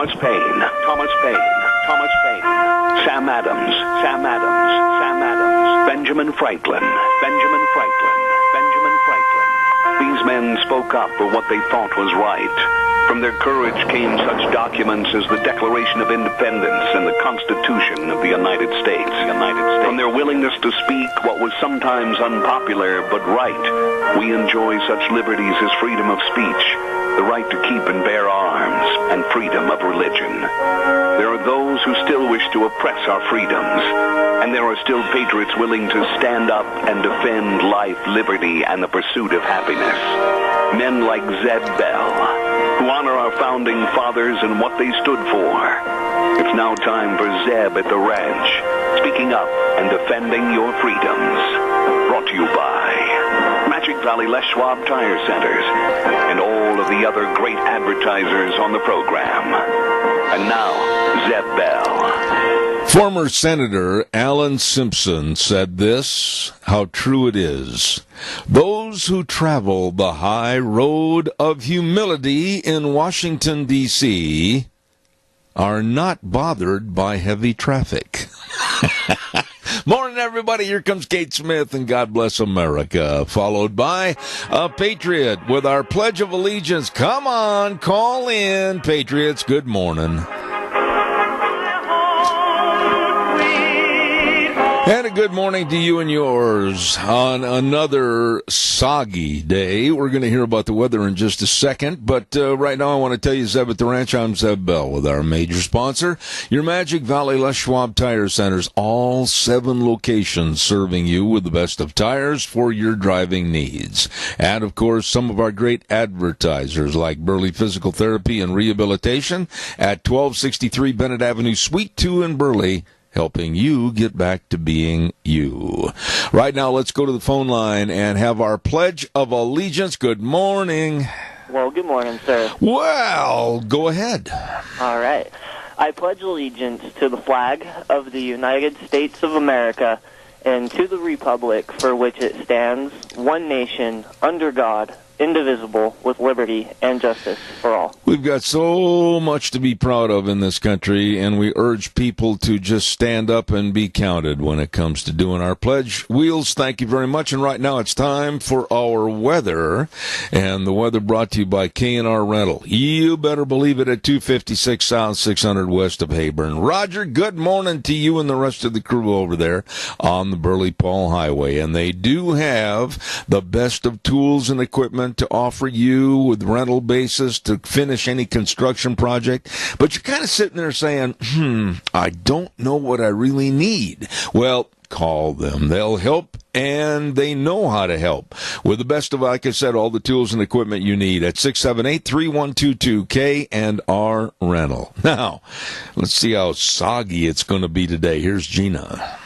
Thomas Paine, Thomas Paine, Thomas Paine, Sam Adams, Sam Adams, Sam Adams, Benjamin Franklin, Benjamin Franklin, Benjamin Franklin. These men spoke up for what they thought was right. From their courage came such documents as the Declaration of Independence and the Constitution of the United States. From their willingness to speak what was sometimes unpopular but right, we enjoy such liberties as freedom of speech, the right to keep and bear arms, and freedom of religion. There are those who still wish to oppress our freedoms, and there are still patriots willing to stand up and defend life, liberty, and the pursuit of happiness. Men like Zeb Bell, who honor our founding fathers and what they stood for. It's now time for Zeb at the ranch, speaking up and defending your freedoms. Brought to you by Magic Valley Les Schwab Tire Centers and all of the other great advertisers on the program. And now, Zeb Bell. Former Senator Alan Simpson said this, how true it is. Those who travel the high road of humility in Washington, D.C. are not bothered by heavy traffic. Morning, everybody. Here comes Kate Smith and God Bless America, followed by a Patriot with our Pledge of Allegiance. Come on, call in, Patriots. Good morning. And a good morning to you and yours on another soggy day. We're going to hear about the weather in just a second, but right now I want to tell you, Zeb at the Ranch, I'm Zeb Bell with our major sponsor, your Magic Valley Les Schwab Tire Centers, all 7 locations serving you with the best of tires for your driving needs. And, of course, some of our great advertisers like Burley Physical Therapy and Rehabilitation at 1263 Bennett Avenue, Suite 2 in Burley, helping you get back to being you. Right now, let's go to the phone line and have our Pledge of Allegiance. Good morning. Well, good morning, sir. Well, go ahead. All right. I pledge allegiance to the flag of the United States of America and to the republic for which it stands, one nation, under God, indivisible, with liberty and justice for all. We've got so much to be proud of in this country, and we urge people to just stand up and be counted when it comes to doing our pledge. Wheels, thank you very much. And right now it's time for our weather, and the weather brought to you by K&R Rental. You better believe it at 256 South, 600 west of Hayburn. Roger, good morning to you and the rest of the crew over there on the Burley-Paul Highway. And they do have the best of tools and equipment to offer you with rental basis to finish any construction project, but you're kind of sitting there saying, I don't know what I really need. Well, call them. They'll help, and they know how to help. With the best of, like I said, all the tools and equipment you need at 678-3122 K&R Rental. Now, let's see how soggy it's going to be today. Here's Gina.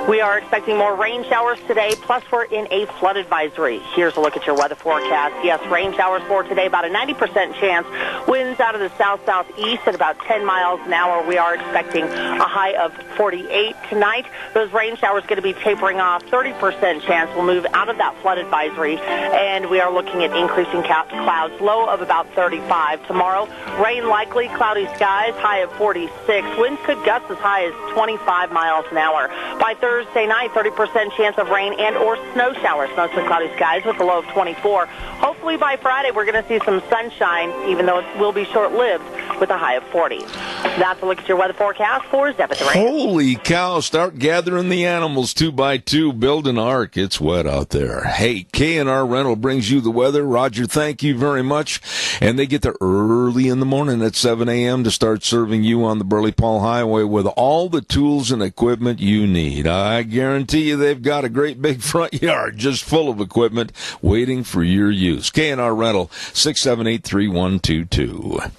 We are expecting more rain showers today, plus we're in a flood advisory. Here's a look at your weather forecast. Yes, rain showers for today, about a 90% chance. Winds out of the south-southeast at about 10 miles an hour. We are expecting a high of 48 tonight. Those rain showers going to be tapering off. 30% chance we'll move out of that flood advisory, and we are looking at increasing clouds, low of about 35. Tomorrow, rain likely, cloudy skies, high of 46. Winds could gust as high as 25 miles an hour. By Thursday night, 30% chance of rain and or snow showers, mostly cloudy skies with a low of 24. Hopefully by Friday, we're going to see some sunshine, even though it will be short-lived, with a high of 40. That's a look at your weather forecast for Zeb at the Ranch. Holy cow, start gathering the animals 2 by 2, build an ark. It's wet out there. Hey, K&R Rental brings you the weather. Roger, thank you very much. And they get there early in the morning at 7 a.m. to start serving you on the Burley-Paul Highway with all the tools and equipment you need. I guarantee you they've got a great big front yard just full of equipment waiting for your use. K&R Rental, 678-3122.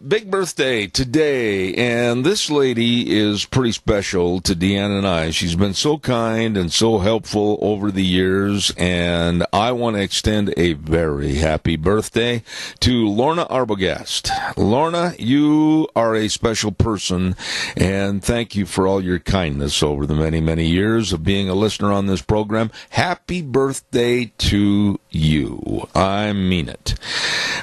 Big birthday today, and this lady is pretty special to Deanna and I. She's been so kind and so helpful over the years, and I want to extend a very happy birthday to Lorna Arbogast. Lorna, you are a special person, and thank you for all your kindness over the many, many years of being a listener on this program. Happy birthday to you. I mean it.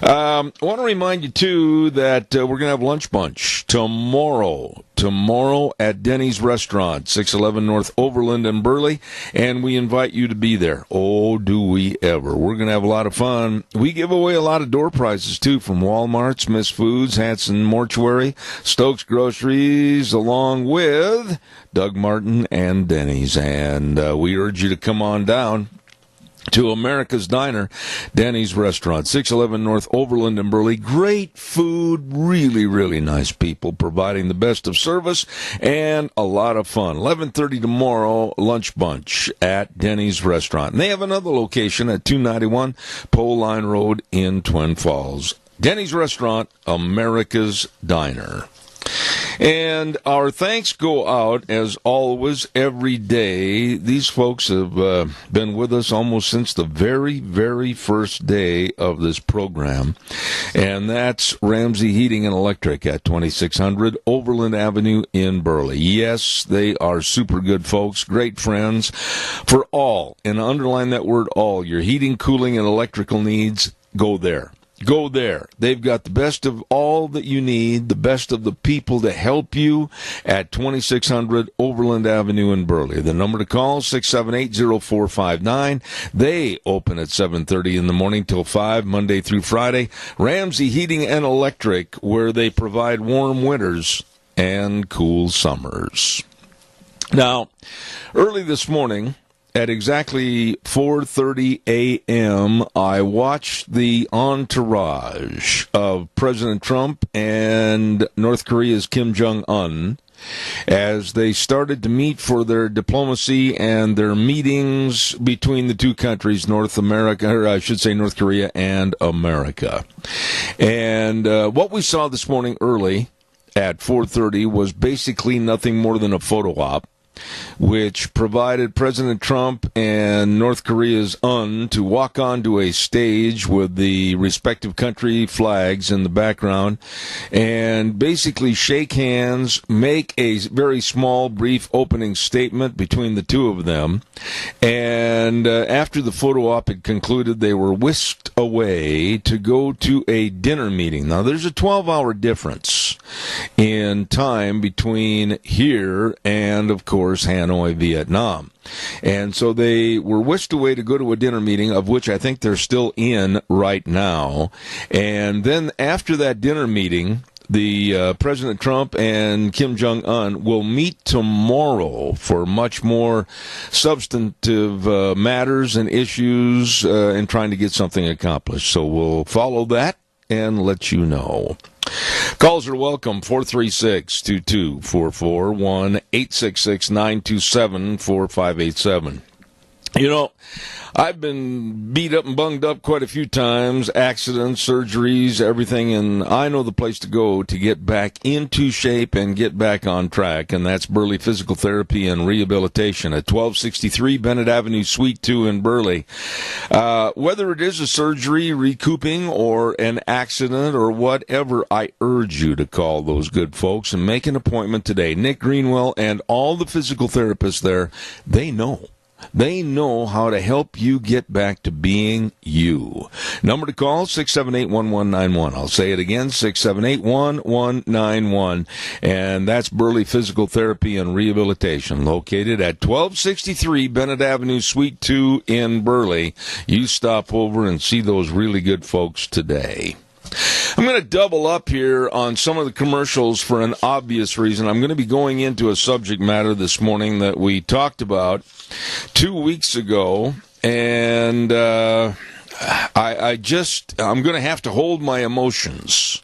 I want to remind you, too, that we're going to have Lunch Bunch tomorrow at Denny's Restaurant, 611 North Overland in Burley, and we invite you to be there. Oh, do we ever. We're going to have a lot of fun. We give away a lot of door prizes, too, from Walmart, Smith's Foods, Hanson Mortuary, Stokes Groceries, along with Doug Martin and Denny's. And we urge you to come on down to America's Diner, Denny's Restaurant, 611 North Overland in Burley. Great food, really, really nice people, providing the best of service and a lot of fun. 11:30 tomorrow, Lunch Bunch at Denny's Restaurant. And they have another location at 291 Pole Line Road in Twin Falls. Denny's Restaurant, America's Diner. And our thanks go out, as always, every day. These folks have been with us almost since the very, very first day of this program. And that's Ramsey Heating and Electric at 2600 Overland Avenue in Burley. Yes, they are super good folks, great friends. For all, and underline that word all, your heating, cooling, and electrical needs, go there. Go there. They've got the best of all that you need, the best of the people to help you at 2600 Overland Avenue in Burley. The number to call, 678-0459. They open at 7:30 in the morning till 5, Monday through Friday. Ramsey Heating and Electric, where they provide warm winters and cool summers. Now, early this morning, at exactly 4:30 a.m., I watched the entourage of President Trump and North Korea's Kim Jong-un as they started to meet for their diplomacy and their meetings between the two countries, North Korea and America. And what we saw this morning early at 4:30 was basically nothing more than a photo op, which provided President Trump and North Korea's UN to walk onto a stage with the respective country flags in the background and basically shake hands, make a very small, brief opening statement between the two of them. And after the photo op had concluded, they were whisked away to go to a dinner meeting. Now, there's a 12-hour difference in time between here and, of course, Hanoi, Vietnam. And so they were whisked away to go to a dinner meeting, of which I think they're still in right now. And then after that dinner meeting, the President Trump and Kim Jong-un will meet tomorrow for much more substantive matters and issues in trying to get something accomplished. So we'll follow that and let you know. Calls are welcome, 436-2244, 1-866-927-4587. You know, I've been beat up and bunged up quite a few times, accidents, surgeries, everything, and I know the place to go to get back into shape and get back on track, and that's Burley Physical Therapy and Rehabilitation at 1263 Bennett Avenue, Suite 2 in Burley. Whether it is a surgery, recouping, or an accident, or whatever, I urge you to call those good folks and make an appointment today. Nick Greenwell and all the physical therapists there, they know. They know how to help you get back to being you. Number to call, 678-1191. I'll say it again, 678-1191. And that's Burley Physical Therapy and Rehabilitation, located at 1263 Bennett Avenue, Suite 2 in Burley. You stop over and see those really good folks today. I'm going to double up here on some of the commercials for an obvious reason. I'm going to be going into a subject matter this morning that we talked about 2 weeks ago, and I'm going to have to hold my emotions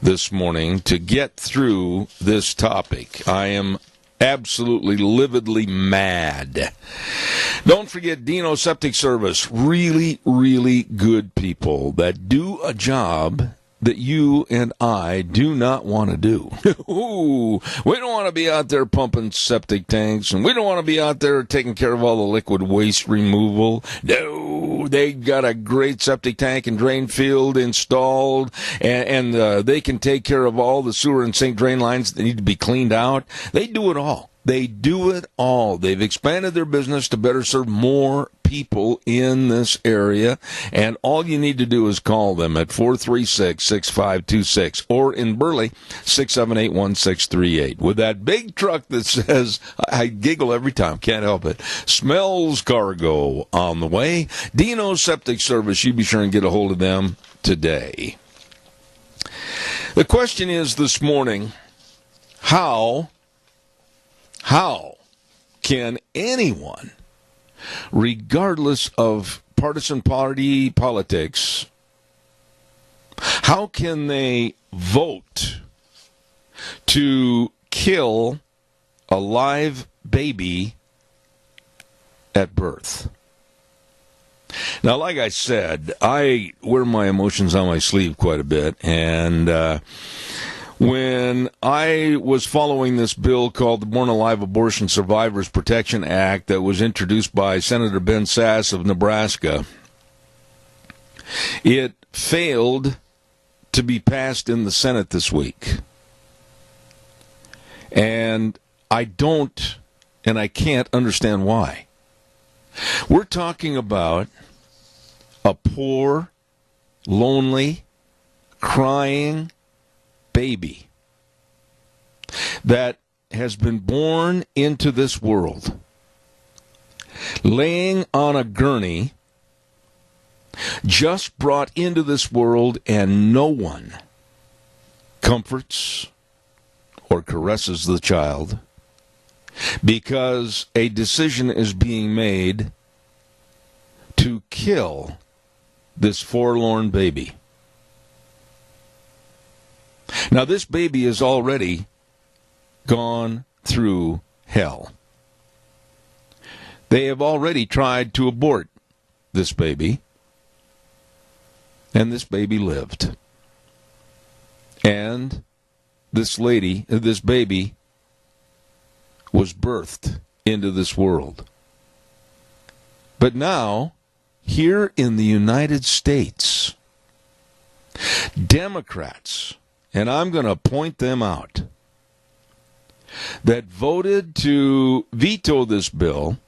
this morning to get through this topic. I am absolutely lividly mad. Don't forget Dino Septic Service. Really, really good people that do a job that you and I do not want to do. We don't want to be out there pumping septic tanks, and we don't want to be out there taking care of all the liquid waste removal. No, they got a great septic tank and drain field installed, and they can take care of all the sewer and sink drain lines that need to be cleaned out. They do it all. They do it all. They've expanded their business to better serve more people. people in this area, and all you need to do is call them at 436-6526, or in Burley, 678-1638. With that big truck that says, I giggle every time, can't help it, Smells Cargo on the way. Dino Septic Service, you be sure and get a hold of them today. The question is this morning, how can anyone, regardless of partisan party politics, how can they vote to kill a live baby at birth? Now, like I said, I wear my emotions on my sleeve quite a bit, and when I was following this bill called the Born Alive Abortion Survivors Protection Act that was introduced by Senator Ben Sasse of Nebraska, it failed to be passed in the Senate this week. And I don't and I can't understand why. We're talking about a poor, lonely, crying baby that has been born into this world, laying on a gurney, just brought into this world, and no one comforts or caresses the child because a decision is being made to kill this forlorn baby. Now, this baby has already gone through hell. They have already tried to abort this baby, and this baby lived. And this baby was birthed into this world. But now, here in the United States, Democrats, and I'm going to point them out, that voted to veto this bill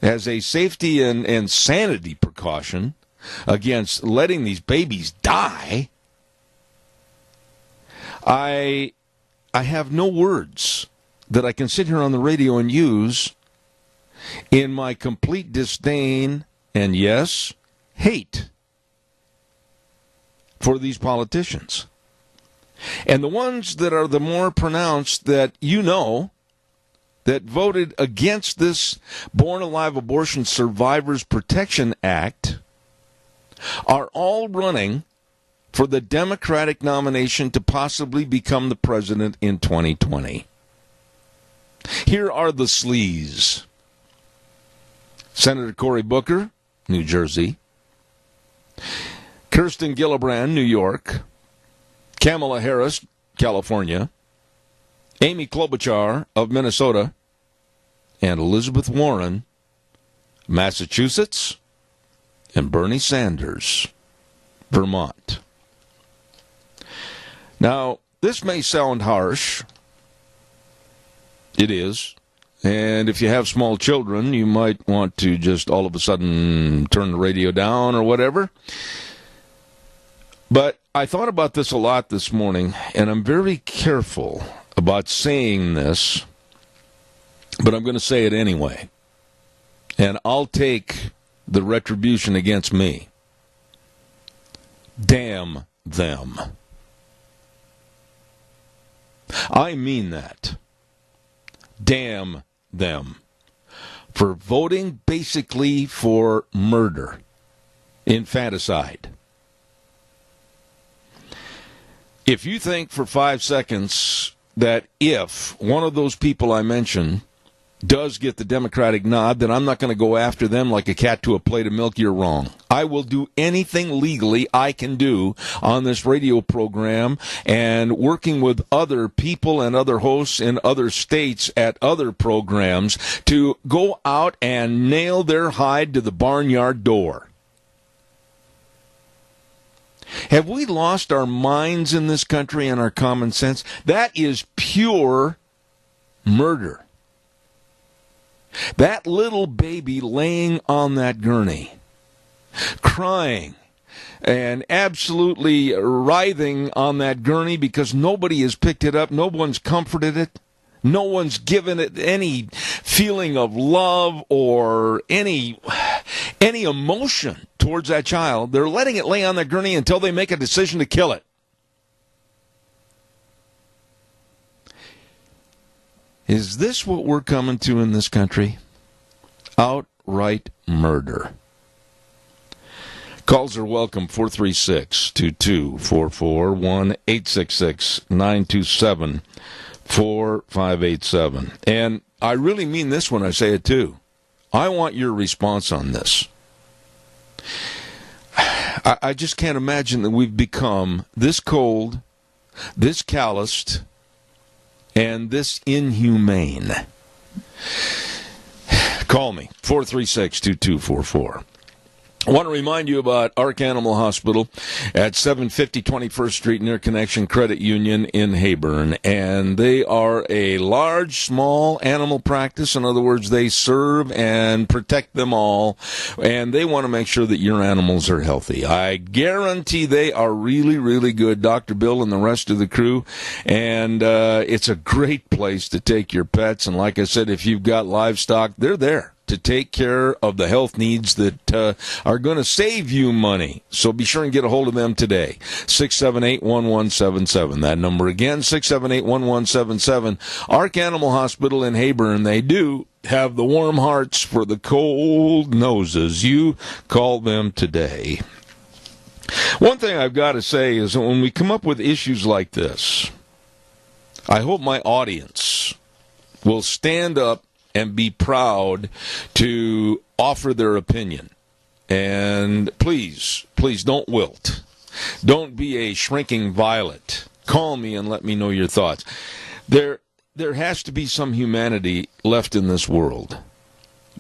as a safety and sanity precaution against letting these babies die, I have no words that I can sit here on the radio and use in my complete disdain and, yes, hate for these politicians. And the ones that are the more pronounced that you know that voted against this Born Alive Abortion Survivors Protection Act are all running for the Democratic nomination to possibly become the president in 2020. Here are the sleaze. Senator Cory Booker, New Jersey. Kirsten Gillibrand, New York. Kamala Harris, California. Amy Klobuchar of Minnesota. And Elizabeth Warren, Massachusetts. And Bernie Sanders, Vermont. Now, this may sound harsh. It is. And if you have small children, you might want to just all of a sudden turn the radio down or whatever. But I thought about this a lot this morning, and I'm very careful about saying this, but I'm going to say it anyway. And I'll take the retribution against me. Damn them. I mean that. Damn them for voting basically for murder, infanticide. If you think for 5 seconds that if one of those people I mentioned does get the Democratic nod, then I'm not going to go after them like a cat to a plate of milk, you're wrong. I will do anything legally I can do on this radio program and working with other people and other hosts in other states at other programs to go out and nail their hide to the barnyard door. Have we lost our minds in this country and our common sense? That is pure murder. That little baby laying on that gurney, crying and absolutely writhing on that gurney because nobody has picked it up, no one's comforted it, no one's given it any feeling of love or any emotion towards that child. They're letting it lay on that gurney until they make a decision to kill it. Is this what we're coming to in this country? Outright murder. Calls are welcome, 436-2244, 1-866-927-4587. And I really mean this when I say it, too. I want your response on this. I just can't imagine that we've become this cold, this calloused, and this inhumane. Call me, 436-2244. I want to remind you about Ark Animal Hospital at 750 21st Street near Connection Credit Union in Heyburn. And they are a large, small animal practice. In other words, they serve and protect them all. And they want to make sure that your animals are healthy. I guarantee they are really, really good, Dr. Bill and the rest of the crew. And it's a great place to take your pets. And like I said, if you've got livestock, they're there to take care of the health needs that are going to save you money. So be sure and get a hold of them today. 678-1177. That number again, 678-1177. Ark Animal Hospital in Heyburn. They do have the warm hearts for the cold noses. You call them today. One thing I've got to say is that when we come up with issues like this, I hope my audience will stand up and be proud to offer their opinion. And please don't wilt. Don't be a shrinking violet. Call me and let me know your thoughts. There has to be some humanity left in this world.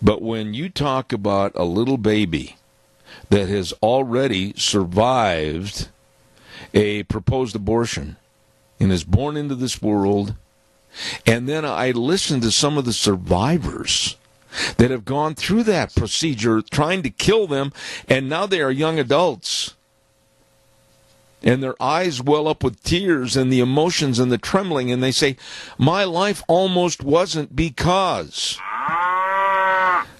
But when you talk about a little baby that has already survived a proposed abortion and is born into this world, and then I listened to some of the survivors that have gone through that procedure, trying to kill them, and now they are young adults. And their eyes well up with tears and the emotions and the trembling, and they say, my life almost wasn't because.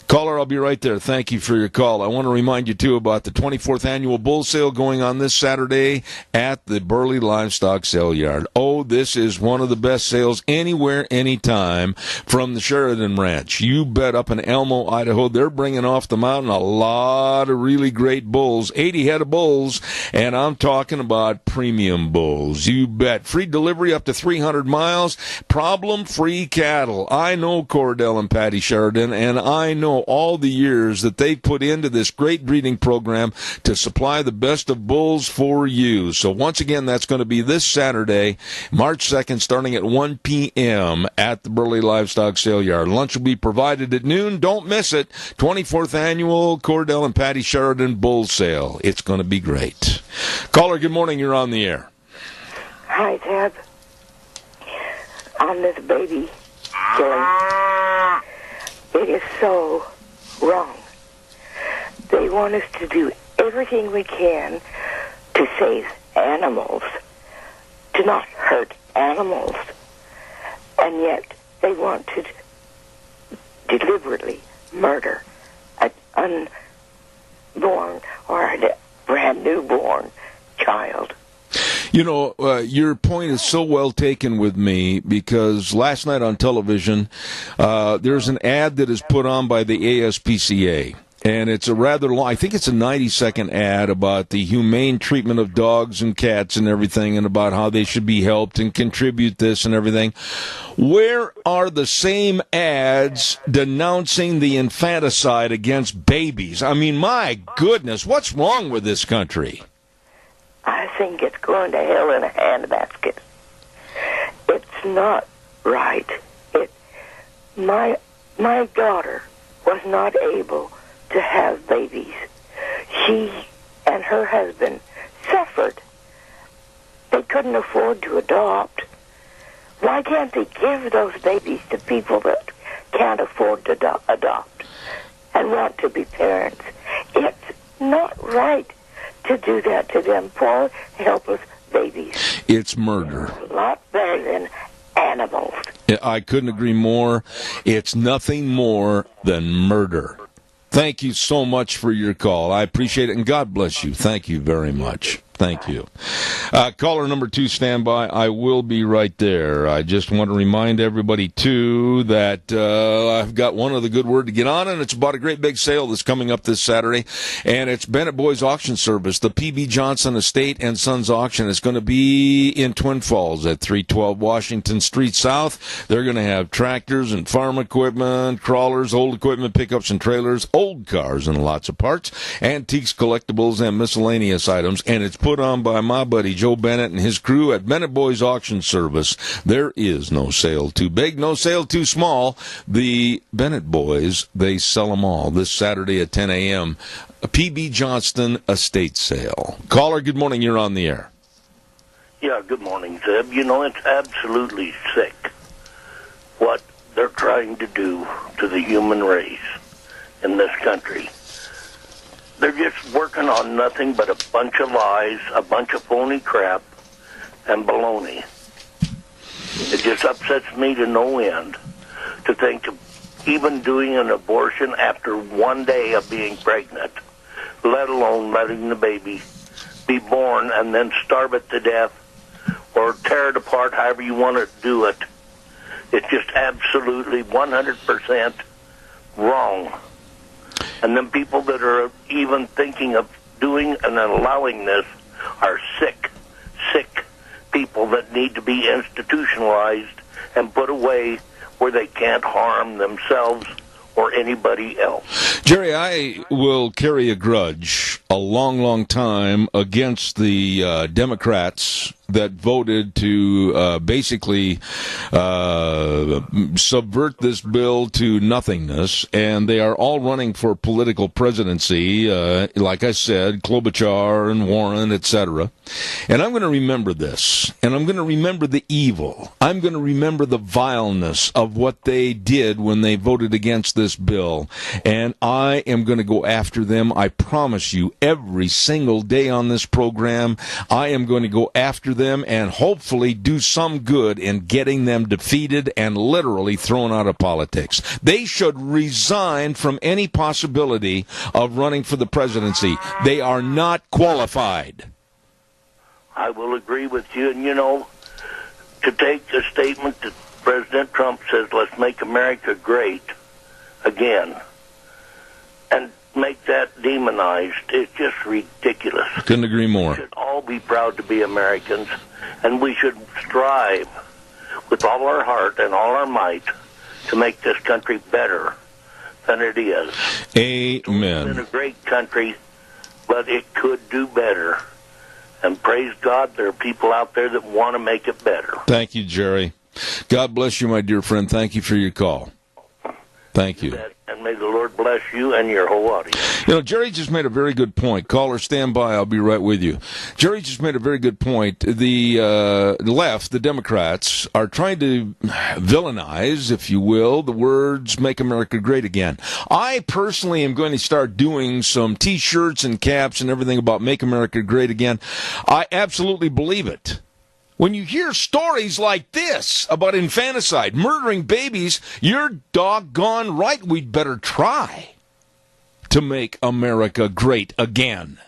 Caller, I'll be right there. Thank you for your call. I want to remind you, too, about the 24th Annual Bull Sale going on this Saturday at the Burley Livestock Sale Yard. Oh, this is one of the best sales anywhere, anytime from the Sheridan Ranch. You bet, up in Elmo, Idaho, they're bringing off the mountain a lot of really great bulls, 80 head of bulls, and I'm talking about premium bulls. You bet. Free delivery up to 300 miles, problem-free cattle. I know Cordell and Patty Sheridan, and I know all the years that they put into this great breeding program to supply the best of bulls for you. So once again, that's going to be this Saturday, March 2nd, starting at 1 p.m. at the Burley Livestock Sale Yard. Lunch will be provided at noon. Don't miss it. 24th Annual Cordell and Patty Sheridan Bull Sale. It's going to be great. Caller, good morning. You're on the air. Hi, Tab. On this baby killing. It is so wrong. They want us to do everything we can to save animals, to not hurt animals, and yet they want to deliberately murder an unborn or a brand newborn child. You know, your point is so well taken with me, because last night on television, there's an ad that is put on by the ASPCA. And it's a rather long, I think it's a 90-second ad about the humane treatment of dogs and cats and everything, and about how they should be helped and contribute this and everything. Where are the same ads denouncing the infanticide against babies? I mean, my goodness, what's wrong with this country? I think it's going to hell in a handbasket. It's not right. My daughter was not able to have babies. She and her husband suffered. They couldn't afford to adopt. Why can't they give those babies to people that can't afford to adopt and want to be parents. It's not right to do that to them poor, helpless babies. It's murder. A lot better than animals. I couldn't agree more. It's nothing more than murder. Thank you so much for your call. I appreciate it, and God bless you. Thank you very much. Thank you. Caller number 2, stand by. I will be right there. I just want to remind everybody, too, that I've got one other good word to get on, and it's about a great big sale that's coming up this Saturday, and it's Bennett Boys Auction Service, the P.B. Johnson Estate and Sons Auction. It's going to be in Twin Falls at 312 Washington Street South. They're going to have tractors and farm equipment, crawlers, old equipment, pickups and trailers, old cars and lots of parts, antiques, collectibles, and miscellaneous items, and it's put on by my buddy Joe Bennett and his crew at Bennett Boys Auction Service. There is no sale too big, no sale too small. The Bennett Boys, they sell them all this Saturday at 10 a.m. A P.B. Johnston estate sale. Caller, good morning. You're on the air. Yeah, good morning, Zeb. You know, it's absolutely sick what they're trying to do to the human race in this country. They're just working on nothing but a bunch of lies, a bunch of phony crap, and baloney. It just upsets me to no end to think of even doing an abortion after one day of being pregnant, let alone letting the baby be born and then starve it to death or tear it apart however you want to do it. It's just absolutely 100% wrong. And then people that are even thinking of doing and allowing this are sick people that need to be institutionalized and put away where they can't harm themselves or anybody else. Jerry, I will carry a grudge a long, long time against the Democrats that voted to basically subvert this bill to nothingness, and they are all running for political presidency, like I said, Klobuchar and Warren, etc. And I'm going to remember this, and I'm going to remember the evil. I'm going to remember the vileness of what they did when they voted against this bill, and I am going to go after them. I promise you, every single day on this program, I am going to go after them and hopefully do some good in getting them defeated and literally thrown out of politics. They should resign from any possibility of running for the presidency. They are not qualified. I will agree with you. And, you know, to take a statement that President Trump says, let's make America great again, and make that demonized, it's just ridiculous. Couldn't agree more. We should all be proud to be Americans, and we should strive with all our heart and all our might to make this country better than it is. Amen. It's been a great country, but it could do better. And praise God, there are people out there that want to make it better. Thank you, Jerry. God bless you, my dear friend. Thank you for your call. Thank you. And may the Lord bless you and your whole audience. You know, Jerry just made a very good point. Caller, stand by. I'll be right with you. Jerry just made a very good point. The left, the Democrats, are trying to villainize, if you will, the words "Make America Great Again." I personally am going to start doing some T-shirts and caps and everything about "Make America Great Again." I absolutely believe it. When you hear stories like this about infanticide, murdering babies, you're doggone right we'd better try to make America great again.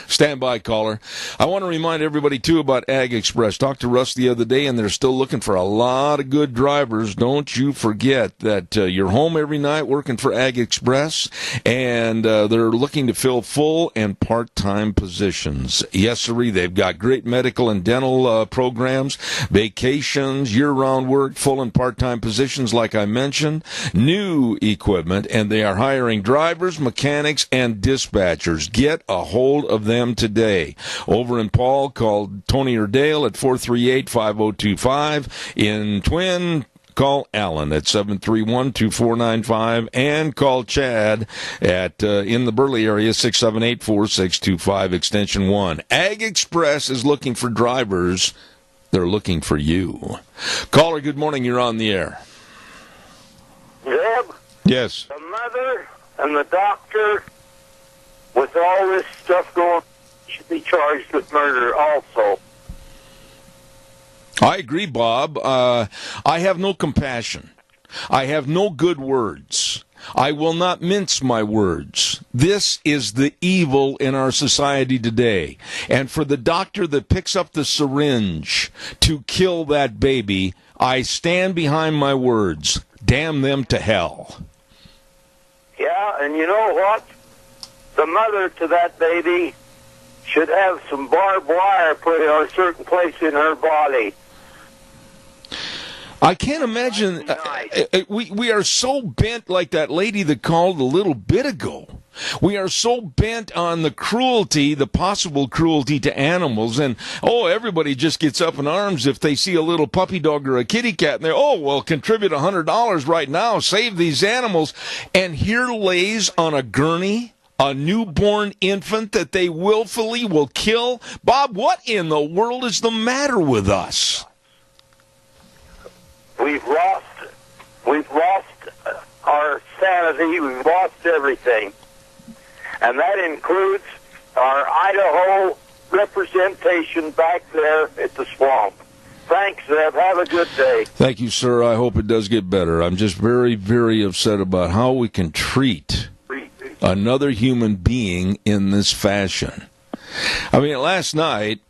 Stand by, caller. I want to remind everybody, too, about Ag Express. Talked to Russ the other day, and they're still looking for a lot of good drivers. Don't you forget that you're home every night working for Ag Express, and they're looking to fill full and part-time positions. Yes, sirree, they've got great medical and dental programs, vacations, year-round work, full and part-time positions, like I mentioned, new equipment, and they are hiring drivers, mechanics, and dispatchers. Get a hold of them today. Over in Paul, call Tony or Dale at 438-5025. In Twin, call Alan at 731-2495, and call Chad at in the Burley area 678-4625 extension 1. Ag Express is looking for drivers. They're looking for you. Caller, good morning. You're on the air. Yes. The mother and the doctor, with all this stuff going, should be charged with murder also. I agree, Bob. I have no compassion. I have no good words. I will not mince my words. This is the evil in our society today. And for the doctor that picks up the syringe to kill that baby, I stand behind my words. Damn them to hell. Yeah, and you know what? The mother to that baby should have some barbed wire put in a certain place in her body. I can't imagine. We are so bent, like that lady that called a little bit ago. We are so bent on the cruelty, the possible cruelty to animals, and everybody just gets up in arms if they see a little puppy dog or a kitty cat, and they contribute $100 right now, save these animals, and here lays on a gurney a newborn infant that they willfully will kill. Bob, what in the world is the matter with us? We've lost our sanity. We've lost everything. And that includes our Idaho representation back there at the swamp. Thanks, Zeb. Have a good day. Thank you, sir. I hope it does get better. I'm just very, very upset about how we can treat another human being in this fashion. I mean, last night,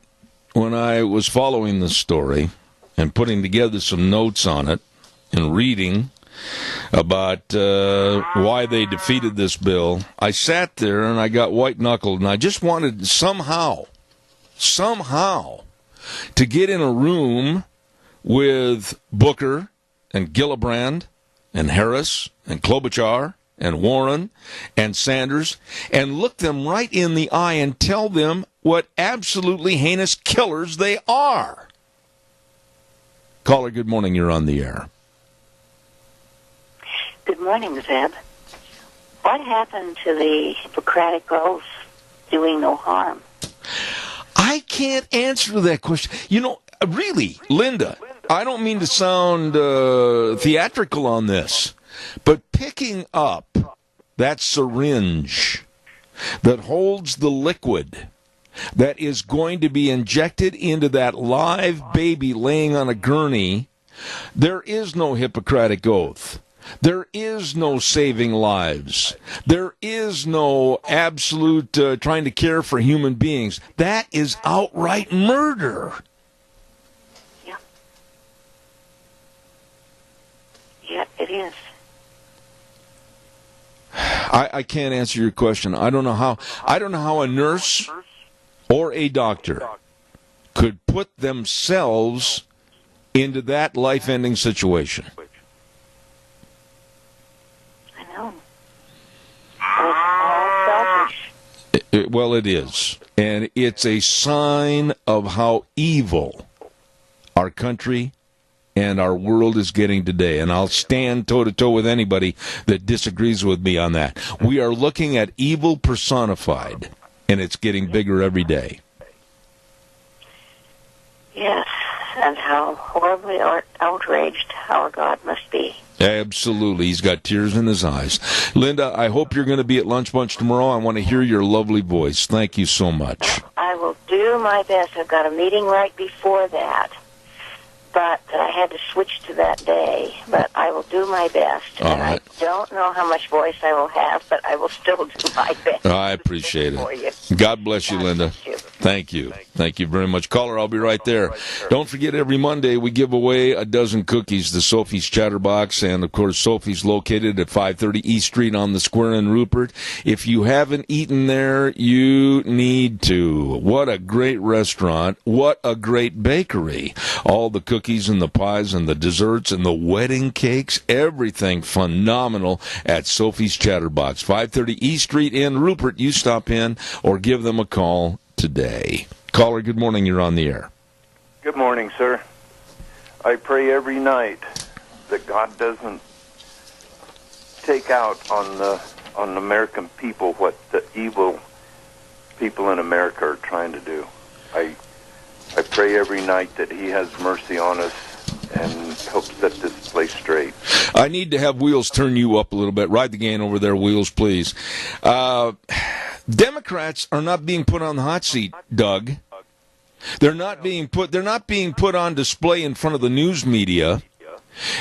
when I was following this story and putting together some notes on it and reading about why they defeated this bill, I sat there and I got white-knuckled, and I just wanted somehow to get in a room with Booker and Gillibrand and Harris and Klobuchar and Warren and Sanders and look them right in the eye and tell them what absolutely heinous killers they are. Caller, good morning. You're on the air. Good morning, Zeb. What happened to the Hippocratic oath doing no harm? I can't answer that question. You know, really, Linda, I don't mean to sound theatrical on this, but picking up that syringe that holds the liquid that is going to be injected into that live baby laying on a gurney, there is no Hippocratic oath. There is no saving lives. There is no absolute trying to care for human beings. That is outright murder. Yeah. Yeah, it is. I can't answer your question. I don't know how a nurse or a doctor could put themselves into that life-ending situation. I know. It's all selfish. Well, it is. And it's a sign of how evil our country and our world is getting today. And I'll stand toe-to-toe with anybody that disagrees with me on that. We are looking at evil personified, and it's getting bigger every day. Yes, and how horribly outraged our God must be. Absolutely. He's got tears in his eyes. Linda, I hope you're going to be at Lunch Bunch tomorrow. I want to hear your lovely voice. Thank you so much. I will do my best. I've got a meeting right before that, but I had to switch to that day. But I will do my best. All and right. I don't know how much voice I will have, but I will still do my best. I appreciate it. God bless you, Linda. Thank you. Thank you very much. Caller, I'll be right there. Don't forget, every Monday we give away a dozen cookies to Sophie's Chatterbox, and, of course, Sophie's located at 530 East Street on the Square in Rupert. If you haven't eaten there, you need to. What a great restaurant. What a great bakery. All the cookies and the pies and the desserts and the wedding cakes, everything phenomenal at Sophie's Chatterbox. 530 East Street in Rupert. You stop in or give them a call today. Caller, good morning. You're on the air. Good morning, sir. I pray every night that God doesn't take out on the American people what the evil people in America are trying to do. I pray every night that He has mercy on us and help set this place straight. I need to have Wheels turn you up a little bit. Ride the gain over there, Wheels, please. Democrats are not being put on the hot seat, Doug. They're not being put on display in front of the news media.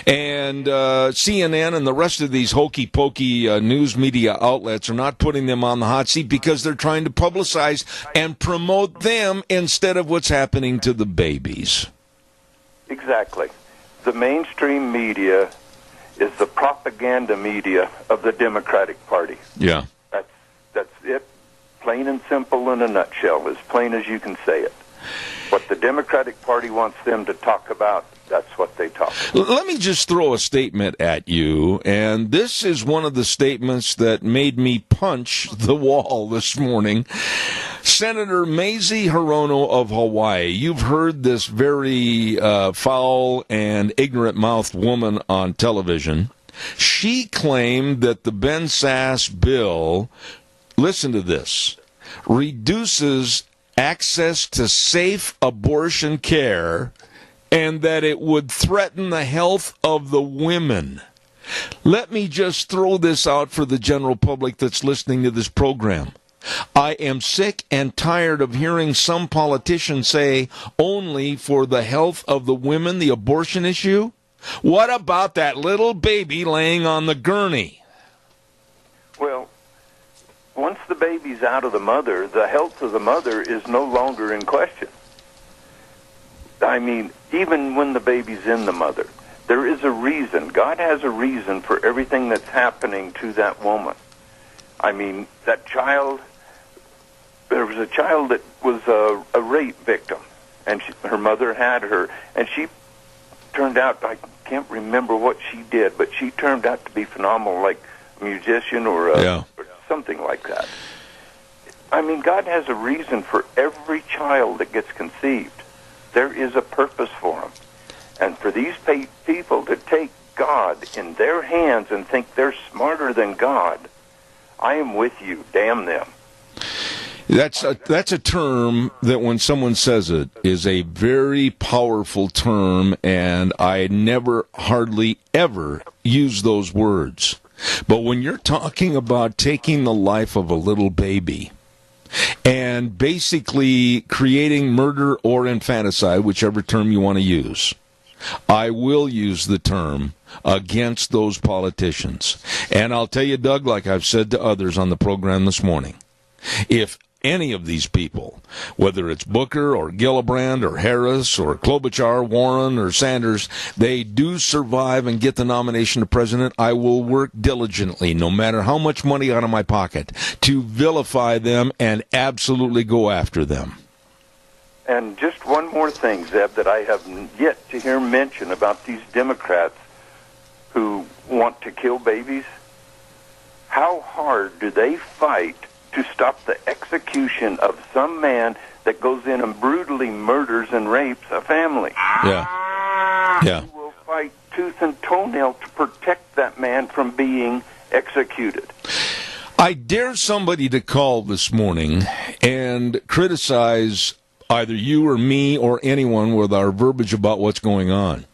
And CNN and the rest of these hokey-pokey news media outlets are not putting them on the hot seat because they're trying to publicize and promote them instead of what's happening to the babies. Exactly. The mainstream media is the propaganda media of the Democratic Party. Yeah. That's it, plain and simple in a nutshell, as plain as you can say it. What the Democratic Party wants them to talk about, that's what they talk about. Let me just throw a statement at you, and this is one of the statements that made me punch the wall this morning. Senator Mazie Hirono of Hawaii, you've heard this very foul and ignorant-mouthed woman on television. She claimed that the Ben Sasse bill, listen to this, reduces access to safe abortion care and that it would threaten the health of the women. Let me just throw this out for the general public that's listening to this program. I am sick and tired of hearing some politicians say only for the health of the women, the abortion issue. What about that little baby laying on the gurney? Well, once the baby's out of the mother, the health of the mother is no longer in question. I mean, even when the baby's in the mother, there is a reason. God has a reason for everything that's happening to that woman. I mean, that child, there was a child that was a rape victim, and her mother had her, and she turned out, I can't remember what she did, but she turned out to be phenomenal, like a musician or something like that. I mean, God has a reason for every child that gets conceived. There is a purpose for them. And for these people to take God in their hands and think they're smarter than God, I am with you. Damn them. That's a term that when someone says it is a very powerful term, and I never, hardly ever use those words. But when you're talking about taking the life of a little baby and basically creating murder or infanticide, whichever term you want to use, I will use the term against those politicians. And I'll tell you, Doug, like I've said to others on the program this morning, if any of these people, whether it's Booker or Gillibrand or Harris or Klobuchar, Warren or Sanders, they do survive and get the nomination to president, I will work diligently, no matter how much money out of my pocket, to vilify them and absolutely go after them. And just one more thing, Zeb, that I have yet to hear mention about these Democrats who want to kill babies. How hard do they fight to stop the execution of some man that goes in and brutally murders and rapes a family? Yeah. Who will fight tooth and toenail to protect that man from being executed? I dare somebody to call this morning and criticize either you or me or anyone with our verbiage about what's going on.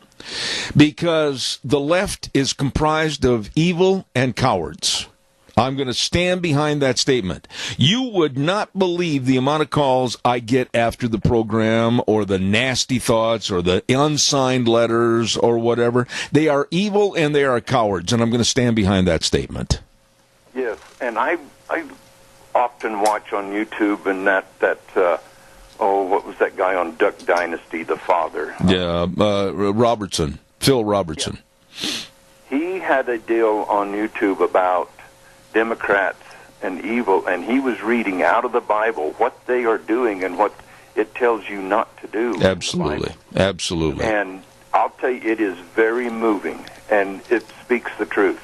Because the left is comprised of evil and cowards. I'm going to stand behind that statement. You would not believe the amount of calls I get after the program, or the nasty thoughts, or the unsigned letters, or whatever. They are evil and they are cowards, and I'm going to stand behind that statement. Yes, and I often watch on YouTube and what was that guy on Duck Dynasty, the father? Robertson, Phil Robertson. Yeah. He had a deal on YouTube about Democrats and evil, and he was reading out of the Bible what they are doing and what it tells you not to do. Absolutely. And I'll tell you, it is very moving, and it speaks the truth.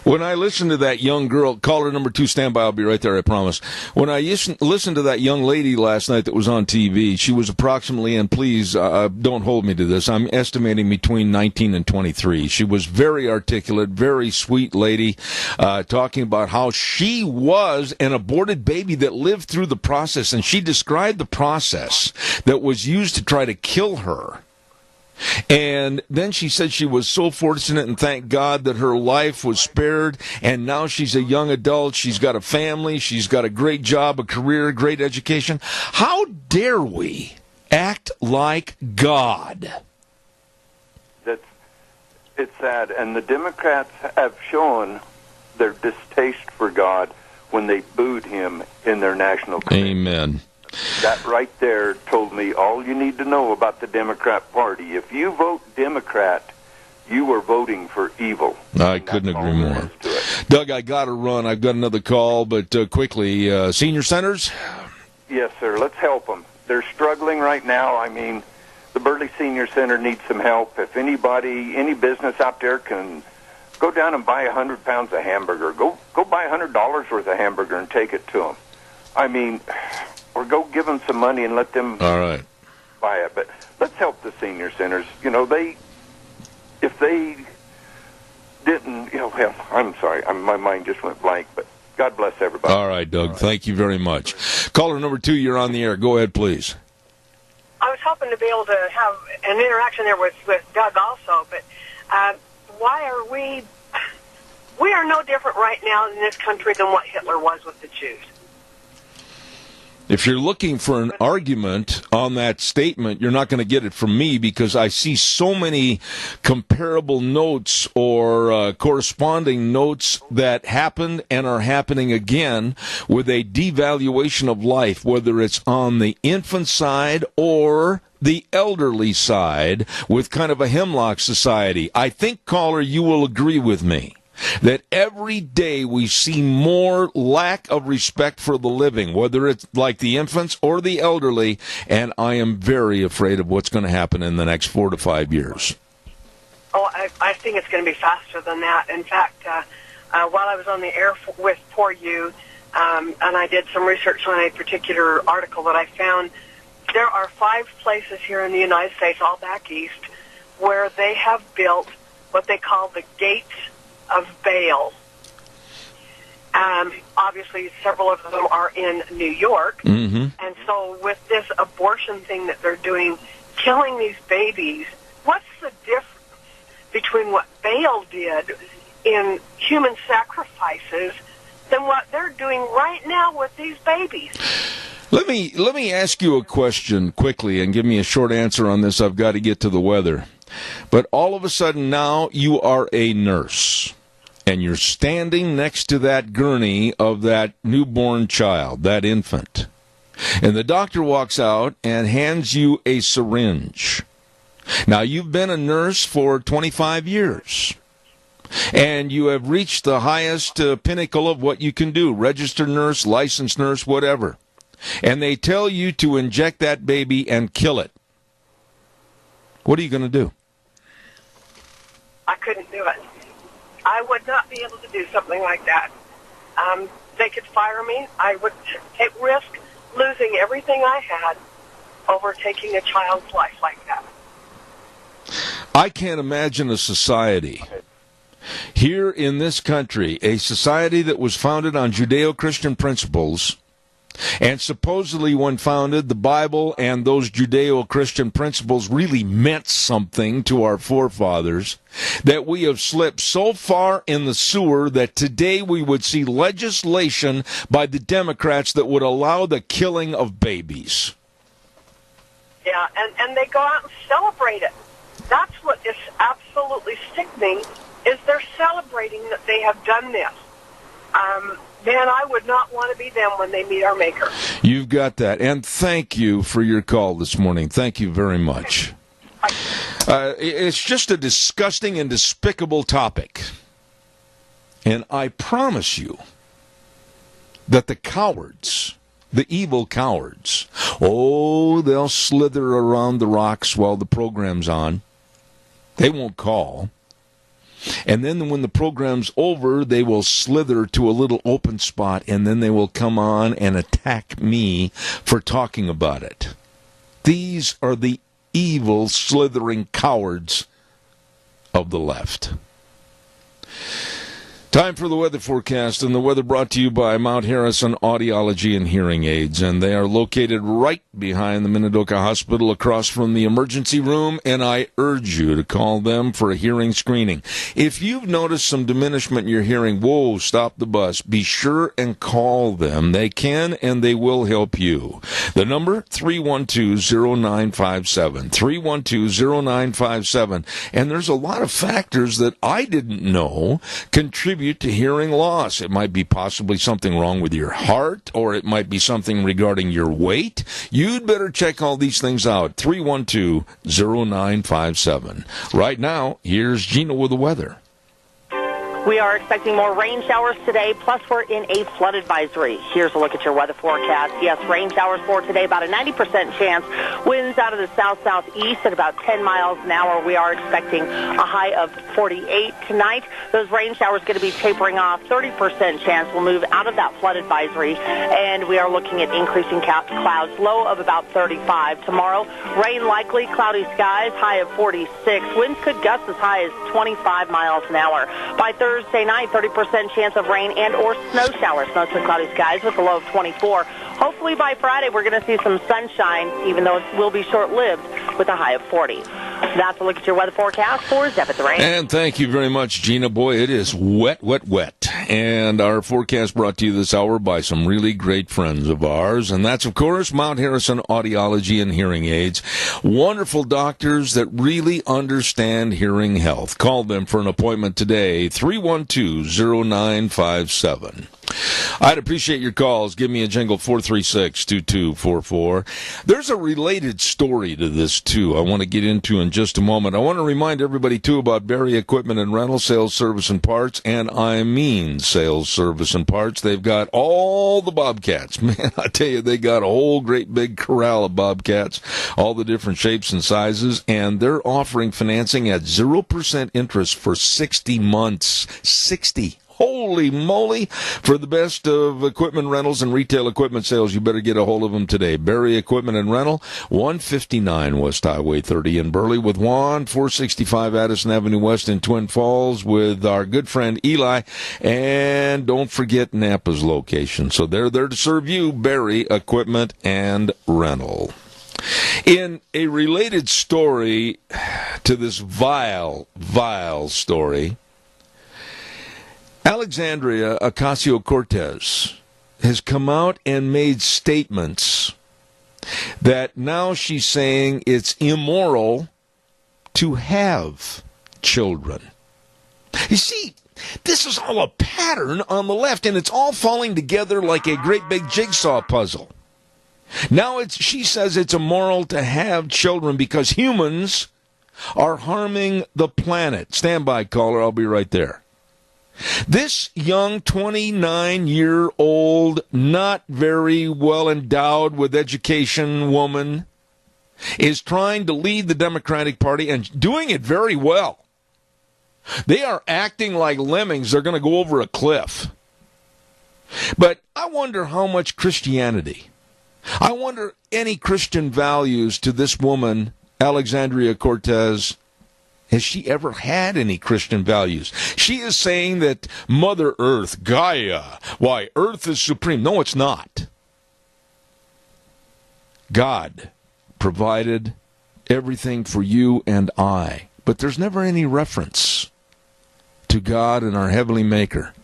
When I listened to that young girl, caller number 2, stand by, I'll be right there, I promise. When I listened to that young lady last night that was on TV, she was approximately, and please don't hold me to this, I'm estimating between 19 and 23. She was very articulate, very sweet lady, talking about how she was an aborted baby that lived through the process, and she described the process that was used to try to kill her. And then she said she was so fortunate and thank God that her life was spared. And now she's a young adult. She's got a family. She's got a great job, a career, great education. How dare we act like God? It's sad. And the Democrats have shown their distaste for God when they booed him in their national campaign. Amen. That right there told me all you need to know about the Democrat Party. If you vote Democrat, you are voting for evil. I couldn't agree more. Doug, I got to run. I've got another call, but quickly, senior centers? Yes, sir. Let's help them. They're struggling right now. I mean, the Burley Senior Center needs some help. If anybody, any business out there can go down and buy 100 pounds of hamburger, go buy $100 worth of hamburger and take it to them. I mean, or go give them some money and let them buy it. But let's help the senior centers. You know, if they didn't, hell, I'm sorry, my mind just went blank, but God bless everybody. All right, Doug, thank you very much. Caller number 2, you're on the air. Go ahead, please. I was hoping to be able to have an interaction there with Doug also, but why are we are no different right now in this country than what Hitler was with the Jews. If you're looking for an argument on that statement, you're not going to get it from me because I see so many comparable notes or corresponding notes that happened and are happening again with a devaluation of life, whether it's on the infant side or the elderly side with kind of a hemlock society. I think, caller, you will agree with me that every day we see more lack of respect for the living, whether it's like the infants or the elderly, and I am very afraid of what's going to happen in the next 4 to 5 years. Oh, I think it's going to be faster than that. In fact, while I was on the air with For You, and I did some research on a particular article that I found, there are 5 places here in the United States, all back east, where they have built what they call the gates of Baal. Obviously, several of them are in New York. Mm-hmm. And so with this abortion thing that they're doing, killing these babies, what's the difference between what Baal did in human sacrifices than what they're doing right now with these babies? Let me ask you a question quickly and give me a short answer on this. I've got to get to the weather. But all of a sudden now you are a nurse. And you're standing next to that gurney of that newborn child, that infant. And the doctor walks out and hands you a syringe. Now, you've been a nurse for 25 years. And you have reached the highest pinnacle of what you can do. Registered nurse, licensed nurse, whatever. And they tell you to inject that baby and kill it. What are you going to do? I couldn't do it. I would not be able to do something like that. They could fire me. I would risk losing everything I had over taking a child's life like that. I can't imagine a society here in this country, a society that was founded on Judeo-Christian principles, and supposedly when founded, the Bible and those Judeo-Christian principles really meant something to our forefathers, that we have slipped so far in the sewer that today we would see legislation by the Democrats that would allow the killing of babies. Yeah, and they go out and celebrate it. That's what is absolutely sickening, is they're celebrating that they have done this. Man, I would not want to be them when they meet our Maker. You've got that. And thank you for your call this morning. Thank you very much. It's just a disgusting and despicable topic. And I promise you that the cowards, the evil cowards, they'll slither around the rocks while the program's on. They won't call. And then when the program's over, they will slither to a little open spot, and then they will come on and attack me for talking about it. These are the evil, slithering cowards of the left. Time for the weather forecast, and the weather brought to you by Mount Harrison Audiology and Hearing Aids, and they are located right behind the Minidoka Hospital across from the emergency room, and I urge you to call them for a hearing screening. If you've noticed some diminishment in your hearing, whoa, stop the bus. Be sure and call them. They can and they will help you. The number, 312-0957, 312-0957, and there's a lot of factors that I didn't know contribute to hearing loss. It might be possibly something wrong with your heart, or it might be something regarding your weight. You'd better check all these things out. 312-0957. Right now, here's Gina with the weather. We are expecting more rain showers today, plus we're in a flood advisory. Here's a look at your weather forecast. Yes, rain showers for today, about a 90% chance. Winds out of the south-southeast at about 10 miles an hour. We are expecting a high of 48 tonight. Those rain showers going to be tapering off. 30% chance we'll move out of that flood advisory, and we are looking at increasing clouds, low of about 35. Tomorrow, rain likely, cloudy skies, high of 46. Winds could gust as high as 25 miles an hour. By Thursday night, 30% chance of rain and or snow showers, mostly cloudy skies with a low of 24. Hopefully by Friday, we're going to see some sunshine, even though it will be short-lived, with a high of 40. That's a look at your weather forecast for Zep at the Rain. And thank you very much, Gina. Boy, it is wet, wet, wet. And our forecast brought to you this hour by some really great friends of ours. And that's, of course, Mount Harrison Audiology and Hearing Aids. Wonderful doctors that really understand hearing health. Call them for an appointment today, 312-0957. I'd appreciate your calls. Give me a jingle, 436-2244. There's a related story to this, too, I want to get into in just a moment. I want to remind everybody, too, about Barry Equipment and Rental, Sales, Service, and Parts, and I mean sales, service, and parts. They've got all the Bobcats. Man, I tell you, they got a whole great big corral of Bobcats, all the different shapes and sizes, and they're offering financing at 0% interest for 60 months. 60. Holy moly. For the best of equipment rentals and retail equipment sales, you better get a hold of them today. Barry Equipment and Rental, 159 West Highway 30 in Burley with Juan, 465 Addison Avenue West in Twin Falls with our good friend Eli. And don't forget Napa's location. So they're there to serve you, Barry Equipment and Rental. In a related story to this vile story, Alexandria Ocasio-Cortez has come out and made statements that now she's saying it's immoral to have children. You see, this is all a pattern on the left, and it's all falling together like a great big jigsaw puzzle. Now she says it's immoral to have children because humans are harming the planet. Stand by, caller. I'll be right there. This young 29-year-old, not very well endowed with education woman is trying to lead the Democratic Party and doing it very well. They are acting like lemmings. They're going to go over a cliff. But I wonder how much Christianity, I wonder any Christian values to this woman, Alexandria Cortez. Has she ever had any Christian values? She is saying that Mother Earth, Gaia, why, Earth is supreme. No, it's not. God provided everything for you and I, but there's never any reference to God and our heavenly Maker.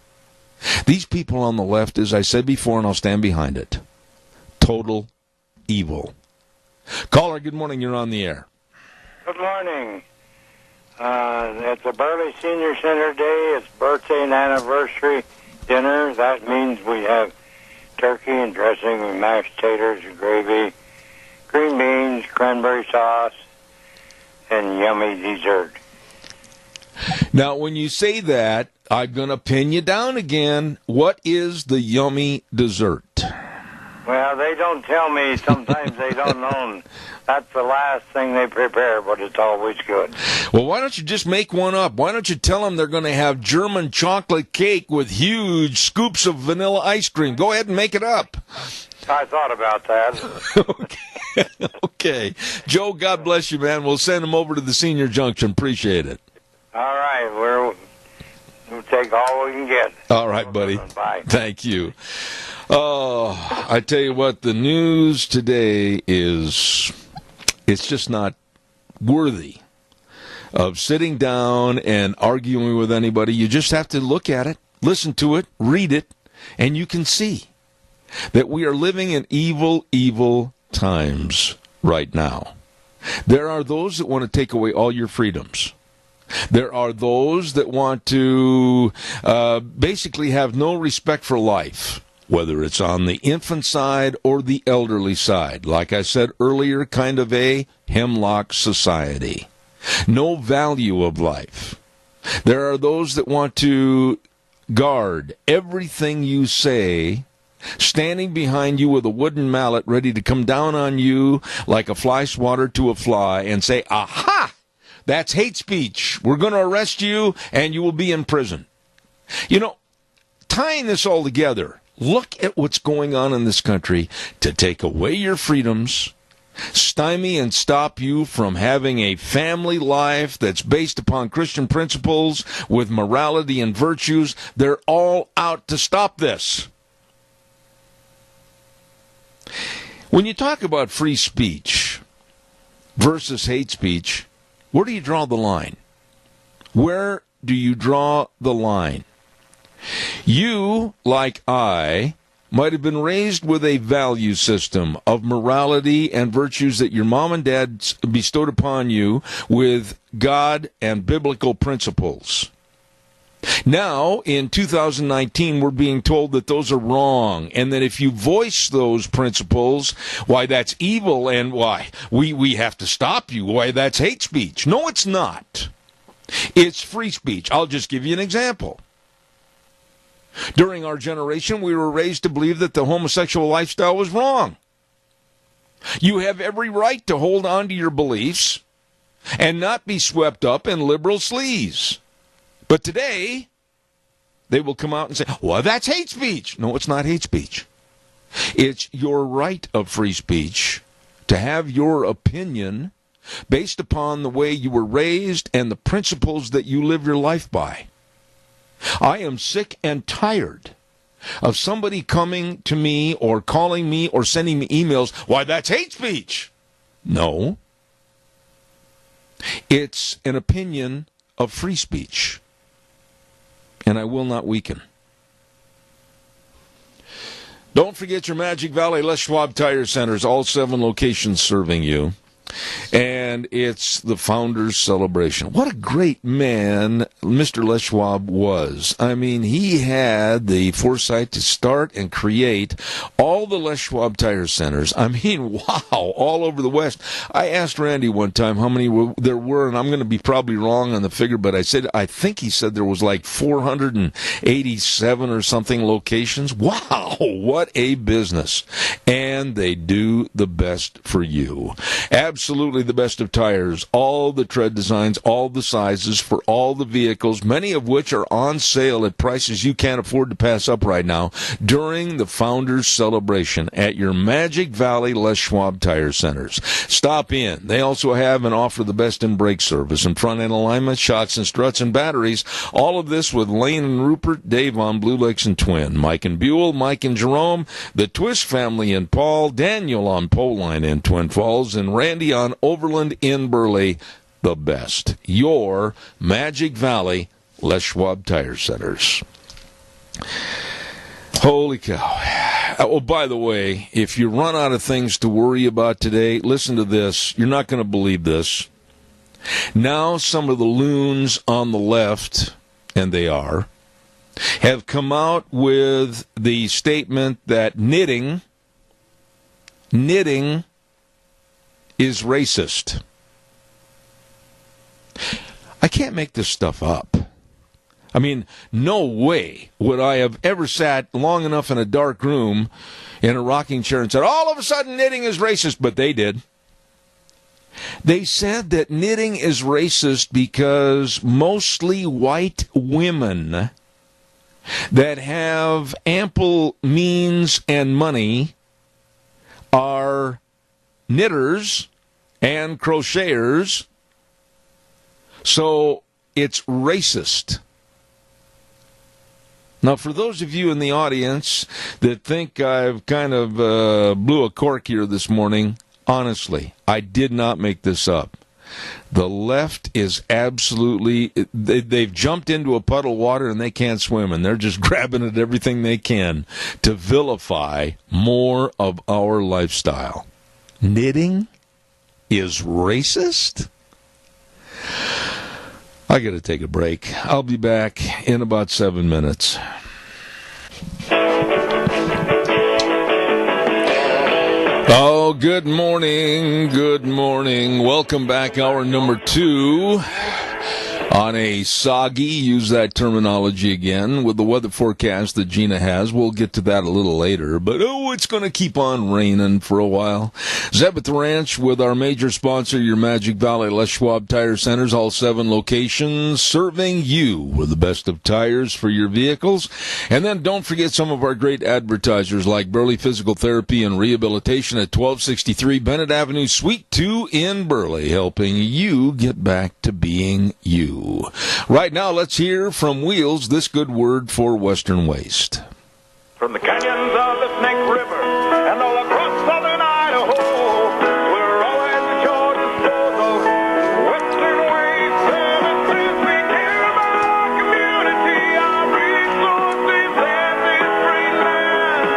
These people on the left, as I said before, and I'll stand behind it, total evil. Caller, good morning. You're on the air. Good morning. It's a Burley Senior Center Day. It's birthday and anniversary dinner. That means we have turkey and dressing with mashed taters and gravy, green beans, cranberry sauce, and yummy dessert. Now, when you say that, I'm going to pin you down again. What is the yummy dessert? Well, they don't tell me. Sometimes they don't know. That's the last thing they prepare, but it's always good. Well, why don't you just make one up? Why don't you tell them they're going to have German chocolate cake with huge scoops of vanilla ice cream? Go ahead and make it up. I thought about that. Okay. Joe, God bless you, man. We'll send them over to the Senior Junction. Appreciate it. All right. we'll take all we can get. All right, buddy. Bye. Thank you. Oh, I tell you what, the news today it's just not worthy of sitting down and arguing with anybody. You just have to look at it, listen to it, read it, and you can see that we are living in evil, evil times right now. There are those that want to take away all your freedoms. There are those that want to basically have no respect for life, whether it's on the infant side or the elderly side. Like I said earlier, kind of a hemlock society. No value of life. There are those that want to guard everything you say, standing behind you with a wooden mallet ready to come down on you like a fly swatter to a fly and say, aha! That's hate speech. We're going to arrest you and you will be in prison. You know, tying this all together, look at what's going on in this country to take away your freedoms, stymie and stop you from having a family life that's based upon Christian principles with morality and virtues. They're all out to stop this. When you talk about free speech versus hate speech, where do you draw the line? Where do you draw the line? You, like I, might have been raised with a value system of morality and virtues that your mom and dad bestowed upon you with God and biblical principles. Now, in 2019, we're being told that those are wrong, and that if you voice those principles, why, that's evil, and why, we have to stop you, why, that's hate speech. No, it's not. It's free speech. I'll just give you an example. During our generation, we were raised to believe that the homosexual lifestyle was wrong. You have every right to hold on to your beliefs and not be swept up in liberal sleaze. But today, they will come out and say, well, that's hate speech. No, it's not hate speech. It's your right of free speech to have your opinion based upon the way you were raised and the principles that you live your life by. I am sick and tired of somebody coming to me or calling me or sending me emails, why, that's hate speech. No. It's an opinion of free speech. And I will not weaken. Don't forget your Magic Valley Les Schwab Tire Centers, all 7 locations serving you. And it's the Founders Celebration. What a great man Mr. Les Schwab was. I mean, he had the foresight to start and create all the Les Schwab Tire Centers. I mean, wow, all over the West. I asked Randy one time how many there were, and I'm going to be probably wrong on the figure, but I think he said there was like 487 or something locations. Wow, what a business. And they do the best for you. Absolutely the best of tires, all the tread designs, all the sizes for all the vehicles, many of which are on sale at prices you can't afford to pass up right now during the Founders Celebration at your Magic Valley Les Schwab Tire Centers. Stop in. They also have and offer the best in brake service and front-end alignment, shocks and struts and batteries. All of this with Lane and Rupert, Dave on Blue Lakes and Twin, Mike and Buell, Mike and Jerome, the Twist family in Paul, Daniel on Pole Line in Twin Falls, and Randy on Overland in Burley. The best. Your Magic Valley Les Schwab Tire Centers. Holy cow. Oh, by the way, if you run out of things to worry about today, listen to this. You're not going to believe this. Now some of the loons on the left, and they are, have come out with the statement that knitting is racist. I can't make this stuff up. I mean, no way would I have ever sat long enough in a dark room in a rocking chair and said, all of a sudden knitting is racist, but they did. They said that knitting is racist because mostly white women that have ample means and money are knitters and crocheters, so it's racist. Now, for those of you in the audience that think I've kind of blew a cork here this morning, honestly, I did not make this up. The left is absolutely, they've jumped into a puddle of water and they can't swim, and they're just grabbing at everything they can to vilify more of our lifestyle. Knitting is racist? I got to take a break. I'll be back in about 7 minutes. Oh, good morning. Good morning. Welcome back. Hour number 2 on a soggy, use that terminology again, with the weather forecast that Gina has. We'll get to that a little later, but it's going to keep on raining for a while. Zeb at the Ranch with our major sponsor, your Magic Valley Les Schwab Tire Centers, all 7 locations, serving you with the best of tires for your vehicles. And then don't forget some of our great advertisers like Burley Physical Therapy and Rehabilitation at 1263 Bennett Avenue, Suite 2 in Burley, helping you get back to being you. Right now, let's hear from Wheels this good word for Western Waste. From the canyons of the Snake River and all across southern Idaho, we're always at your disposal. Western Waste Services, we care about our community, our resources, and this great land.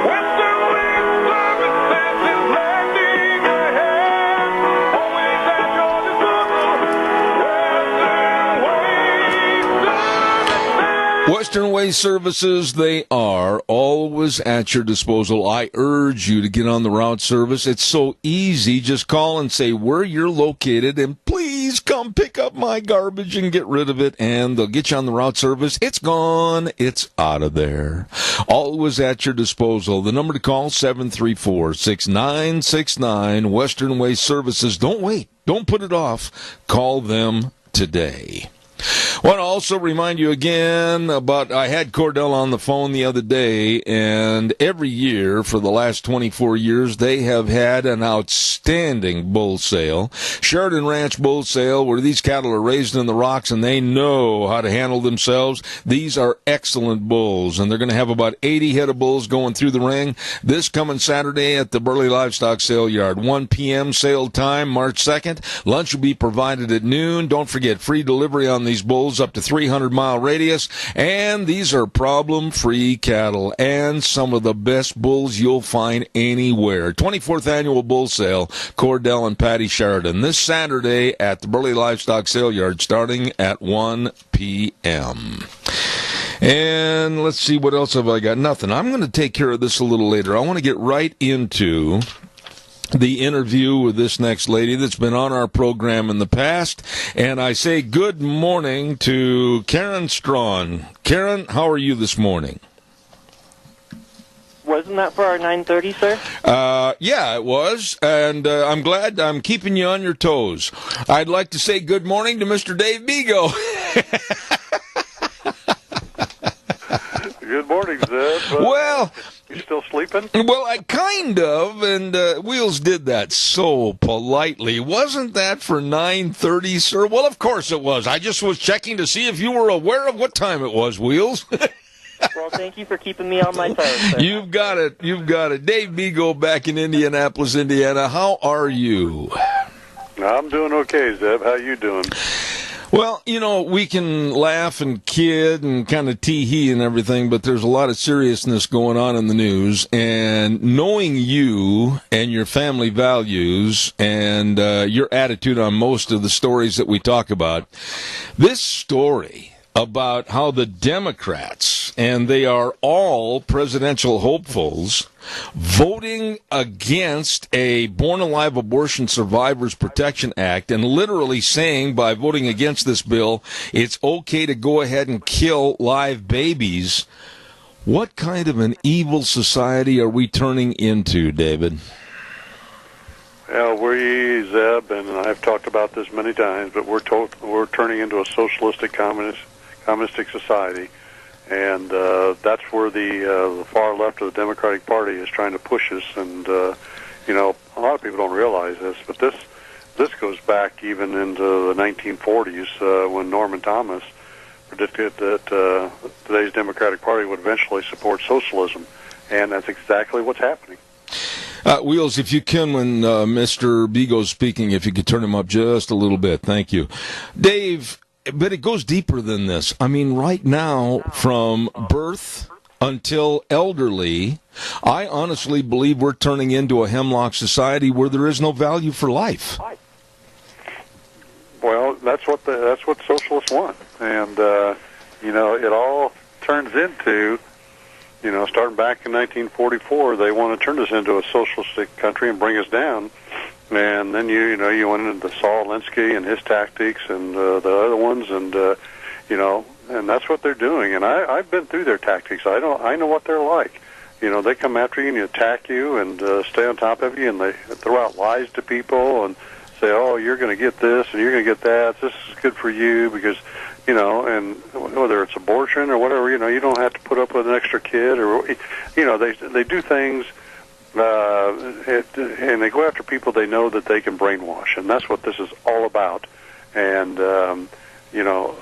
Western Waste Services is lending a hand, always at your disposal. Western Waste Services, they are always at your disposal. I urge you to get on the route service. It's so easy. Just call and say where you're located, and please come pick up my garbage and get rid of it, and they'll get you on the route service. It's gone. It's out of there. Always at your disposal. The number to call, 734-6969, Western Waste Services. Don't wait. Don't put it off. Call them today. I want to also remind you again about, I had Cordell on the phone the other day, and every year for the last 24 years, they have had an outstanding bull sale. Sheridan Ranch Bull Sale, where these cattle are raised in the rocks and they know how to handle themselves. These are excellent bulls, and they're going to have about 80 head of bulls going through the ring this coming Saturday at the Burley Livestock Sale Yard. 1 p.m. sale time, March 2nd. Lunch will be provided at noon. Don't forget, free delivery on these bulls up to 300-mile radius, and these are problem-free cattle and some of the best bulls you'll find anywhere. 24th Annual Bull Sale, Cordell and Patty Sheridan, this Saturday at the Burley Livestock Sale Yard starting at 1 p.m. And let's see, what else have I got? Nothing. I'm going to take care of this a little later. I want to get right into the interview with this next lady that's been on our program in the past. And I say good morning to Karen Strawn. Karen, how are you this morning? Wasn't that for our 9:30, sir? Yeah, it was. And I'm glad I'm keeping you on your toes. I'd like to say good morning to Mr. Dave Bigo. Good morning, Zeb. Well, you still sleeping? Well, I kind of, and Wheels did that so politely. Wasn't that for 9:30, sir? Well, of course it was. I just was checking to see if you were aware of what time it was, Wheels. Well, thank you for keeping me on my toes, sir. You've got it. You've got it. Dave Bigo back in Indianapolis, Indiana. How are you? I'm doing okay, Zeb. How you doing? Well, you know, we can laugh and kid and kind of tee-hee and everything, but there's a lot of seriousness going on in the news. And knowing you and your family values and your attitude on most of the stories that we talk about, this story about how the Democrats, and they are all presidential hopefuls, voting against a Born Alive Abortion Survivors Protection Act and literally saying by voting against this bill, it's okay to go ahead and kill live babies. What kind of an evil society are we turning into, David? Well, we, Zeb, and I've talked about this many times, but we're turning into a socialistic communistic society. And that's where the far left of the Democratic Party is trying to push us. And, you know, a lot of people don't realize this, but this goes back even into the 1940s when Norman Thomas predicted that today's Democratic Party would eventually support socialism, and that's exactly what's happening. Wheels, if you can, when Mr. Bego's speaking, if you could turn him up just a little bit. Thank you. Dave, but it goes deeper than this. I mean, right now, from birth until elderly, I honestly believe we're turning into a hemlock society where there is no value for life. Well, that's what socialists want, and it all turns into, starting back in 1944, they want to turn us into a socialistic country and bring us down, and then you went into Saul Alinsky and his tactics and the other ones, and and that's what they're doing. And I've been through their tactics. I know what they're like. They come after you and attack you and stay on top of you, and they throw out lies to people and say, oh, you're going to get this and you're going to get that. This is good for you because, and whether it's abortion or whatever, you don't have to put up with an extra kid or, they do things, and they go after people they know that they can brainwash, and that's what this is all about. And,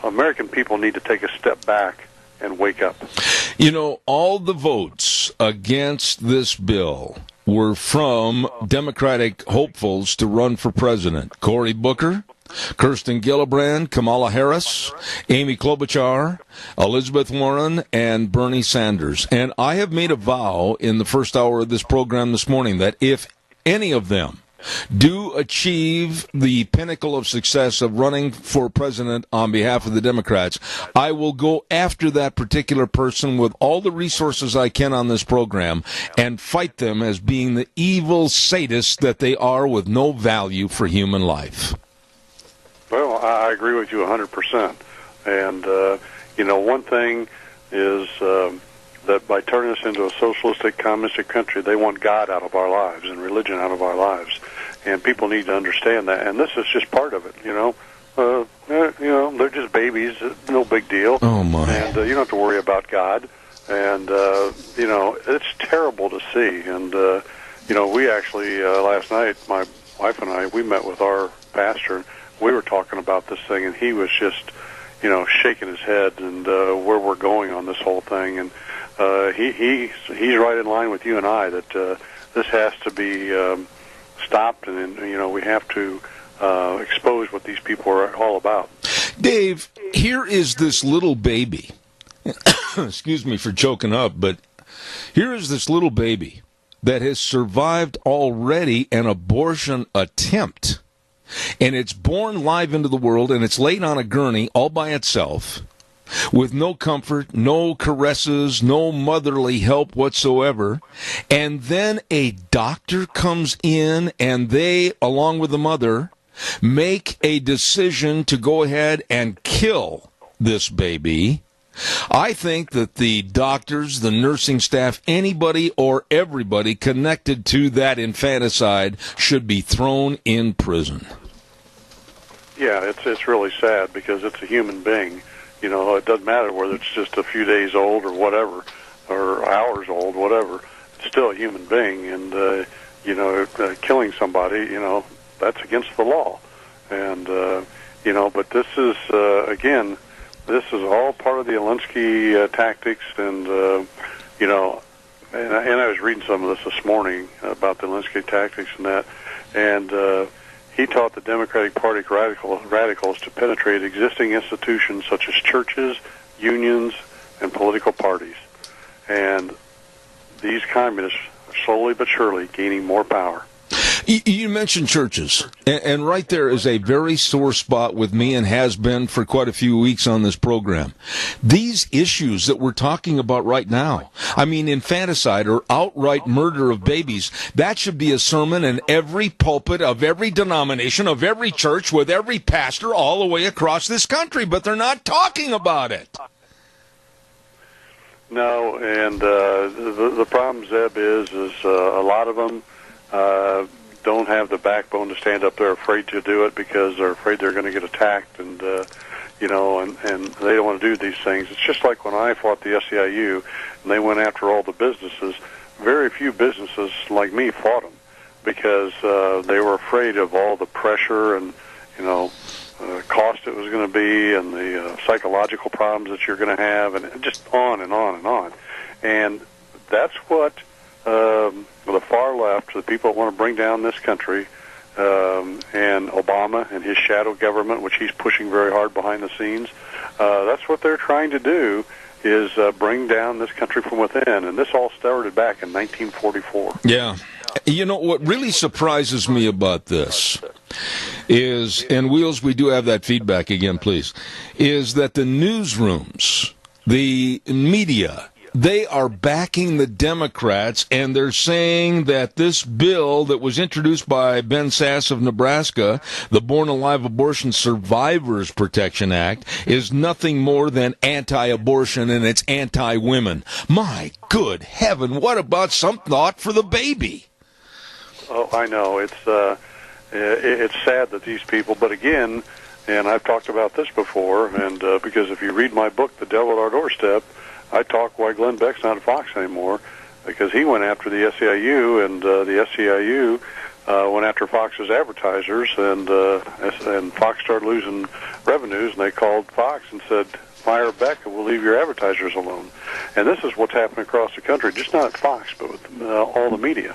American people need to take a step back and wake up. All the votes against this bill were from Democratic hopefuls to run for president. Cory Booker, Kirsten Gillibrand, Kamala Harris, Amy Klobuchar, Elizabeth Warren, and Bernie Sanders. And I have made a vow in the first hour of this program this morning that if any of them do achieve the pinnacle of success of running for president on behalf of the Democrats, I will go after that particular person with all the resources I can on this program and fight them as being the evil sadists that they are with no value for human life. Well, I agree with you 100%. And, one thing is that by turning us into a socialistic, communistic country, they want God out of our lives and religion out of our lives. And people need to understand that. And this is just part of it, they're just babies, no big deal. Oh, my. And you don't have to worry about God. And, it's terrible to see. And, we actually, last night, my wife and I, we met with our pastor. We were talking about this thing, and he was just, shaking his head and where we're going on this whole thing. And he's right in line with you and I that this has to be stopped, and we have to expose what these people are all about. Dave, here is this little baby. Excuse me for choking up, but here is this little baby that has survived already an abortion attempt. And it's born live into the world, and it's laid on a gurney all by itself, with no comfort, no caresses, no motherly help whatsoever. And then a doctor comes in, and they, along with the mother, make a decision to go ahead and kill this baby. I think that the doctors, the nursing staff, anybody or everybody connected to that infanticide should be thrown in prison. Yeah, it's really sad because it's a human being. It doesn't matter whether it's just a few days old or whatever, or hours old, whatever. It's still a human being, and killing somebody, that's against the law. And but this is again. This is all part of the Alinsky tactics, and and I was reading some of this morning about the Alinsky tactics and that, and he taught the Democratic Party radicals to penetrate existing institutions such as churches, unions, and political parties, and these communists are slowly but surely gaining more power. You mentioned churches, and right there is a very sore spot with me and has been for quite a few weeks on this program. These issues that we're talking about right now, I mean infanticide or outright murder of babies, that should be a sermon in every pulpit of every denomination, of every church, with every pastor all the way across this country, but they're not talking about it. No, and the problem, Zeb, is a lot of them don't have the backbone to stand up. They're afraid to do it because they're afraid they're going to get attacked, and and they don't want to do these things. It's just like when I fought the SEIU, and they went after all the businesses. Very few businesses like me fought them because they were afraid of all the pressure and cost it was going to be, and the psychological problems that you're going to have, and just on and on and on. And that's what the far left, the people that want to bring down this country, and Obama and his shadow government, which he's pushing very hard behind the scenes, that's what they're trying to do, is bring down this country from within. And this all started back in 1944. Yeah. You know, what really surprises me about this is, and Wheels, we do have that feedback again, please, is that the newsrooms, the media, they are backing the Democrats, and they're saying that this bill that was introduced by Ben Sasse of Nebraska, the Born Alive Abortion Survivors Protection Act, is nothing more than anti-abortion, and it's anti-women. My good heaven, what about some thought for the baby? Oh, I know. It's sad that these people, but again, and I've talked about this before, and because if you read my book, The Devil at Our Doorstep, I talk why Glenn Beck's not at Fox anymore, because he went after the SEIU, and the SEIU went after Fox's advertisers, and Fox started losing revenues, and they called Fox and said, fire Beck and we'll leave your advertisers alone. And this is what's happening across the country, just not at Fox, but with all the media.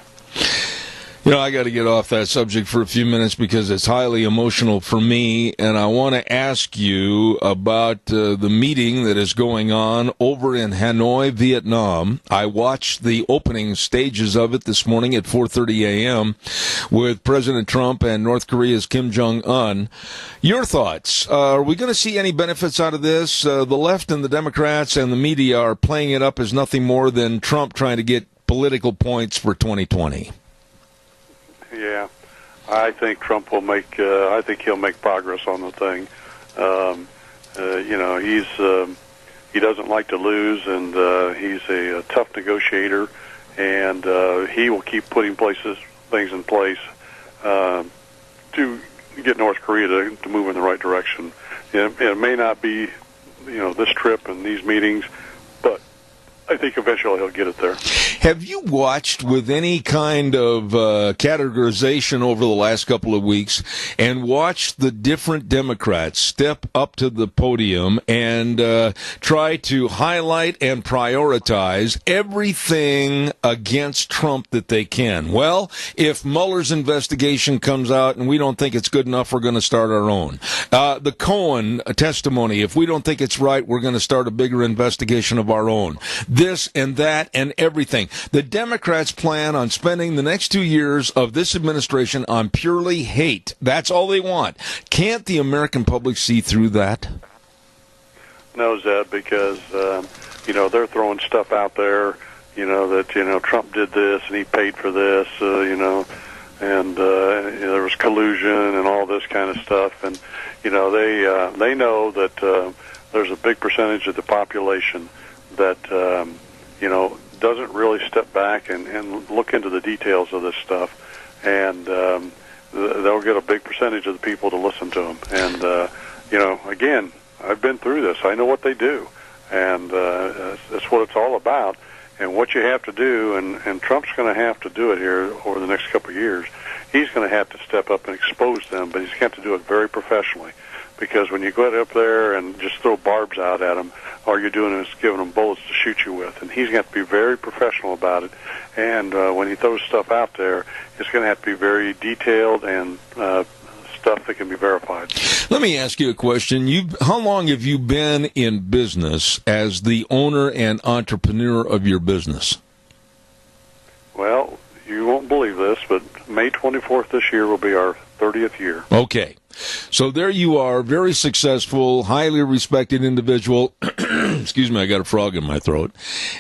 You know, I got to get off that subject for a few minutes because it's highly emotional for me, and I want to ask you about the meeting that is going on over in Hanoi, Vietnam. I watched the opening stages of it this morning at 4:30 a.m. with President Trump and North Korea's Kim Jong-un. Your thoughts? Are we going to see any benefits out of this? The left and the Democrats and the media are playing it up as nothing more than Trump trying to get political points for 2020. Yeah, I think Trump will make. I think he'll make progress on the thing. You know, he doesn't like to lose, and he's a tough negotiator, and he will keep putting things in place to get North Korea to move in the right direction. It may not be, this trip and these meetings, but I think eventually he'll get it there. Have you watched with any kind of categorization over the last couple of weeks and watched the different Democrats step up to the podium and try to highlight and prioritize everything against Trump that they can? Well, if Mueller's investigation comes out and we don't think it's good enough, we're going to start our own. The Cohen testimony, if we don't think it's right, we're going to start a bigger investigation of our own. This and that and everything. The Democrats plan on spending the next 2 years of this administration on purely hate. That's all they want. Can't the American public see through that? No, Zeb, because, they're throwing stuff out there, that, Trump did this and he paid for this, and there was collusion and all this kind of stuff. And, they know that there's a big percentage of the population that, doesn't really step back and look into the details of this stuff. And they'll get a big percentage of the people to listen to them. And, again, I've been through this. I know what they do. And that's what it's all about. And what you have to do, and Trump's going to have to do it here over the next couple of years, he's going to have to step up and expose them, but he's got to do it very professionally. Because when you go up there and just throw barbs out at them, all you're doing is giving them bullets to shoot you with. And he's got to be very professional about it. And when he throws stuff out there, it's going to have to be very detailed and stuff that can be verified. Let me ask you a question. How long have you been in business as the owner and entrepreneur of your business? Well, you won't believe this, but May 24th this year will be our 30th year. Okay. So there you are, very successful, highly respected individual. Excuse me, I got a frog in my throat.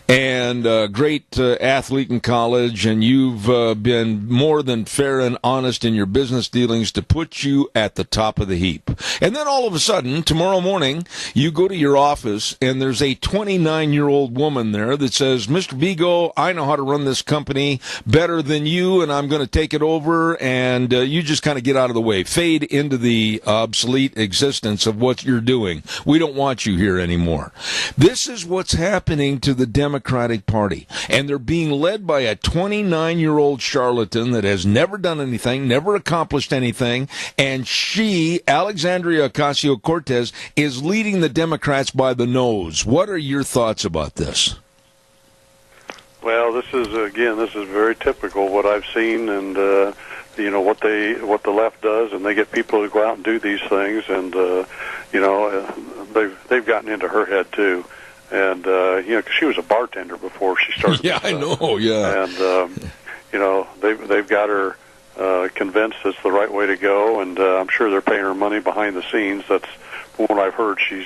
And great athlete in college, and you've been more than fair and honest in your business dealings to put you at the top of the heap. And then all of a sudden, tomorrow morning, you go to your office, and there's a 29-year-old woman there that says, Mr. Vigo, I know how to run this company better than you, and I'm going to take it over, and you just kind of get out of the way, fade into the obsolete existence of what you're doing. We don't want you here anymore. This is what's happening to the Democratic Party, and they're being led by a 29-year-old charlatan that has never done anything, never accomplished anything, and she, Alexandria Alexandria Ocasio-Cortez is leading the Democrats by the nose. What are your thoughts about this? Well, this is very typical what I've seen, and what the left does, and they get people to go out and do these things, and they've gotten into her head too, and 'cause she was a bartender before she started. Yeah, I know. Yeah, and they've got her convinced it's the right way to go, and I'm sure they're paying her money behind the scenes. That's from what I've heard. She's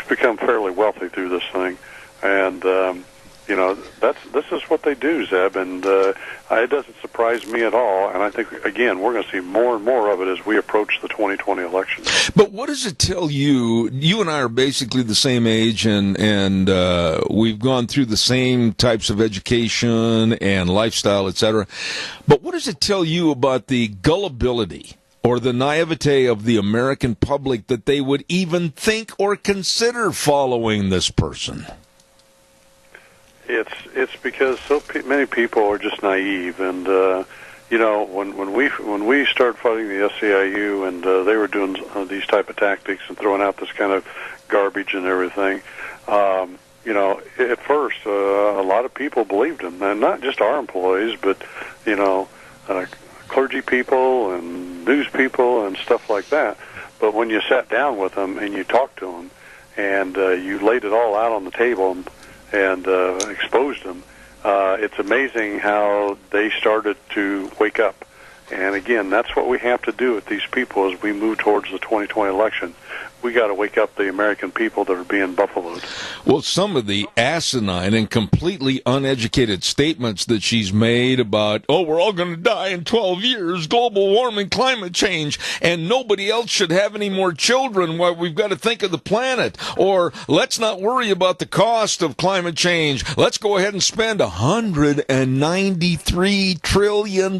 become fairly wealthy through this thing, and this is what they do, Zeb, and it doesn't surprise me at all. And I think, again, we're going to see more and more of it as we approach the 2020 election. But what does it tell you? You and I are basically the same age, and we've gone through the same types of education and lifestyle, etc. But what does it tell you about the gullibility or the naivete of the American public that they would even think or consider following this person? It's because many people are just naive, and when we started fighting the SEIU, and they were doing these type of tactics and throwing out this kind of garbage and everything, at first a lot of people believed them, and not just our employees, but clergy people and news people and stuff like that. But when you sat down with them and you talked to them, and you laid it all out on the table and exposed them, it's amazing how they started to wake up. And again, that's what we have to do with these people as we move towards the 2020 election. We got to wake up the American people that are being buffaloed. Well, some of the asinine and completely uneducated statements that she's made about, we're all going to die in 12 years, global warming, climate change, and nobody else should have any more children, why we've got to think of the planet, or let's not worry about the cost of climate change. Let's go ahead and spend $193 trillion.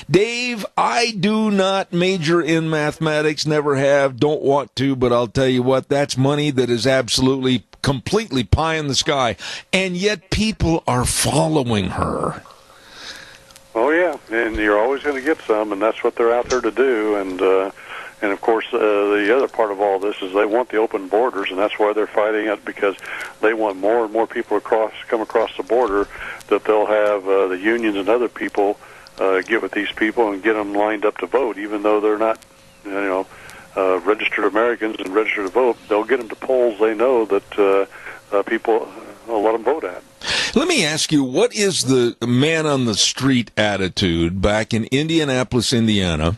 Dave, I do not major in mathematics, never have, don't want to, but I'll tell you what, that's money that is absolutely, completely pie in the sky. And yet people are following her. Oh, yeah, and you're always going to get some, and that's what they're out there to do. And of course, the other part of all this is they want the open borders, and that's why they're fighting it, because they want more and more people come across the border, that they'll have the unions and other people get with these people and get them lined up to vote, even though they're not, registered Americans and registered to vote. They'll get them to polls they know that people will let them vote at. Let me ask you, what is the man on the street attitude back in Indianapolis, Indiana,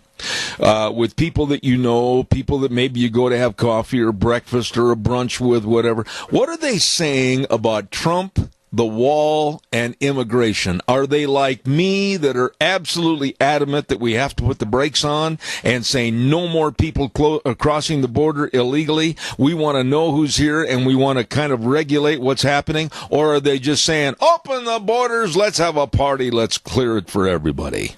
with people that you know, people that maybe you go to have coffee or breakfast or a brunch with, whatever? What are they saying about Trump, the wall, and immigration? Are they like me that are absolutely adamant that we have to put the brakes on and say no more people crossing the border illegally? We want to know who's here and we want to kind of regulate what's happening? Or are they just saying, open the borders, let's have a party, let's clear it for everybody?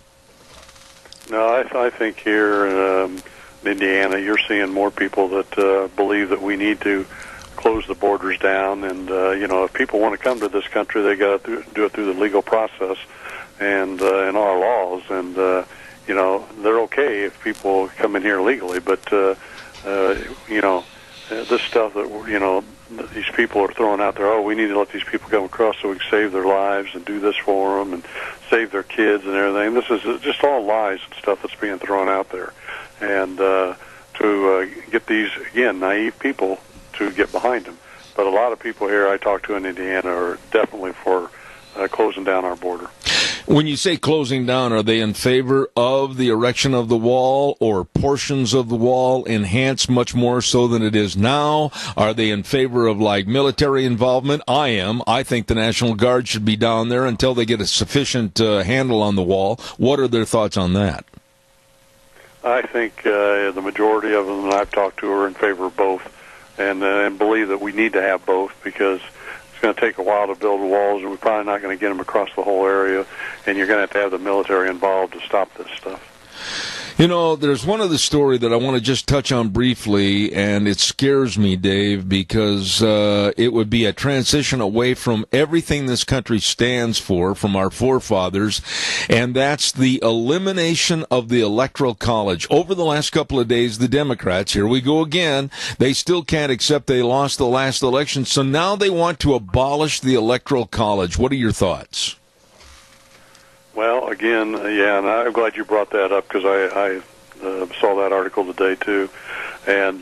No, I think here in Indiana, you're seeing more people that believe that we need to close the borders down, and if people want to come to this country, they got to do it through the legal process and our laws, and they're okay if people come in here legally, but this stuff that these people are throwing out there, we need to let these people come across so we can save their lives and do this for them and save their kids and everything. This is just all lies and stuff that's being thrown out there, and to get these, again, naive people to get behind them. But a lot of people here I talk to in Indiana are definitely for closing down our border. When you say closing down, are they in favor of the erection of the wall or portions of the wall enhanced much more so than it is now? Are they in favor of, like, military involvement? I am. I think the National Guard should be down there until they get a sufficient handle on the wall. What are their thoughts on that? I think the majority of them that I've talked to are in favor of both. And believe that we need to have both, because it's going to take a while to build walls, and we're probably not going to get them across the whole area, and you're going to have the military involved to stop this stuff. You know, there's one other story that I want to just touch on briefly, and it scares me, Dave, because it would be a transition away from everything this country stands for, from our forefathers, and that's the elimination of the Electoral College. Over the last couple of days, the Democrats, here we go again, they still can't accept they lost the last election, so now they want to abolish the Electoral College. What are your thoughts? Well, again, yeah, and I'm glad you brought that up because I saw that article today too. And,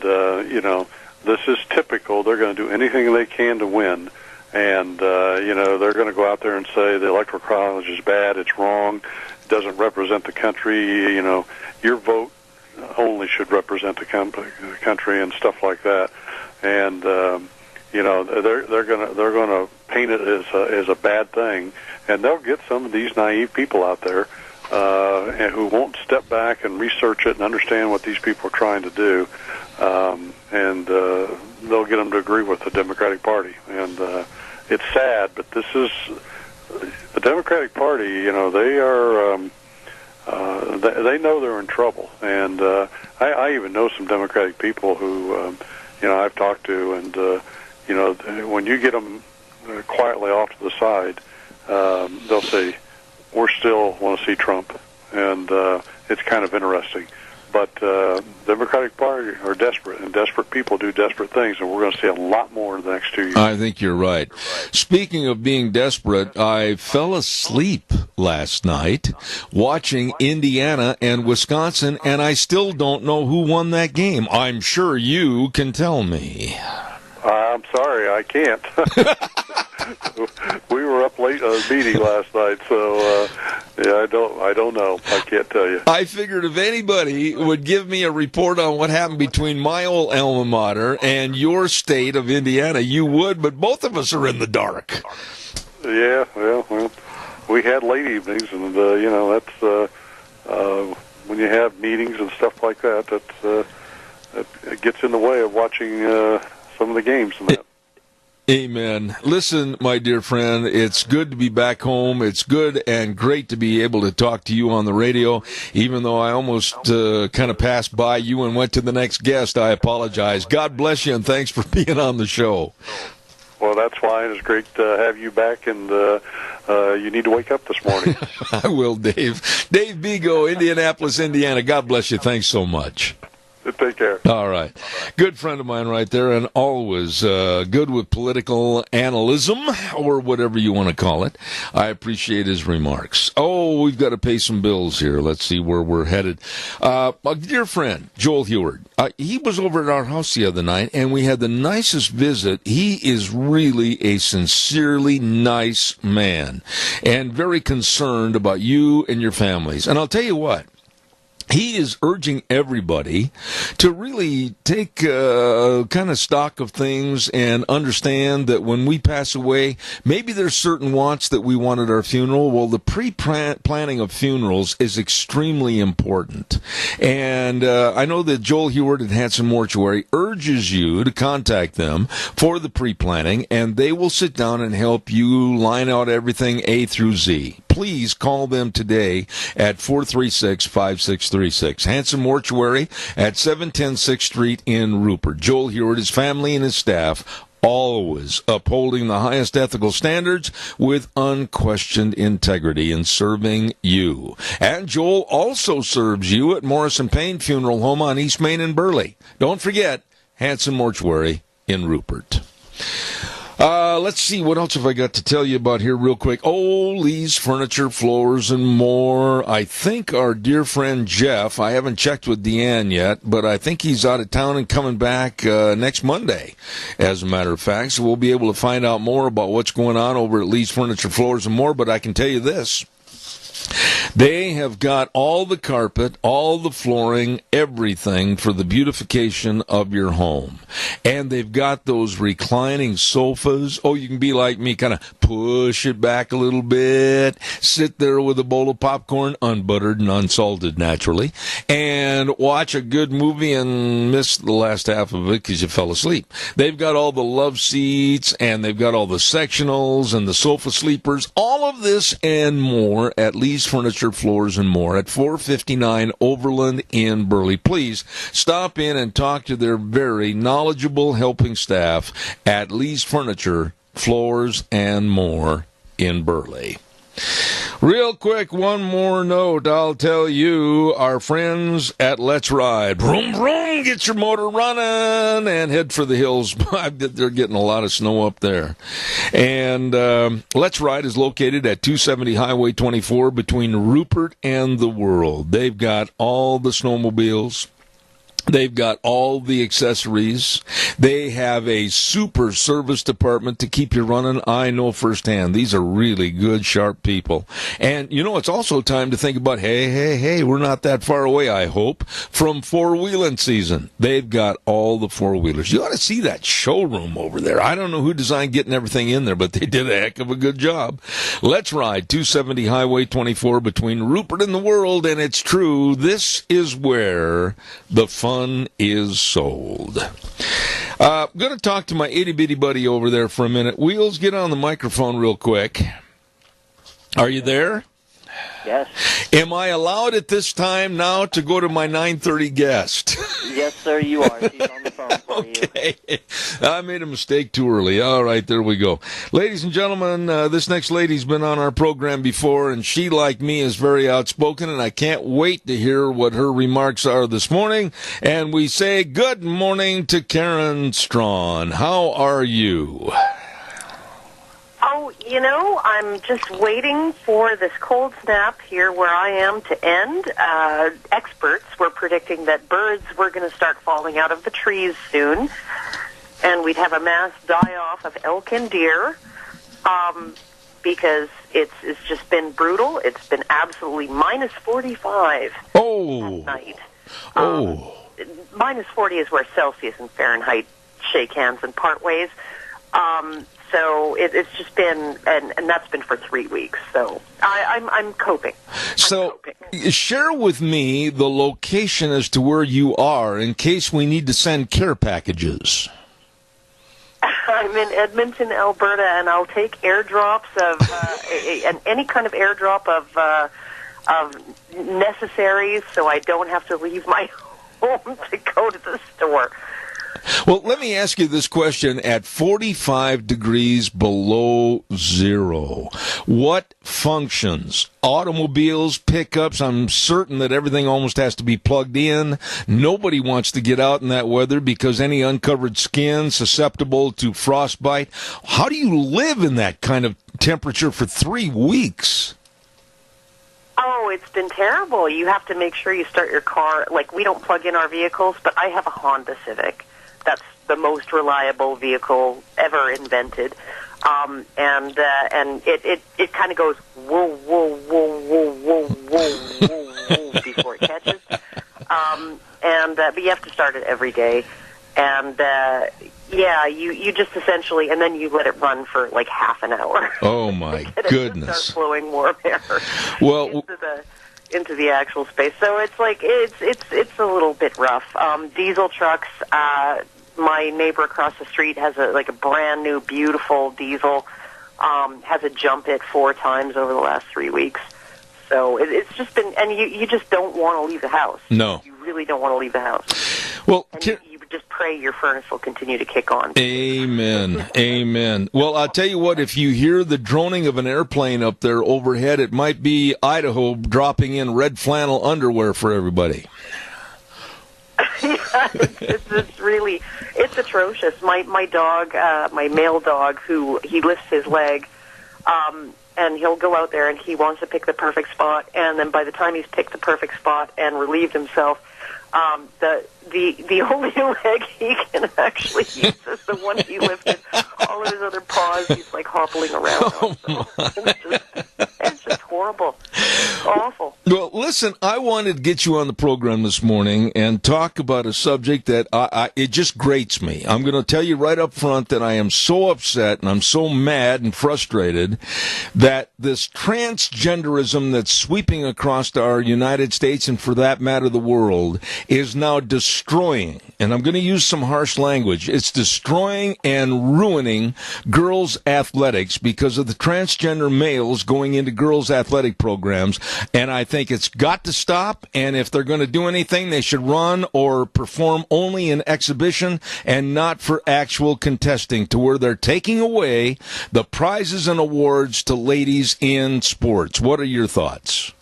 this is typical. They're going to do anything they can to win. And, they're going to go out there and say the Electoral College is bad, it's wrong, it doesn't represent the country, your vote only should represent the country and stuff like that. And, they're going to paint it as a bad thing. And they'll get some of these naive people out there who won't step back and research it and understand what these people are trying to do. And they'll get them to agree with the Democratic Party. And it's sad, but this is the Democratic Party. They are they know they're in trouble. And I even know some Democratic people who I've talked to, and when you get them quietly off to the side, they'll say, "We still want to see Trump," and it's kind of interesting. But the Democratic Party are desperate, and desperate people do desperate things, and we're going to see a lot more in the next 2 years. I think you're right. Speaking of being desperate, I fell asleep last night watching Indiana and Wisconsin, and I still don't know who won that game. I'm sure you can tell me. I'm sorry, I can't. We were up late on a meeting last night, so I don't know. I can't tell you. I figured if anybody would give me a report on what happened between my old alma mater and your state of Indiana, you would, but both of us are in the dark. Yeah, well, we had late evenings, and that's when you have meetings and stuff like that. It gets in the way of watching some of the games and that. Amen. Listen, my dear friend, it's good to be back home. It's good and great to be able to talk to you on the radio. Even though I almost kind of passed by you and went to the next guest, I apologize. God bless you, and thanks for being on the show. Well, that's fine. It's great to have you back, and you need to wake up this morning. I will, Dave. Dave Bego, Indianapolis, Indiana. God bless you. Thanks so much. Take care. All right. Good friend of mine right there, and always good with political analysm, or whatever you want to call it. I appreciate his remarks. Oh, we've got to pay some bills here. Let's see where we're headed. My dear friend, Joel Heward, he was over at our house the other night, and we had the nicest visit. He is really a sincerely nice man, and very concerned about you and your families. And I'll tell you what. He is urging everybody to really take kind of stock of things and understand that when we pass away, maybe there's certain wants that we want at our funeral. Well, the pre-planning of funerals is extremely important. And I know that Joel Heward at Hanson Mortuary urges you to contact them for the pre-planning, and they will sit down and help you line out everything A through Z. Please call them today at 436-5636. Hanson Mortuary at 710 6th Street in Rupert. Joel Heward, his family, and his staff always upholding the highest ethical standards with unquestioned integrity in serving you. And Joel also serves you at Morrison Payne Funeral Home on East Main in Burley. Don't forget, Hanson Mortuary in Rupert. Let's see, what else have I got to tell you about here real quick? Oh, Lee's Furniture, Floors, and more. I think our dear friend Jeff, I haven't checked with Deanne yet, but I think he's out of town and coming back next Monday, as a matter of fact. So we'll be able to find out more about what's going on over at Lee's Furniture, Floors, and more. But I can tell you this. They have got all the carpet, all the flooring, everything for the beautification of your home. And they've got those reclining sofas. Oh, you can be like me, kind of push it back a little bit, sit there with a bowl of popcorn, unbuttered and unsalted naturally, and watch a good movie and miss the last half of it because you fell asleep. They've got all the love seats, and they've got all the sectionals and the sofa sleepers, all of this and more at Lee's Furniture furniture, floors, and more at 459 Overland in Burley. Please stop in and talk to their very knowledgeable helping staff at Lee's Furniture, Floors, and More in Burley. Real quick, one more note. I'll tell you, our friends at Let's Ride. Vroom, vroom, get your motor running and head for the hills. They're getting a lot of snow up there. And Let's Ride is located at 270 Highway 24 between Rupert and the World. They've got all the snowmobiles. They've got all the accessories. They have a super service department to keep you running. I know firsthand. These are really good, sharp people. And, you know, it's also time to think about, hey, we're not that far away, I hope, from four-wheeling season. They've got all the four-wheelers. You ought to see that showroom over there. I don't know who designed getting everything in there, but they did a heck of a good job. Let's Ride, 270 Highway 24 between Rupert and the World. And it's true, this is where the fun is sold. I'm going to talk to my itty-bitty buddy over there for a minute. Wheels, get on the microphone real quick. Are you there? Yes. Am I allowed at this time now to go to my 9:30 guest? Yes, sir, you are. She's on the phone for Okay. I made a mistake too early. All right, there we go. Ladies and gentlemen, this next lady's been on our program before, and she, like me, is very outspoken, and I can't wait to hear what her remarks are this morning. And we say good morning to Karen Strawn. How are you? Oh, you know, I'm just waiting for this cold snap here where I am to end. Experts were predicting that birds were going to start falling out of the trees soon, and we'd have a mass die-off of elk and deer because it's just been brutal. It's been absolutely minus 45 at night. Minus 40 is where Celsius and Fahrenheit shake hands and part ways. So it's just been, and that's been for 3 weeks. So I'm coping. Share with me the location as to where you are in case we need to send care packages. I'm in Edmonton, Alberta, and I'll take airdrops of any kind of airdrop of necessaries, so I don't have to leave my home to go to the store. Well, let me ask you this question. At 45 degrees below zero, what functions? Automobiles, pickups, I'm certain that everything almost has to be plugged in. Nobody wants to get out in that weather because any uncovered skin susceptible to frostbite. How do you live in that kind of temperature for 3 weeks? Oh, it's been terrible. You have to make sure you start your car. Like, we don't plug in our vehicles, but I have a Honda Civic. That's the most reliable vehicle ever invented. And it kind of goes whoa, whoa, whoa, whoa, whoa, whoa, whoa, whoa before it catches. But you have to start it every day. And, you just essentially, and then you let it run for like half an hour. Oh, my goodness. Start flowing warm air into the actual space. So it's like, it's a little bit rough. Diesel trucks, my neighbor across the street has a brand new, beautiful diesel, has a jump it 4 times over the last 3 weeks. So it's just been, and you just don't want to leave the house. No. You really don't want to leave the house. Well, and you just pray your furnace will continue to kick on. Amen. Amen. Well, I'll tell you what, if you hear the droning of an airplane up there overhead, it might be Idaho dropping in red flannel underwear for everybody. Yeah, it's atrocious. My dog, my male dog, he lifts his leg, and he'll go out there and he wants to pick the perfect spot, and then by the time he's picked the perfect spot and relieved himself, the only leg he can actually use is the one he lifted. All of his other paws, he's like hobbling around. It's just horrible. Awful. Well, listen, I wanted to get you on the program this morning and talk about a subject that it just grates me. I'm going to tell you right up front that I am so upset and I'm so mad and frustrated that this transgenderism that's sweeping across our United States and for that matter the world is now destroying, and I'm going to use some harsh language, it's destroying and ruining girls' athletics because of the transgender males going into girls' girls' athletic programs, and I think it's got to stop, and if they're going to do anything, they should run or perform only in exhibition and not for actual contesting, to where they're taking away the prizes and awards to ladies in sports. What are your thoughts?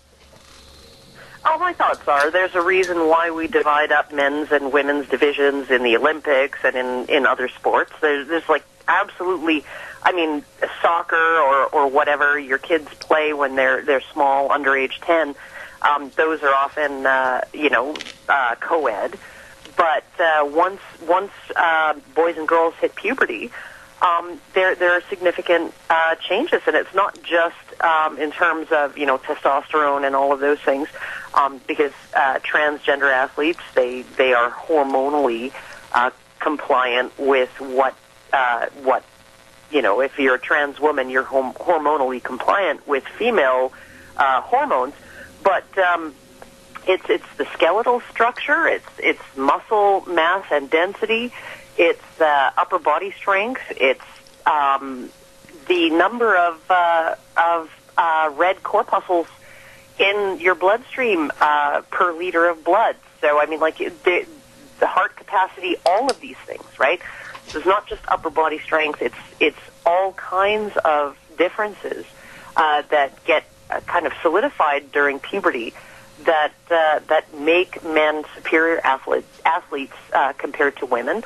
Oh, my thoughts are there's a reason why we divide up men's and women's divisions in the Olympics and in other sports. There's like absolutely, I mean, soccer or whatever your kids play when they're small, under age 10. Those are often co-ed. But once boys and girls hit puberty, there are significant changes, and it's not just in terms of testosterone and all of those things, because transgender athletes they are hormonally compliant with what if you're a trans woman, you're hormonally compliant with female hormones, but it's the skeletal structure, it's muscle mass and density. It's upper body strength. It's the number of red corpuscles in your bloodstream per liter of blood. So, I mean, like the heart capacity, all of these things, right? So it's not just upper body strength. It's all kinds of differences that get kind of solidified during puberty that make men superior athletes compared to women.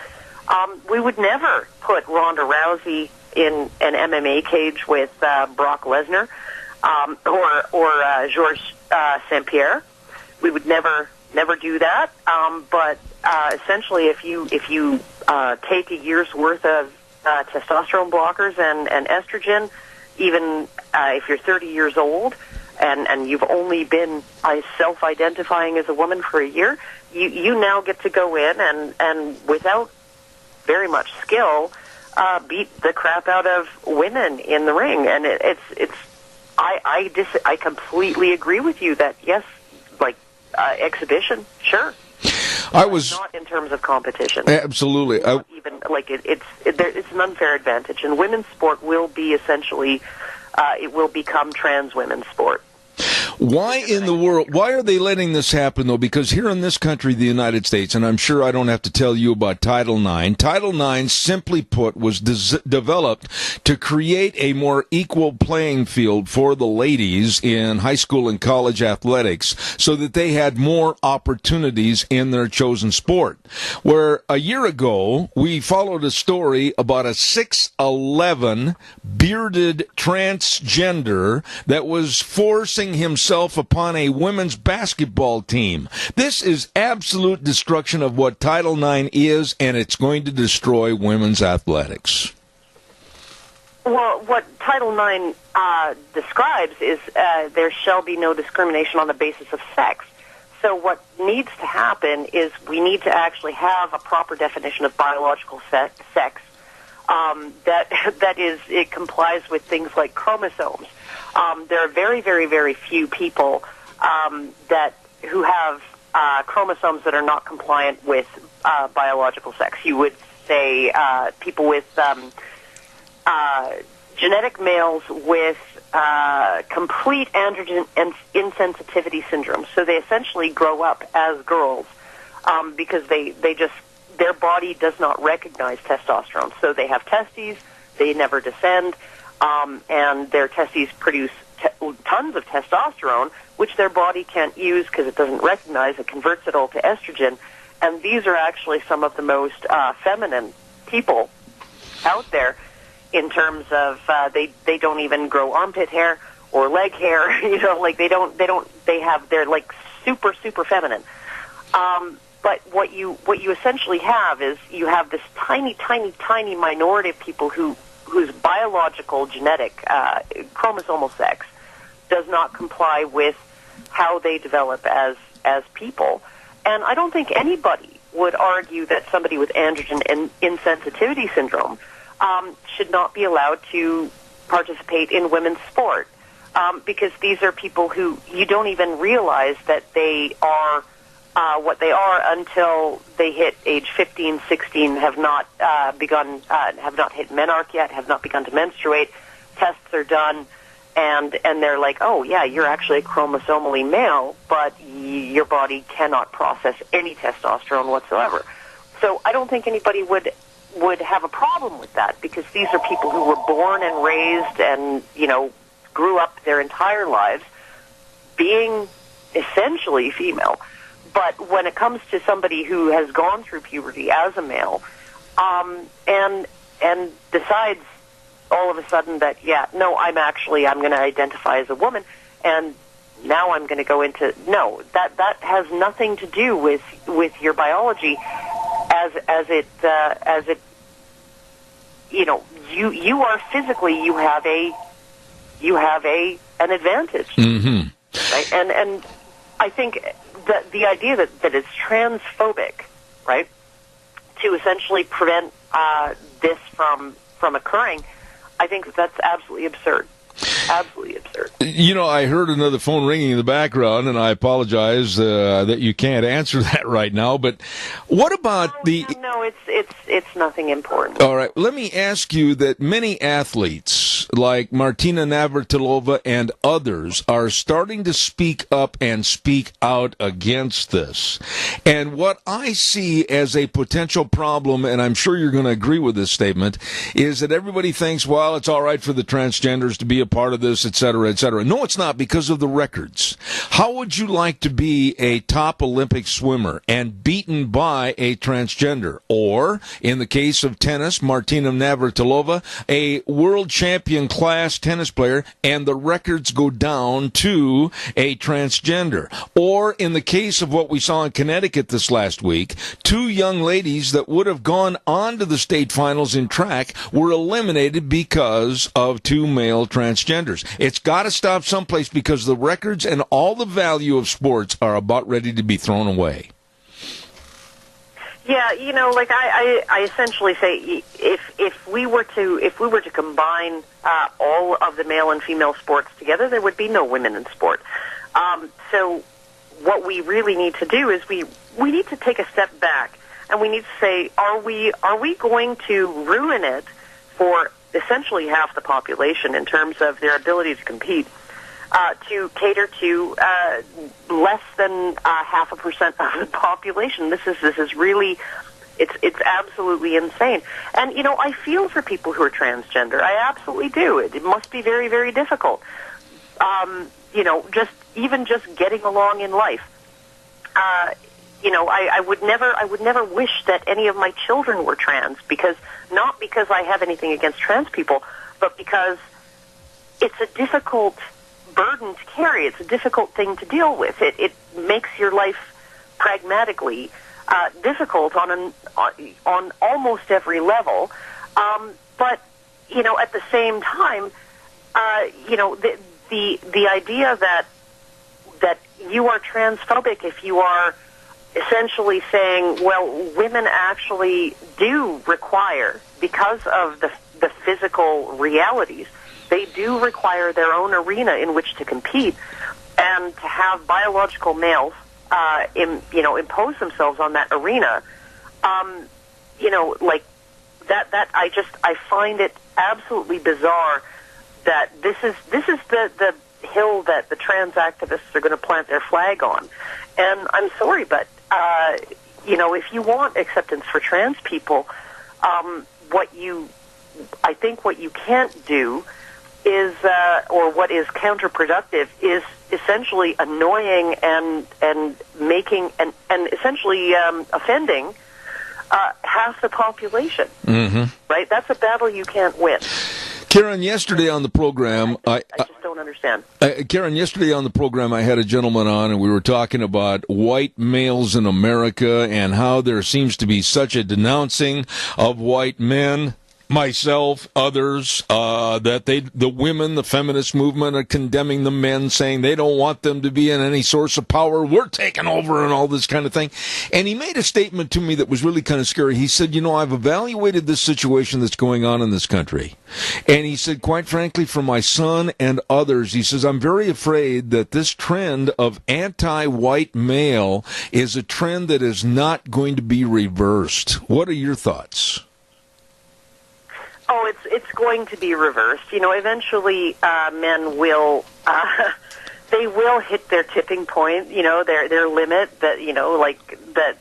We would never put Ronda Rousey in an MMA cage with Brock Lesnar or Georges St. Pierre. We would never do that. But essentially, if you take a year's worth of testosterone blockers and estrogen, even if you're 30 years old and you've only been self-identifying as a woman for a year, you now get to go in and without very much skill, beat the crap out of women in the ring, and I completely agree with you that yes, like exhibition, sure. I was not in terms of competition. Absolutely, not even like it's an unfair advantage, and women's sport will be essentially it will become trans women's sport. Why in the world, why are they letting this happen, though? Because here in this country, the United States, and I'm sure I don't have to tell you about Title IX, Title IX, simply put, was developed to create a more equal playing field for the ladies in high school and college athletics so that they had more opportunities in their chosen sport. Where a year ago, we followed a story about a 6'11" bearded transgender that was forcing himself upon a women's basketball team. This is absolute destruction of what Title IX is, and it's going to destroy women's athletics. Well, what Title IX describes is there shall be no discrimination on the basis of sex. So what needs to happen is we need to actually have a proper definition of biological sex that is, it complies with things like chromosomes. There are very, very, very few people who have chromosomes that are not compliant with biological sex. You would say people with genetic males with complete androgen insensitivity syndrome. So they essentially grow up as girls because their body does not recognize testosterone. So they have testes, they never descend, and their testes produce tons of testosterone, which their body can't use because it doesn't recognize. It converts it all to estrogen. And these are actually some of the most feminine people out there in terms of they don't even grow armpit hair or leg hair. They're like super, super feminine. But what you essentially have is you have this tiny, tiny, tiny minority of people whose biological genetic chromosomal sex does not comply with how they develop as people. And I don't think anybody would argue that somebody with androgen insensitivity syndrome should not be allowed to participate in women's sport, because these are people who you don't even realize that they are what they are until they hit age 15, 16, have not hit menarche yet, have not begun to menstruate. Tests are done, and they're like, oh yeah, you're actually chromosomally male, but your body cannot process any testosterone whatsoever. So I don't think anybody would have a problem with that, because these are people who were born and raised and, grew up their entire lives being essentially female. But when it comes to somebody who has gone through puberty as a male, and decides all of a sudden that, I'm going to identify as a woman, and now I'm going to go into, that has nothing to do with your biology as it you are physically, you have an advantage. Mm-hmm. Right? And I think that the idea that it's transphobic, right, to essentially prevent this from occurring, I think that's absolutely absurd. Absolutely absurd. I heard another phone ringing in the background, and I apologize that you can't answer that right now. But what about No, it's nothing important. All right, let me ask you that many athletes like Martina Navratilova and others are starting to speak up and speak out against this. And what I see as a potential problem, and I'm sure you're going to agree with this statement, is that everybody thinks, well, it's all right for the transgenders to be a part of this, et cetera, et cetera. No, it's not, because of the records. How would you like to be a top Olympic swimmer and beaten by a transgender? Or, in the case of tennis, Martina Navratilova, a world champion class tennis player, and the records go down to a transgender? Or, in the case of what we saw in Connecticut this last week, two young ladies that would have gone on to the state finals in track were eliminated because of two male transgenders. It's got to stop someplace, because the records and all the value of sports are about ready to be thrown away. Yeah, I essentially say, if we were to combine all of the male and female sports together, there would be no women in sport. So what we really need to do is we need to take a step back, and we need to say, are we going to ruin it for essentially half the population in terms of their ability to compete, to cater to less than 0.5% of the population? This is really, it's absolutely insane. And I feel for people who are transgender. I absolutely do. It must be very, very difficult. Just getting along in life. I would never wish that any of my children were trans, not because I have anything against trans people, but because it's a difficult burden to carry. It's a difficult thing to deal with. It makes your life pragmatically difficult on almost every level. But at the same time, the idea that you are transphobic if you are essentially saying, well, women actually do require, because of the physical realities, they do require their own arena in which to compete, and to have biological males impose themselves on that arena, like that I find it absolutely bizarre that this is the hill that the trans activists are going to plant their flag on. And I'm sorry, but if you want acceptance for trans people, I think what you can't do is, or what is counterproductive, is essentially annoying and making and essentially offending half the population. Mm-hmm. Right? That's a battle you can't win. Karen, yesterday on the program, I just don't understand. Karen, yesterday on the program, I had a gentleman on, and we were talking about white males in America and how there seems to be such a denouncing of white men. Myself, others, that the women, the feminist movement, are condemning the men, saying they don't want them to be in any source of power. We're taking over and all this kind of thing. And he made a statement to me that was really kind of scary. He said, I've evaluated this situation that's going on in this country. And he said, quite frankly, for my son and others, he says, I'm very afraid that this trend of anti-white male is a trend that is not going to be reversed. What are your thoughts? Oh, it's going to be reversed. Eventually men will they will hit their tipping point. Their limit. That that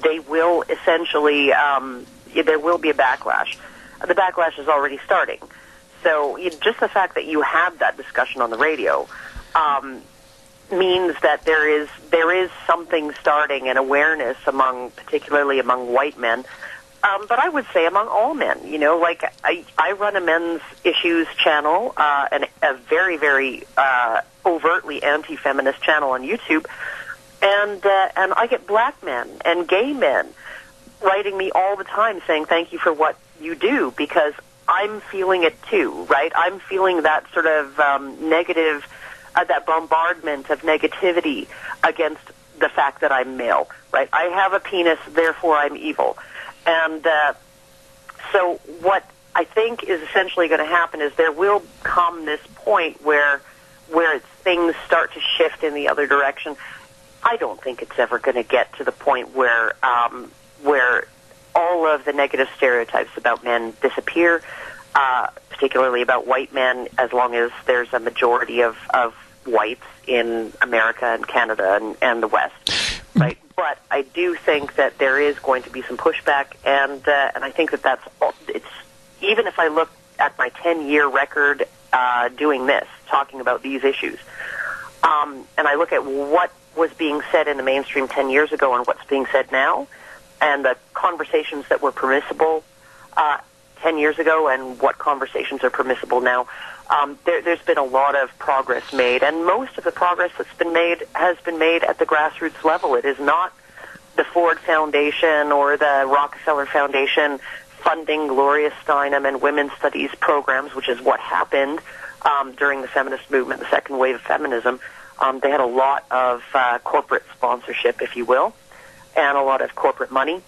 they will essentially there will be a backlash. The backlash is already starting. So just the fact that you have that discussion on the radio means that there is something starting, an awareness particularly among white men, but I would say among all men. I run a men's issues channel, and a very, very overtly anti-feminist channel on YouTube, and I get black men and gay men writing me all the time saying thank you for what you do, because I'm feeling it too, right? I'm feeling that sort of negative, that bombardment of negativity against the fact that I'm male, right? I have a penis, therefore I'm evil. And so what I think is essentially going to happen is there will come this point where things start to shift in the other direction. I don't think it's ever going to get to the point where all of the negative stereotypes about men disappear, particularly about white men, as long as there's a majority of whites in America and Canada and the West, right? But I do think that there is going to be some pushback, and I think that it's even if I look at my 10-year record doing this, talking about these issues, and I look at what was being said in the mainstream 10 years ago and what's being said now, and the conversations that were permissible 10 years ago and what conversations are permissible now, there's been a lot of progress made, and most of the progress that's been made has been made at the grassroots level. It is not the Ford Foundation or the Rockefeller Foundation funding Gloria Steinem and women's studies programs, which is what happened during the feminist movement, the second wave of feminism. They had a lot of corporate sponsorship, if you will, and a lot of corporate money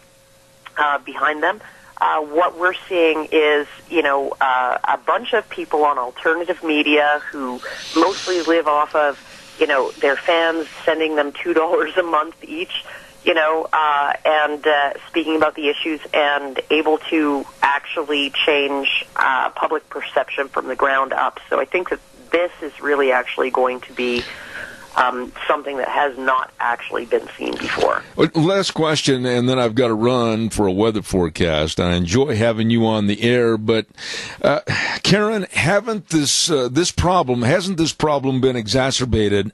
behind them. What we're seeing is, a bunch of people on alternative media who mostly live off of, their fans sending them $2 a month each, and speaking about the issues and able to actually change public perception from the ground up. So I think that this is really actually going to be something that has not actually been seen before. Last question, and then I've got to run for a weather forecast. I enjoy having you on the air, but Karen, hasn't this problem been exacerbated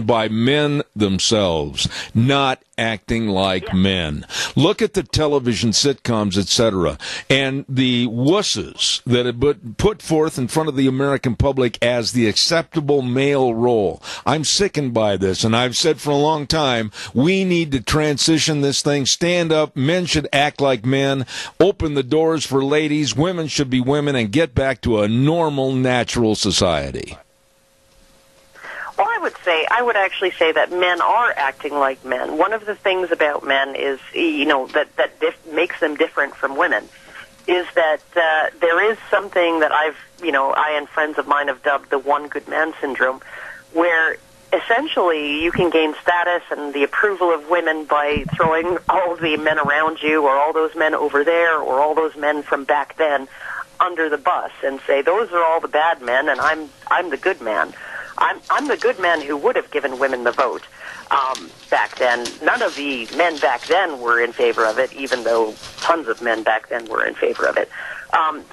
by men themselves not acting like men? Look at the television sitcoms, etc., and the wusses that have been put forth in front of the American public as the acceptable male role. I'm sickened by this, and I've said for a long time, we need to transition this thing, stand up, men should act like men, open the doors for ladies, women should be women, and get back to a normal, natural society. Well, I would actually say that men are acting like men. One of the things about men is, that makes them different from women, is that there is something that I and friends of mine have dubbed the one good man syndrome, where essentially you can gain status and the approval of women by throwing all the men around you, or all those men over there, or all those men from back then under the bus, and say those are all the bad men and I'm the good man. I'm the good man who would have given women the vote back then. None of the men back then were in favor of it, even though tons of men back then were in favor of it.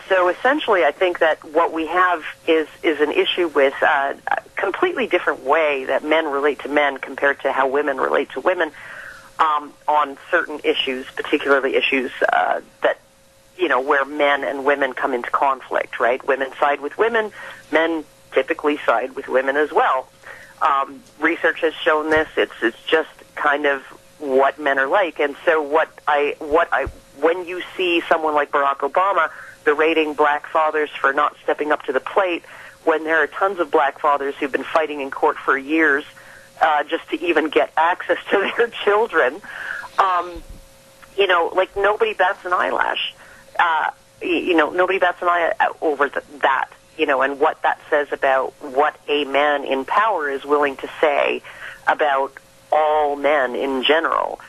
So essentially, I think that what we have is an issue with a completely different way that men relate to men compared to how women relate to women on certain issues, particularly issues that, where men and women come into conflict, right? Women side with women, men typically side with women as well. Research has shown this. It's just kind of what men are like. And so when you see someone like Barack Obama berating black fathers for not stepping up to the plate, when there are tons of black fathers who've been fighting in court for years just to even get access to their children, nobody bats an eyelash. Nobody bats an eye over that. And what that says about what a man in power is willing to say about all men in general.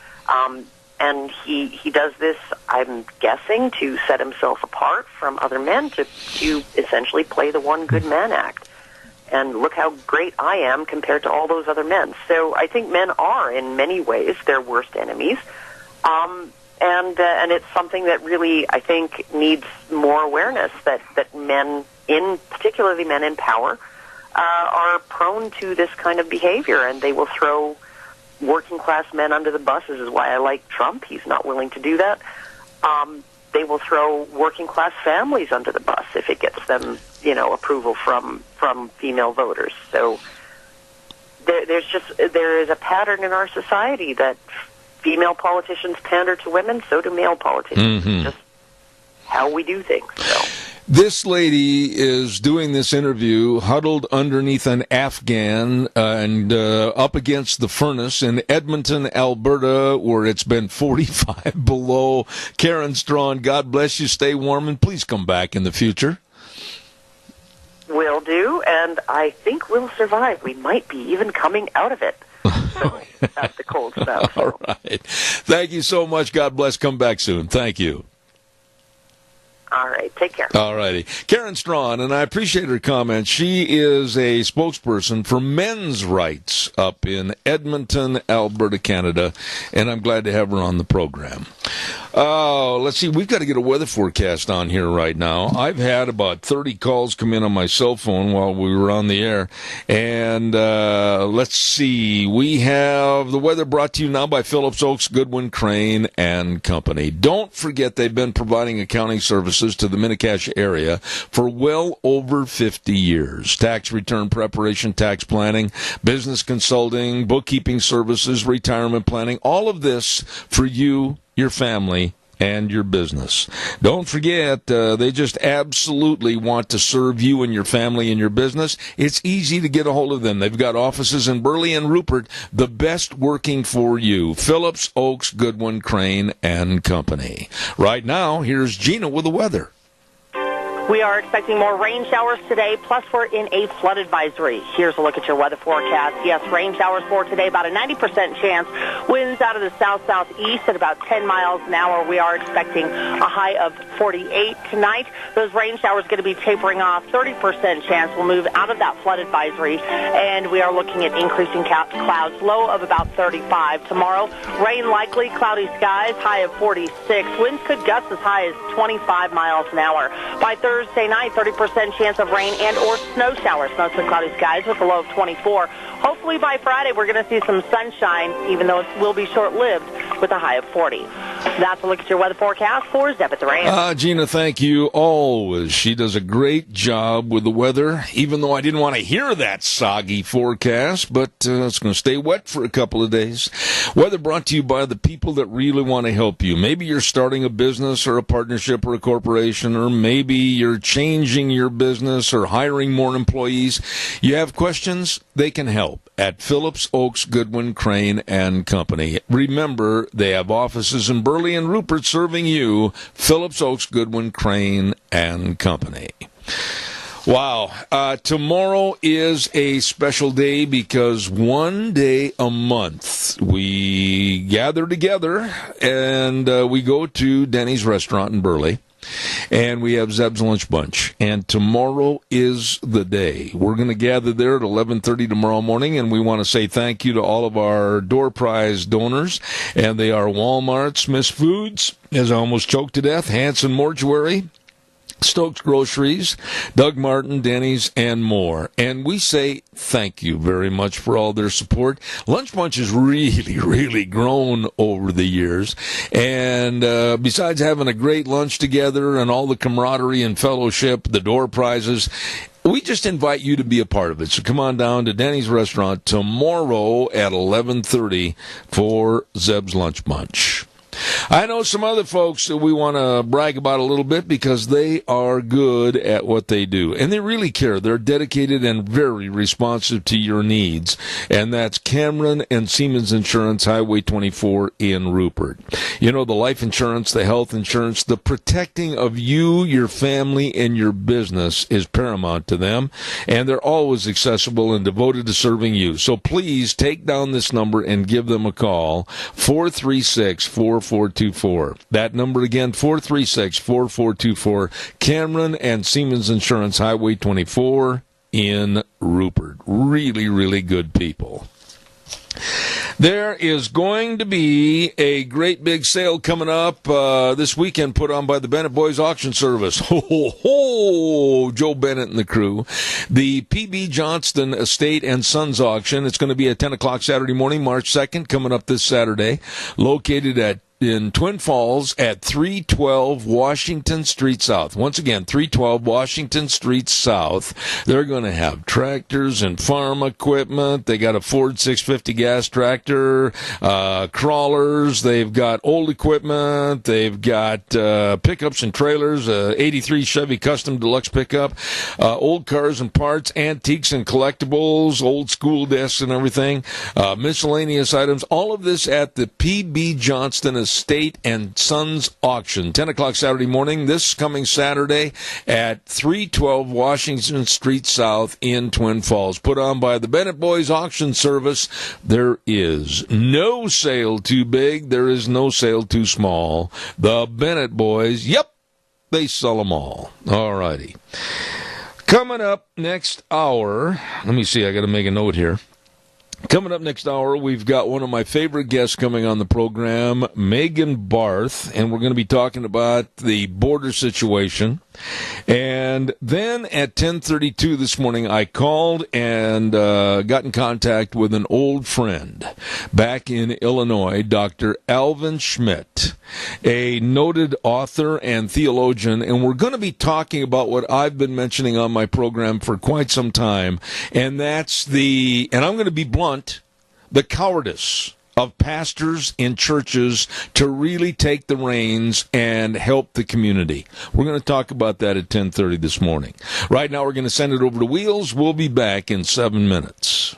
And he does this, I'm guessing, to set himself apart from other men, to essentially play the one good man act. And look how great I am compared to all those other men. So I think men are, in many ways, their worst enemies. And it's something that really, I think, needs more awareness, that men, particularly men in power, are prone to this kind of behavior, and they will throw working class men under the bus. This is why I like Trump. He's not willing to do that. They will throw working class families under the bus if it gets them, approval from female voters. So there is a pattern in our society that female politicians pander to women, so do male politicians. Mm-hmm. It's just how we do things. So. This lady is doing this interview huddled underneath an Afghan and up against the furnace in Edmonton, Alberta, where it's been 45 below. Karen Strawn, God bless you. Stay warm, and please come back in the future. Will do, and I think we'll survive. We might be even coming out of it. So that's the cold stuff. So. All right. Thank you so much. God bless. Come back soon. Thank you. All right. Take care. All righty. Karen Strawn, and I appreciate her comments. She is a spokesperson for men's rights up in Edmonton, Alberta, Canada, and I'm glad to have her on the program. Let's see. We've got to get a weather forecast on here right now. I've had about 30 calls come in on my cell phone while we were on the air. And let's see. We have the weather brought to you now by Phillips Oaks, Goodwin, Crane, and Company. Don't forget they've been providing accounting services to the Minicash area for well over 50 years. Tax return preparation, tax planning, business consulting, bookkeeping services, retirement planning, all of this for you, your family, and your business. Don't forget, they just absolutely want to serve you and your family and your business. It's easy to get a hold of them. They've got offices in Burley and Rupert, the best working for you. Phillips Oaks, Goodwin, Crane, and Company. Right now, here's Gina with the weather. We are expecting more rain showers today, plus we're in a flood advisory. Here's a look at your weather forecast. Yes, rain showers for today, about a 90% chance. Winds out of the south-southeast at about 10 miles an hour. We are expecting a high of 48 tonight. Those rain showers going to be tapering off. 30% chance we'll move out of that flood advisory, and we are looking at increasing clouds, low of about 35. Tomorrow, rain likely, cloudy skies, high of 46. Winds could gust as high as 25 miles an hour. By Thursday night, 30% chance of rain and or snow showers, mostly cloudy skies with a low of 24. Hopefully by Friday we're going to see some sunshine, even though it will be short-lived, with a high of 40. That's a look at your weather forecast for Zeb at the Ranch. Gina, thank you always. She does a great job with the weather, even though I didn't want to hear that soggy forecast, but it's going to stay wet for a couple of days. Weather brought to you by the people that really want to help you. Maybe you're starting a business or a partnership or a corporation, or maybe you're changing your business or hiring more employees. You have questions? They can help at Phillips Oaks, Goodwin, Crane, and Company. Remember, they have offices in Burley and Rupert serving you. Phillips Oaks, Goodwin, Crane, and Company. Wow. Tomorrow is a special day because one day a month we gather together and we go to Denny's restaurant in Burley. And we have Zeb's Lunch Bunch. And tomorrow is the day. We're going to gather there at 11:30 tomorrow morning, and we want to say thank you to all of our door prize donors. And they are Walmart, Smith's Foods, as I almost choked to death, Hanson Mortuary, Stokes Groceries, Doug Martin, Denny's, and more. And we say thank you very much for all their support. Lunch Bunch has really, really grown over the years. And besides having a great lunch together and all the camaraderie and fellowship, the door prizes, we just invite you to be a part of it. So come on down to Denny's restaurant tomorrow at 11:30 for Zeb's Lunch Bunch. I know some other folks that we want to brag about a little bit because they are good at what they do. And they really care. They're dedicated and very responsive to your needs. And that's Cameron and Siemens Insurance, Highway 24 in Rupert. You know, the life insurance, the health insurance, the protecting of you, your family, and your business is paramount to them. And they're always accessible and devoted to serving you. So please take down this number and give them a call, 436-4424. That number again, 436-4424. Cameron and Siemens Insurance, Highway 24 in Rupert. Really, really good people. There is going to be a great big sale coming up this weekend put on by the Bennett Boys Auction Service. Ho, ho, ho, Joe Bennett and the crew. The P.B. Johnston Estate and Sons Auction. It's going to be at 10 o'clock Saturday morning, March 2nd, coming up this Saturday, located in Twin Falls at 312 Washington Street South. Once again, 312 Washington Street South. They're going to have tractors and farm equipment. They got a Ford 650 gas tractor, crawlers. They've got old equipment. They've got pickups and trailers, 83 Chevy Custom Deluxe pickup, old cars and parts, antiques and collectibles, old school desks and everything, miscellaneous items. All of this at the P.B. Johnston Estate and Sons Auction, 10 o'clock Saturday morning, this coming Saturday at 312 Washington Street South in Twin Falls. Put on by the Bennett Boys Auction Service. There is no sale too big. There is no sale too small. The Bennett Boys, yep, they sell them all. All righty. Coming up next hour, let me see, I got to make a note here. Coming up next hour, we've got one of my favorite guests coming on the program, Megan Barth, and we're going to be talking about the border situation. And then at 10:32 this morning, I called and got in contact with an old friend back in Illinois, Dr. Alvin Schmidt, a noted author and theologian, and we're going to be talking about what I've been mentioning on my program for quite some time, and that's and I'm going to be blunt, the cowardice of pastors in churches to really take the reins and help the community. We're going to talk about that at 10:30 this morning. Right now, we're going to send it over to Wheels. We'll be back in 7 minutes.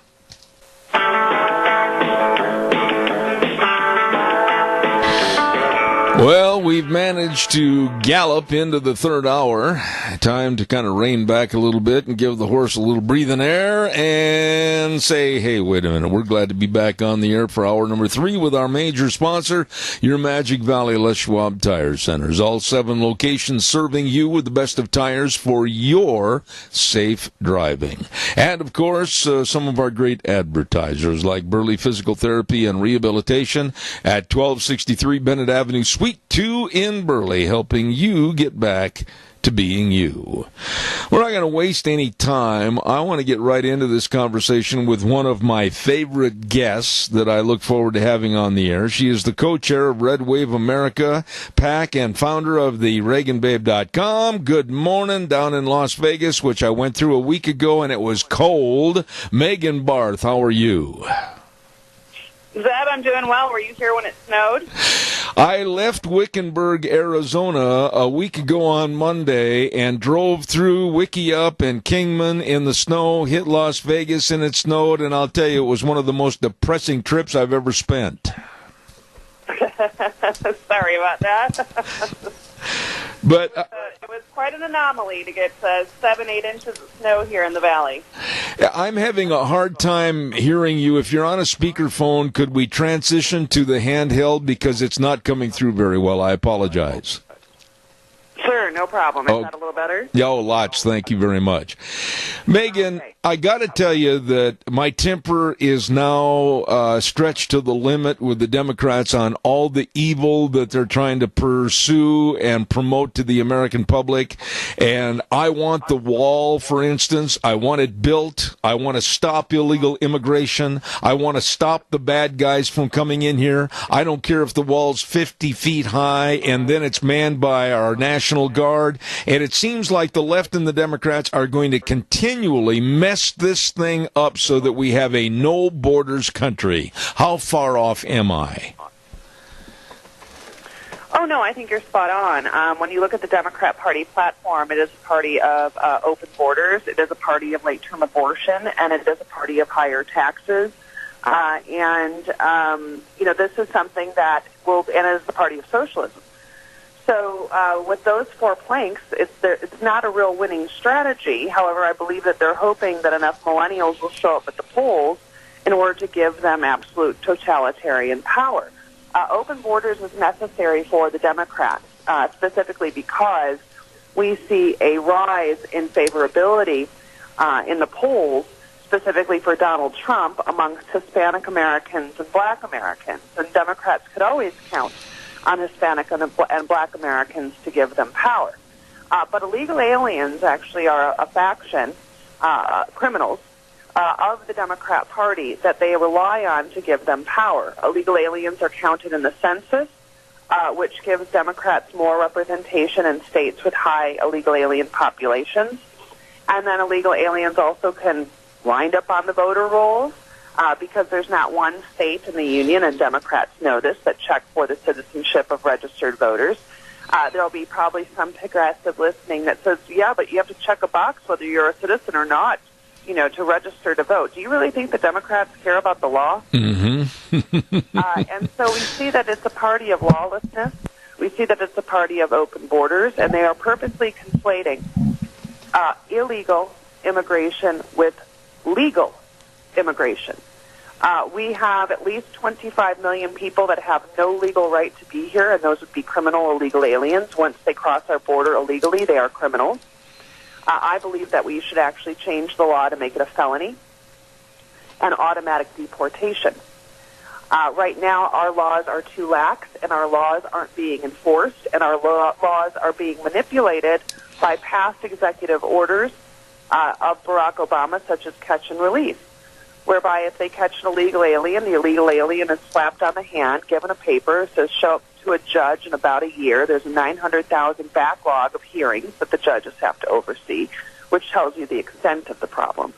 Well, we've managed to gallop into the third hour. Time to kind of rein back a little bit and give the horse a little breathing air and say, hey, wait a minute. We're glad to be back on the air for hour number 3 with our major sponsor, your Magic Valley Les Schwab Tire Centers. All 7 locations serving you with the best of tires for your safe driving. And, of course, some of our great advertisers like Burley Physical Therapy and Rehabilitation at 1263 Bennett Avenue, Suite 2 in Burley, helping you get back to being you. We're not going to waste any time. I want to get right into this conversation with one of my favorite guests that I look forward to having on the air. She is the co-chair of Red Wave America PAC and founder of the ReaganBabe.com. Good morning down in Las Vegas, which I went through a week ago, and it was cold. Megan Barth, how are you? Zeb, I'm doing well. Were you here when it snowed? I left Wickenburg, Arizona a week ago on Monday and drove through Wickiup and Kingman in the snow, hit Las Vegas and it snowed, and I'll tell you, it was one of the most depressing trips I've ever spent. Sorry about that. But it was quite an anomaly to get 7-8 inches of snow here in the valley. I'm having a hard time hearing you. If you're on a speakerphone, could we transition to the handheld because it's not coming through very well? I apologize. Sure, no problem. Is that a little better? Yeah, lots. Thank you very much. Megan, I got to tell you that my temper is now stretched to the limit with the Democrats on all the evil that they're trying to pursue and promote to the American public. And I want the wall, for instance. I want it built. I want to stop illegal immigration. I want to stop the bad guys from coming in here. I don't care if the wall's 50 feet high and then it's manned by our National Guard. And it seems like the left and the Democrats are going to continually mess this thing up so that we have a no borders country. How far off am I? Oh, no, I think you're spot on. When you look at the Democrat Party platform, it is a party of open borders, it is a party of late-term abortion, and it is a party of higher taxes. This is something that and it is the party of socialism. So with those four planks, it's not a real winning strategy. However, I believe that they're hoping that enough millennials will show up at the polls in order to give them absolute totalitarian power. Open borders is necessary for the Democrats, specifically because we see a rise in favorability in the polls, specifically for Donald Trump, amongst Hispanic Americans and Black Americans. And Democrats could always count on Hispanic and Black Americans to give them power. But illegal aliens actually are a faction, criminals, of the Democrat Party that they rely on to give them power. Illegal aliens are counted in the census, which gives Democrats more representation in states with high illegal alien populations. And then illegal aliens also can wind up on the voter rolls because there's not one state in the union, and Democrats know this, that check for the citizenship of registered voters. There'll be probably some progressive listening that says, yeah, but you have to check a box whether you're a citizen or not, to register to vote. Do you really think the Democrats care about the law? Mm-hmm. And so we see that it's a party of lawlessness. We see that it's a party of open borders, and they are purposely conflating illegal immigration with legal immigration. We have at least 25 million people that have no legal right to be here, and those would be criminal or illegal aliens. Once they cross our border illegally, they are criminals. I believe that we should actually change the law to make it a felony and automatic deportation. Right now, our laws are too lax, and our laws aren't being enforced, and our laws are being manipulated by past executive orders of Barack Obama, such as catch and release, whereby if they catch an illegal alien, the illegal alien is slapped on the hand, given a paper, says show up to a judge in about a year. There's a 900,000 backlog of hearings that the judges have to oversee, which tells you the extent of the problem.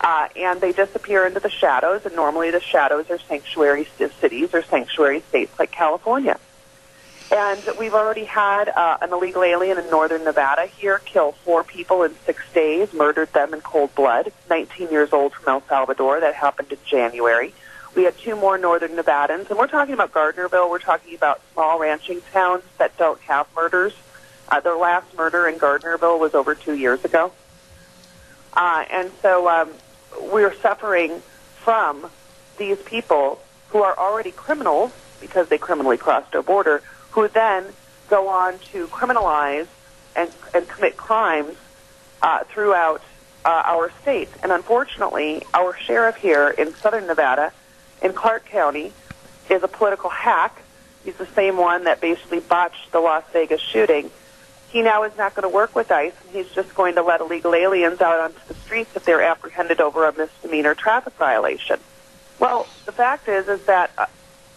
And they disappear into the shadows, and normally the shadows are sanctuary cities or sanctuary states like California. And we've already had an illegal alien in northern Nevada here kill 4 people in 6 days, murdered them in cold blood, 19 years old from El Salvador. That happened in January. We had 2 more northern Nevadans, and we're talking about Gardnerville. We're talking about small ranching towns that don't have murders. Their last murder in Gardnerville was over 2 years ago. And so we're suffering from these people who are already criminals because they criminally crossed our border, who then go on to criminalize and commit crimes throughout our state. And unfortunately, our sheriff here in southern Nevada, in Clark County, is a political hack. He's the same one that basically botched the Las Vegas shooting. He now is not going to work with ICE, and he's just going to let illegal aliens out onto the streets if they're apprehended over a misdemeanor traffic violation. Well, the fact is that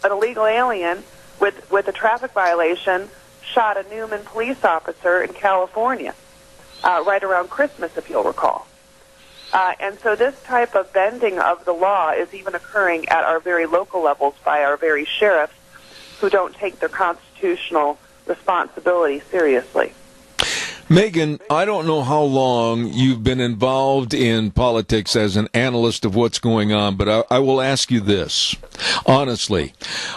an illegal alien with a traffic violation shot a Newman police officer in California right around Christmas, if you'll recall. And so this type of bending of the law is even occurring at our very local levels by our very sheriffs who don't take their constitutional responsibility seriously. Megan, I don't know how long you've been involved in politics as an analyst of what's going on, but I will ask you this. Honestly,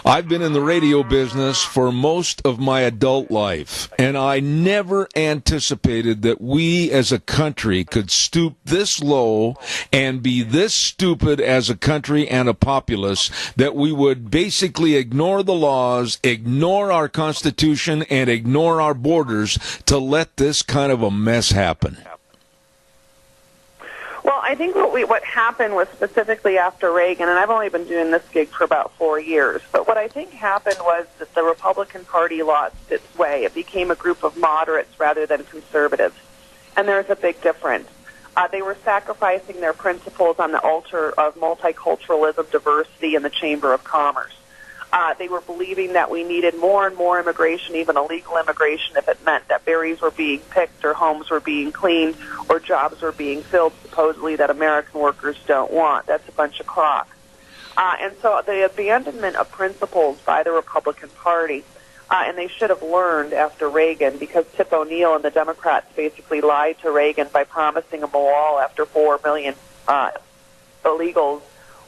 I've been in the radio business for most of my adult life, and I never anticipated that we as a country could stoop this low and be this stupid as a country and a populace that we would basically ignore the laws, ignore our Constitution, and ignore our borders to let this kind of a mess happen. Well, I think what happened was specifically after Reagan, and I've only been doing this gig for about 4 years, but what I think happened was that the Republican Party lost its way. It became a group of moderates rather than conservatives, and there's a big difference. They were sacrificing their principles on the altar of multiculturalism, diversity, and the Chamber of Commerce. They were believing that we needed more and more immigration, even illegal immigration, if it meant that berries were being picked or homes were being cleaned or jobs were being filled, supposedly, that American workers don't want. That's a bunch of crock. And so the abandonment of principles by the Republican Party And they should have learned after Reagan, because Tip O'Neill and the Democrats basically lied to Reagan by promising him a wall after 4 million illegals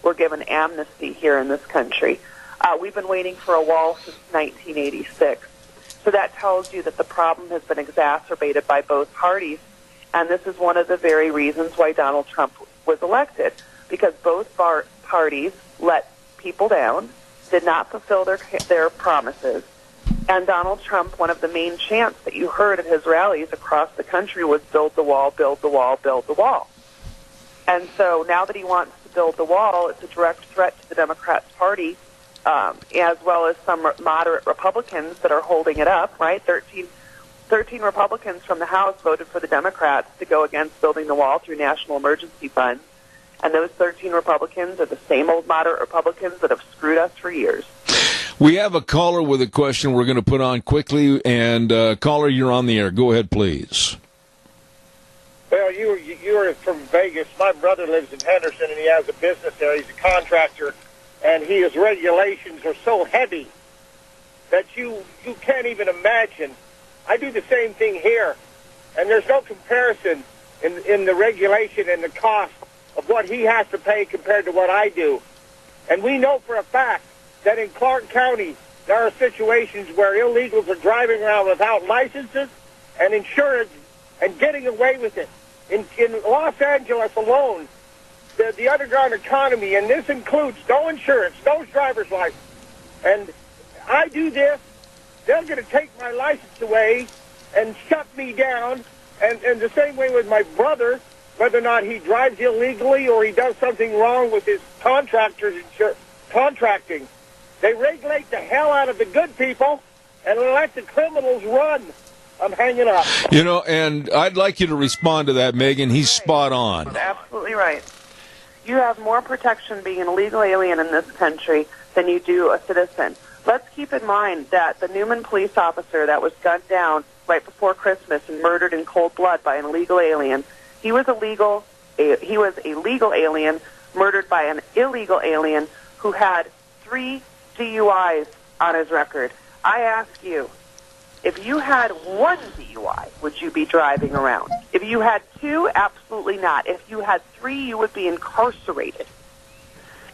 were given amnesty here in this country. We've been waiting for a wall since 1986. So that tells you that the problem has been exacerbated by both parties. And this is one of the very reasons why Donald Trump was elected, because both parties let people down, did not fulfill their promises. And Donald Trump, one of the main chants that you heard at his rallies across the country was build the wall, build the wall, build the wall. And so now that he wants to build the wall, it's a direct threat to the Democrats' party, as well as some moderate Republicans that are holding it up, right? 13 Republicans from the House voted for the Democrats to go against building the wall through national emergency funds. And those 13 Republicans are the same old moderate Republicans that have screwed us for years. We have a caller with a question we're going to put on quickly. And, caller, you're on the air. Go ahead, please. Well, you are from Vegas. My brother lives in Henderson, and he has a business there. He's a contractor, and his regulations are so heavy that you can't even imagine. I do the same thing here, and there's no comparison in the regulation and the cost of what he has to pay compared to what I do. And we know for a fact that in Clark County, there are situations where illegals are driving around without licenses and insurance and getting away with it. In Los Angeles alone, the underground economy, and this includes no insurance, no driver's license, and I do this, they're going to take my license away and shut me down, and the same way with my brother, whether or not he drives illegally or he does something wrong with his contracting. They regulate the hell out of the good people and let the criminals run. I'm hanging up. You know, and I'd like you to respond to that, Megan. He's spot on. Absolutely right. You have more protection being an illegal alien in this country than you do a citizen. Let's keep in mind that the Newman police officer that was gunned down right before Christmas and murdered in cold blood by an illegal alien, he was a legal alien murdered by an illegal alien who had 3 DUIs on his record. I ask you, if you had 1 DUI, would you be driving around? If you had 2, absolutely not. If you had 3, you would be incarcerated.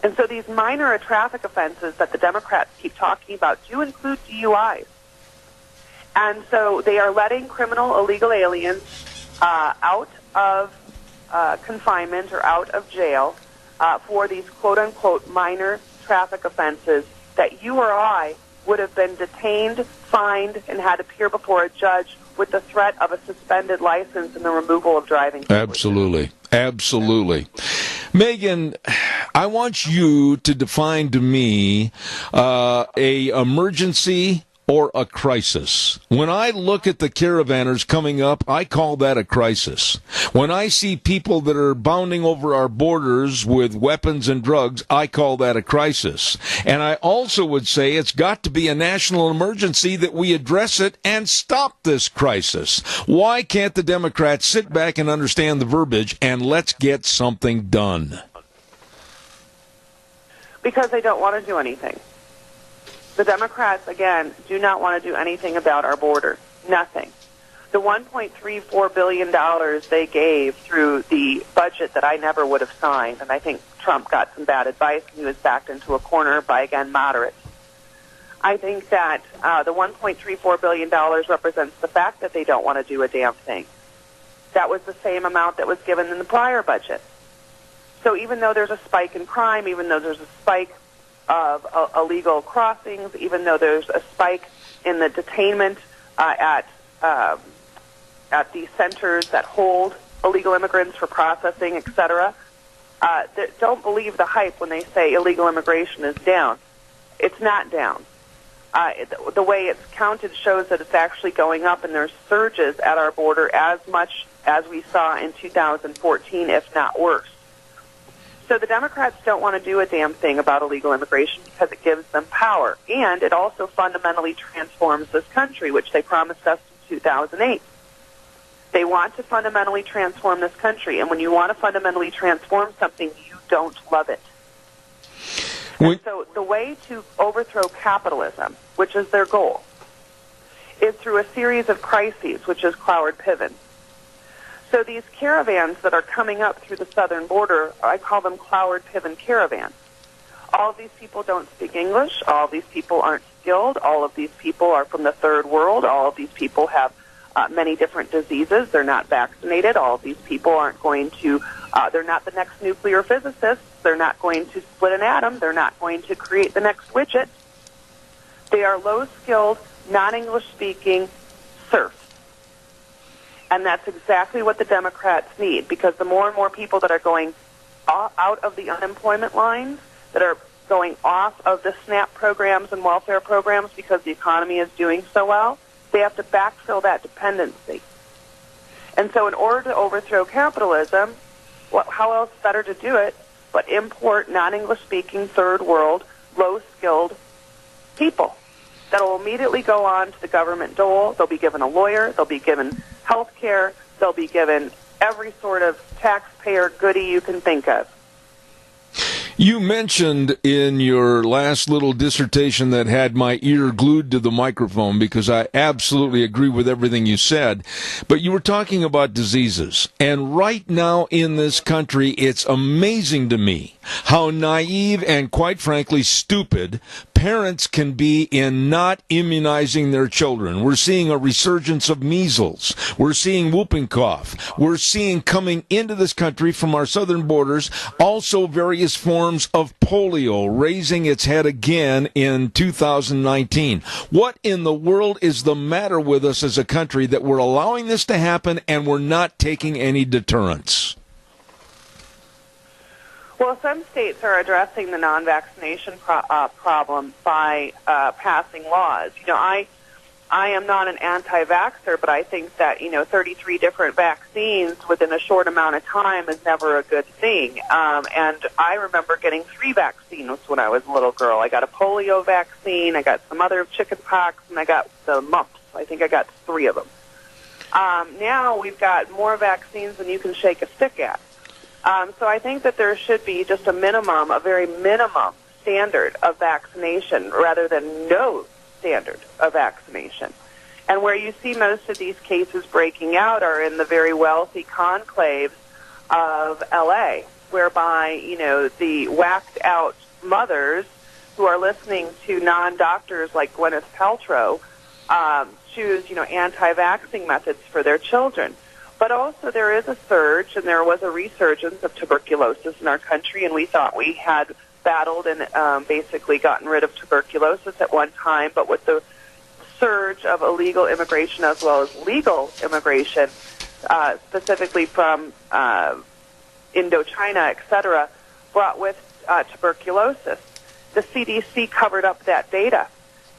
And so these minor traffic offenses that the Democrats keep talking about do include DUIs. And so they are letting criminal illegal aliens out of confinement or out of jail for these quote-unquote minor traffic offenses that you or I would have been detained, fined, and had to appear before a judge with the threat of a suspended license and the removal of driving privileges. Absolutely. Absolutely. Megan, I want you to define to me a emergency or a crisis. When I look at the caravanners coming up, I call that a crisis. When I see people that are bounding over our borders with weapons and drugs, I call that a crisis. And I also would say it's got to be a national emergency that we address it and stop this crisis. Why can't the Democrats sit back and understand the verbiage and let's get something done? Because they don't want to do anything. The Democrats, again, do not want to do anything about our border. Nothing. The $1.34 billion they gave through the budget that I never would have signed, and I think Trump got some bad advice and he was backed into a corner by, again, moderates. I think that the $1.34 billion represents the fact that they don't want to do a damn thing. That was the same amount that was given in the prior budget. So even though there's a spike in crime, even though there's a spike of illegal crossings, even though there's a spike in the detainment at these centers that hold illegal immigrants for processing, etc. Don't believe the hype when they say illegal immigration is down. It's not down. The way it's counted shows that it's actually going up, and there's surges at our border as much as we saw in 2014, if not worse. So the Democrats don't want to do a damn thing about illegal immigration because it gives them power, and it also fundamentally transforms this country, which they promised us in 2008. They want to fundamentally transform this country, and when you want to fundamentally transform something, you don't love it. And so the way to overthrow capitalism, which is their goal, through a series of crises, which is Cloward Piven. So these caravans that are coming up through the southern border, I call them Cloward Piven caravans. All of these people don't speak English. All of these people aren't skilled. All of these people are from the third world. All of these people have many different diseases. They're not vaccinated. All of these people aren't going to, they're not the next nuclear physicists. They're not going to split an atom. They're not going to create the next widget. They are low-skilled, non-English speaking serfs. And that's exactly what the Democrats need, because the more and more people that are going out of the unemployment lines, that are going off of the SNAP programs and welfare programs because the economy is doing so well, they have to backfill that dependency. And so in order to overthrow capitalism, how else better to do it but import non-English speaking third world, low-skilled people that will immediately go on to the government dole. They'll be given a lawyer. They'll be given health care. They'll be given every sort of taxpayer goodie you can think of. You mentioned in your last little dissertation that had my ear glued to the microphone because I absolutely agree with everything you said, but you were talking about diseases. And right now in this country, it's amazing to me how naive and quite frankly stupid parents can be in not immunizing their children. We're seeing a resurgence of measles. We're seeing whooping cough. We're seeing coming into this country from our southern borders also various forms of polio raising its head again in 2019. What in the world is the matter with us as a country that we're allowing this to happen and we're not taking any deterrence? Well, some states are addressing the non-vaccination problem by passing laws. You know, I am not an anti-vaxxer, but I think that, 33 different vaccines within a short amount of time is never a good thing. And I remember getting 3 vaccines when I was a little girl. I got a polio vaccine, I got some other chicken pox, and I got the mumps. I think I got 3 of them. Now we've got more vaccines than you can shake a stick at. So I think that there should be just a very minimum standard of vaccination rather than no standard of vaccination. And where you see most of these cases breaking out are in the very wealthy conclaves of L.A., whereby, the whacked-out mothers who are listening to non-doctors like Gwyneth Paltrow choose, anti-vaxxing methods for their children. But also there is a surge, and there was a resurgence of tuberculosis in our country, and we thought we had battled and basically gotten rid of tuberculosis at one time, but with the surge of illegal immigration as well as legal immigration, specifically from Indochina, etc., brought with tuberculosis. The CDC covered up that data.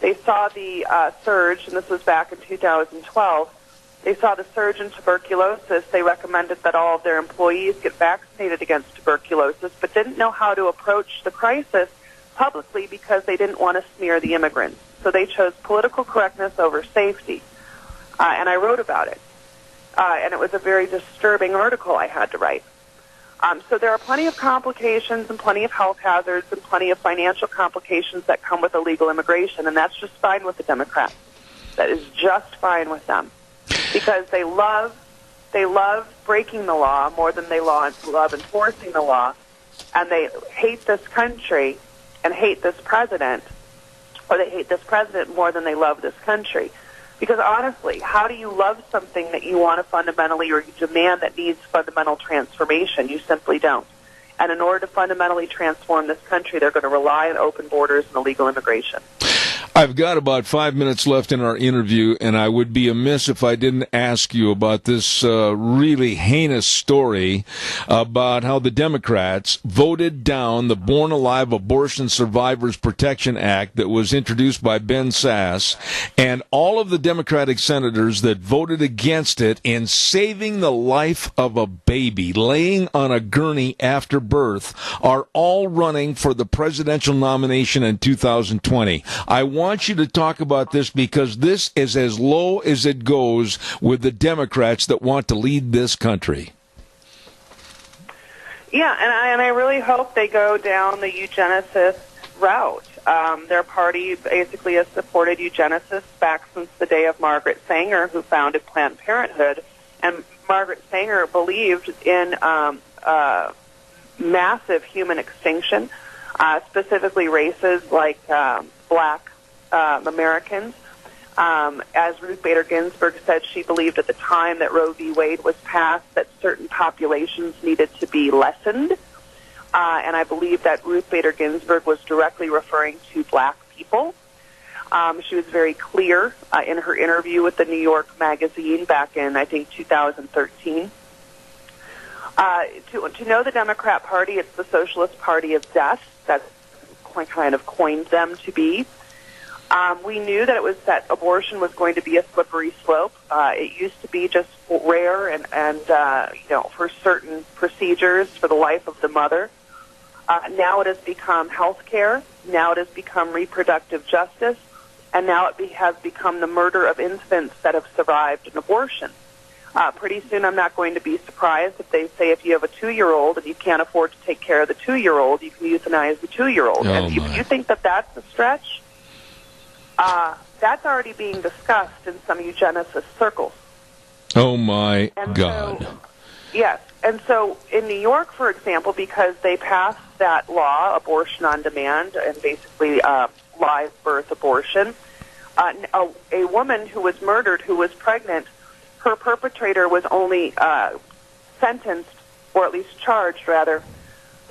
They saw the surge, and this was back in 2012, they saw the surge in tuberculosis. They recommended that all of their employees get vaccinated against tuberculosis, but didn't know how to approach the crisis publicly because they didn't want to smear the immigrants. So they chose political correctness over safety. And I wrote about it. And it was a very disturbing article I had to write. So there are plenty of complications and plenty of health hazards and plenty of financial complications that come with illegal immigration, and that's just fine with the Democrats. That is just fine with them. Because they love breaking the law more than they love enforcing the law, and they hate this country and hate this president, or they hate this president more than they love this country. Because honestly, how do you love something that you want to fundamentally, or you demand that needs fundamental transformation? You simply don't. And in order to fundamentally transform this country, they're going to rely on open borders and illegal immigration. I've got about 5 minutes left in our interview, and I would be amiss if I didn't ask you about this really heinous story about how the Democrats voted down the Born Alive Abortion Survivors Protection Act that was introduced by Ben Sasse, and all of the Democratic senators that voted against it in saving the life of a baby laying on a gurney after birth are all running for the presidential nomination in 2020. I want you to talk about this because this is as low as it goes with the Democrats that want to lead this country. Yeah, and I really hope they go down the eugenicist route. their party basically has supported eugenicists back since the day of Margaret Sanger, who founded Planned Parenthood. And Margaret Sanger believed in massive human extinction, specifically races like black Americans. As Ruth Bader Ginsburg said, she believed at the time that Roe v. Wade was passed that certain populations needed to be lessened. And I believe that Ruth Bader Ginsburg was directly referring to black people. She was very clear in her interview with the New York Magazine back in, I think, 2013. To know the Democrat Party, it's the Socialist Party of Death. That's kind of coined them to be. We knew that abortion was going to be a slippery slope. It used to be just rare and for certain procedures for the life of the mother. Now it has become health care. Now it has become reproductive justice. And now it has become the murder of infants that have survived an abortion. Pretty soon I'm not going to be surprised if they say if you have a 2-year-old and you can't afford to take care of the 2-year-old, you can euthanize the 2-year-old. And if you think that that's a stretch, that's already being discussed in some eugenicist circles. Oh, my God. So, yes. And so in New York, for example, because they passed that law, abortion on demand, and basically live birth abortion, a woman who was murdered, who was pregnant, her perpetrator was only sentenced, or at least charged, rather,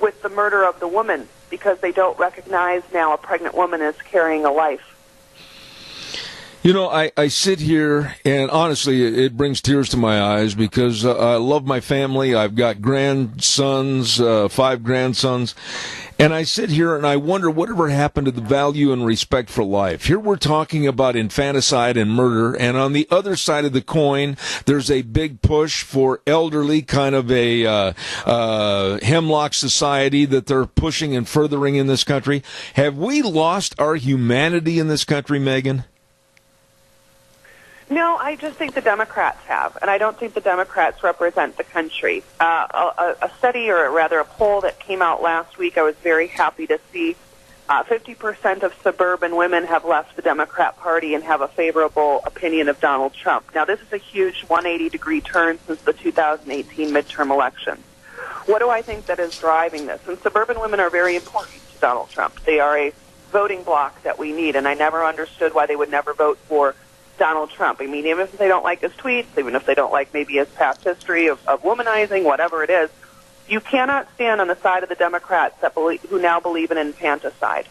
with the murder of the woman, because they don't recognize now a pregnant woman as carrying a life. You know, I sit here, and honestly, it brings tears to my eyes because I love my family. I've got grandsons, 5 grandsons, and I sit here and I wonder whatever happened to the value and respect for life. Here we're talking about infanticide and murder, and on the other side of the coin, there's a big push for elderly, kind of a hemlock society that they're pushing and furthering in this country. Have we lost our humanity in this country, Megan? No, I just think the Democrats have, and I don't think the Democrats represent the country. A study, or rather a poll that came out last week, I was very happy to see 50% of suburban women have left the Democrat Party and have a favorable opinion of Donald Trump. Now, this is a huge 180-degree turn since the 2018 midterm elections. What do I think that is driving this? And suburban women are very important to Donald Trump. They are a voting bloc that we need, and I never understood why they would never vote for Donald Trump. I mean, even if they don't like his tweets, even if they don't like maybe his past history of womanizing, whatever it is, you cannot stand on the side of the Democrats who now believe in infanticide.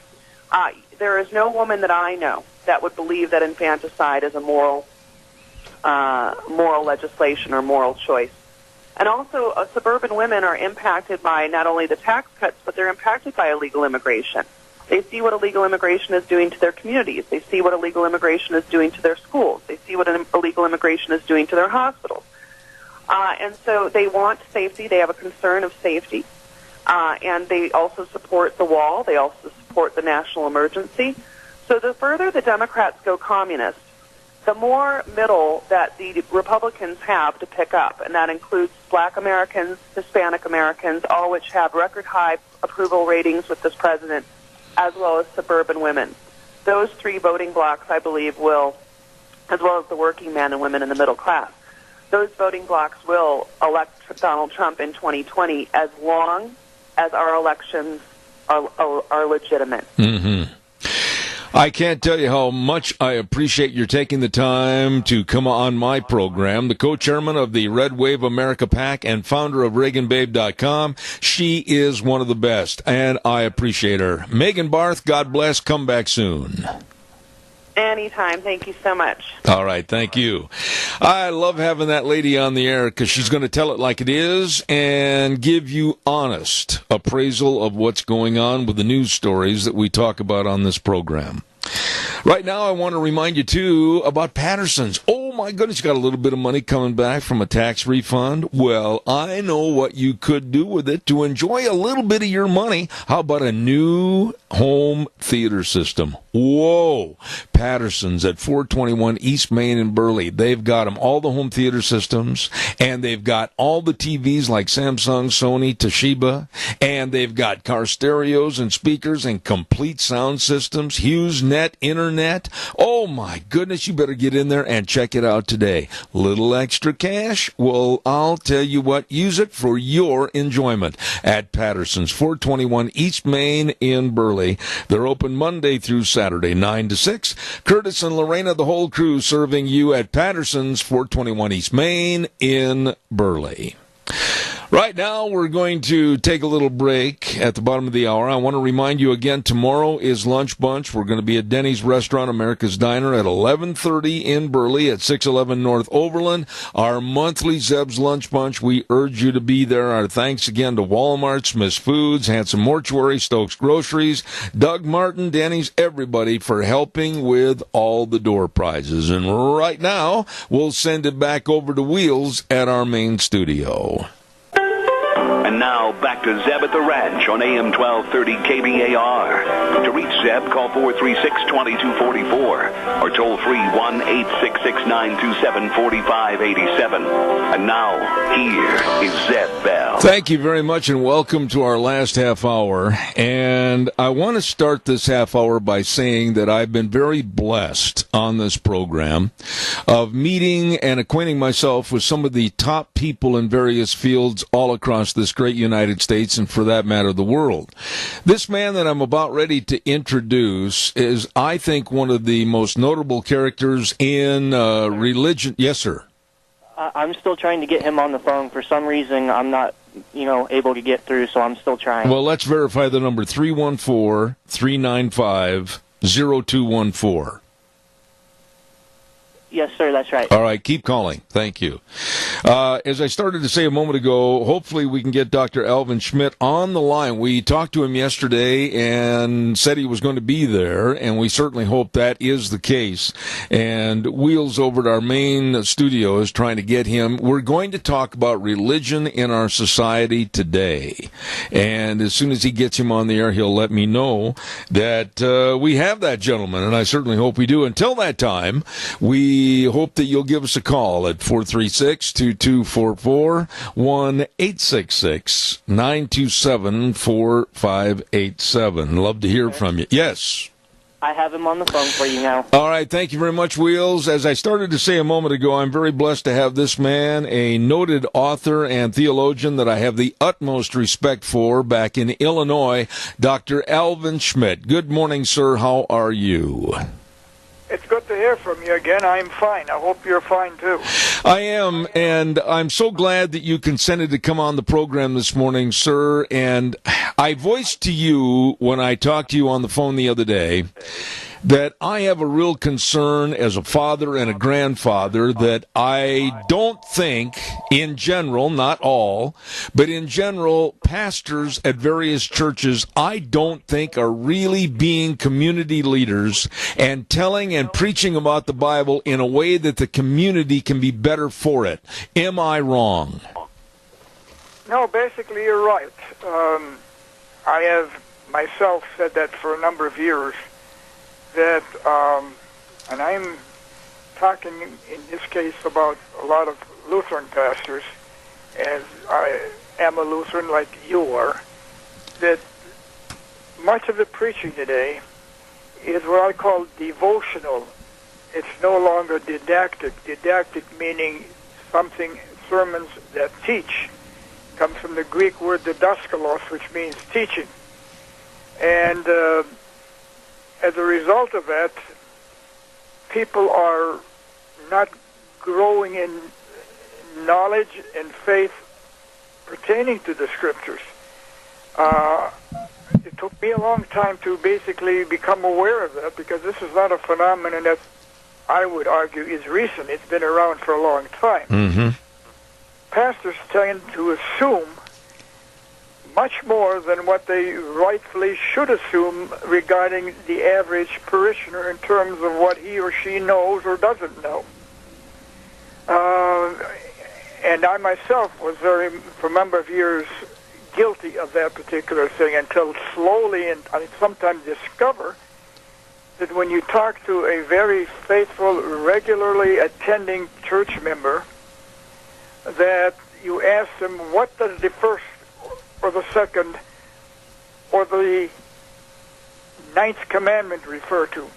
There is no woman that I know that would believe that infanticide is a moral legislation or moral choice. And also, suburban women are impacted by not only the tax cuts, but they're impacted by illegal immigration. They see what illegal immigration is doing to their communities. They see what illegal immigration is doing to their schools. They see what illegal immigration is doing to their hospitals. And so they want safety. They have a concern of safety. And they also support the wall. They also support the national emergency. So the further the Democrats go communist, the more middle that the Republicans have to pick up. And that includes black Americans, Hispanic Americans, all which have record high approval ratings with this president, as well as suburban women. Those 3 voting blocs, I believe, will, as well as the working men and women in the middle class, those voting blocs will elect Donald Trump in 2020 as long as our elections are legitimate. Mm-hmm. I can't tell you how much I appreciate your taking the time to come on my program. The co-chairman of the Red Wave America PAC and founder of ReaganBabe.com. She is one of the best, and I appreciate her. Megan Barth, God bless. Come back soon. Anytime. Thank you so much. All right. Thank you. I love having that lady on the air because she's going to tell it like it is and give you honest appraisal of what's going on with the news stories that we talk about on this program. Right now, I want to remind you, too, about Patterson's. Oh, my goodness, you got a little bit of money coming back from a tax refund? Well, I know what you could do with it to enjoy a little bit of your money. How about a new home theater system. Whoa! Patterson's at 421 East Main in Burley. They've got them, all the home theater systems, and they've got all the TVs like Samsung, Sony, Toshiba, and they've got car stereos and speakers and complete sound systems, HughesNet, Internet. Oh my goodness, you better get in there and check it out today. Little extra cash? Well, I'll tell you what, use it for your enjoyment at Patterson's, 421 East Main in Burley. They're open Monday through Saturday, 9 to 6. Curtis and Lorena, the whole crew, serving you at Patterson's, 421 East Main in Burley. Right now, we're going to take a little break at the bottom of the hour. I want to remind you again, tomorrow is Lunch Bunch. We're going to be at Denny's Restaurant, America's Diner, at 11:30 in Burley at 611 North Overland. Our monthly Zeb's Lunch Bunch. We urge you to be there. Our thanks again to Walmart, Smith's Foods, Hanson Mortuary, Stokes Groceries, Doug Martin, Denny's, everybody for helping with all the door prizes. And right now, we'll send it back over to Wheels at our main studio. And now, back to Zeb at the Ranch on AM 1230 KBAR. To reach Zeb, call 436-2244 or toll free 1-866-927-4587. And now, here is Zeb Bell. Thank you very much, and welcome to our last half hour. And I want to start this half hour by saying that I've been very blessed on this program of meeting and acquainting myself with some of the top people in various fields all across this great United States, and for that matter, the world. This man that I'm about ready to introduce is, I think, one of the most notable characters in religion. Yes, sir. I'm still trying to get him on the phone. For some reason, I'm not, able to get through, so I'm still trying. Well, let's verify the number, 314-395-0214. Yes, sir, that's right. All right, keep calling. Thank you. As I started to say a moment ago, hopefully we can get Dr. Alvin Schmidt on the line. We talked to him yesterday and said he was going to be there, and we certainly hope that is the case. And Wheels over at our main studio is trying to get him. We're going to talk about religion in our society today. And as soon as he gets him on the air, he'll let me know that we have that gentleman, and I certainly hope we do. Until that time, we hope that you'll give us a call at 436-2244, 1-866-927-4587. Love to hear from you. Yes. I have him on the phone for you now. All right, thank you very much, Wheels. As I started to say a moment ago, I'm very blessed to have this man, a noted author and theologian that I have the utmost respect for back in Illinois, Dr. Alvin Schmidt. Good morning, sir. How are you? It's good to hear from you again. I'm fine. I hope you're fine, too. I am, and I'm so glad that you consented to come on the program this morning, sir. And I voiced to you when I talked to you on the phone the other day that I have a real concern as a father and a grandfather that I don't think, in general, not all, but in general, pastors at various churches, I don't think are really being community leaders and telling and preaching about the Bible in a way that the community can be better for it. Am I wrong? No, basically you're right. I have myself said that for a number of years. That, and I'm talking in this case about a lot of Lutheran pastors, as I am a Lutheran like you are, that much of the preaching today is what I call devotional. It's no longer didactic. Didactic meaning sermons that teach. Comes from the Greek word didaskalos, which means teaching. And as a result of that, people are not growing in knowledge and faith pertaining to the Scriptures. It took me a long time to basically become aware of that, because this is not a phenomenon that I would argue is recent. It's been around for a long time. Mm-hmm. Pastors tend to assume much more than what they rightfully should assume regarding the average parishioner in terms of what he or she knows or doesn't know. And I myself was for a number of years guilty of that particular thing until slowly and I sometimes discover that when you talk to a very faithful, regularly attending church member, that you ask them, what does the first or the second or the 9th commandment refer to?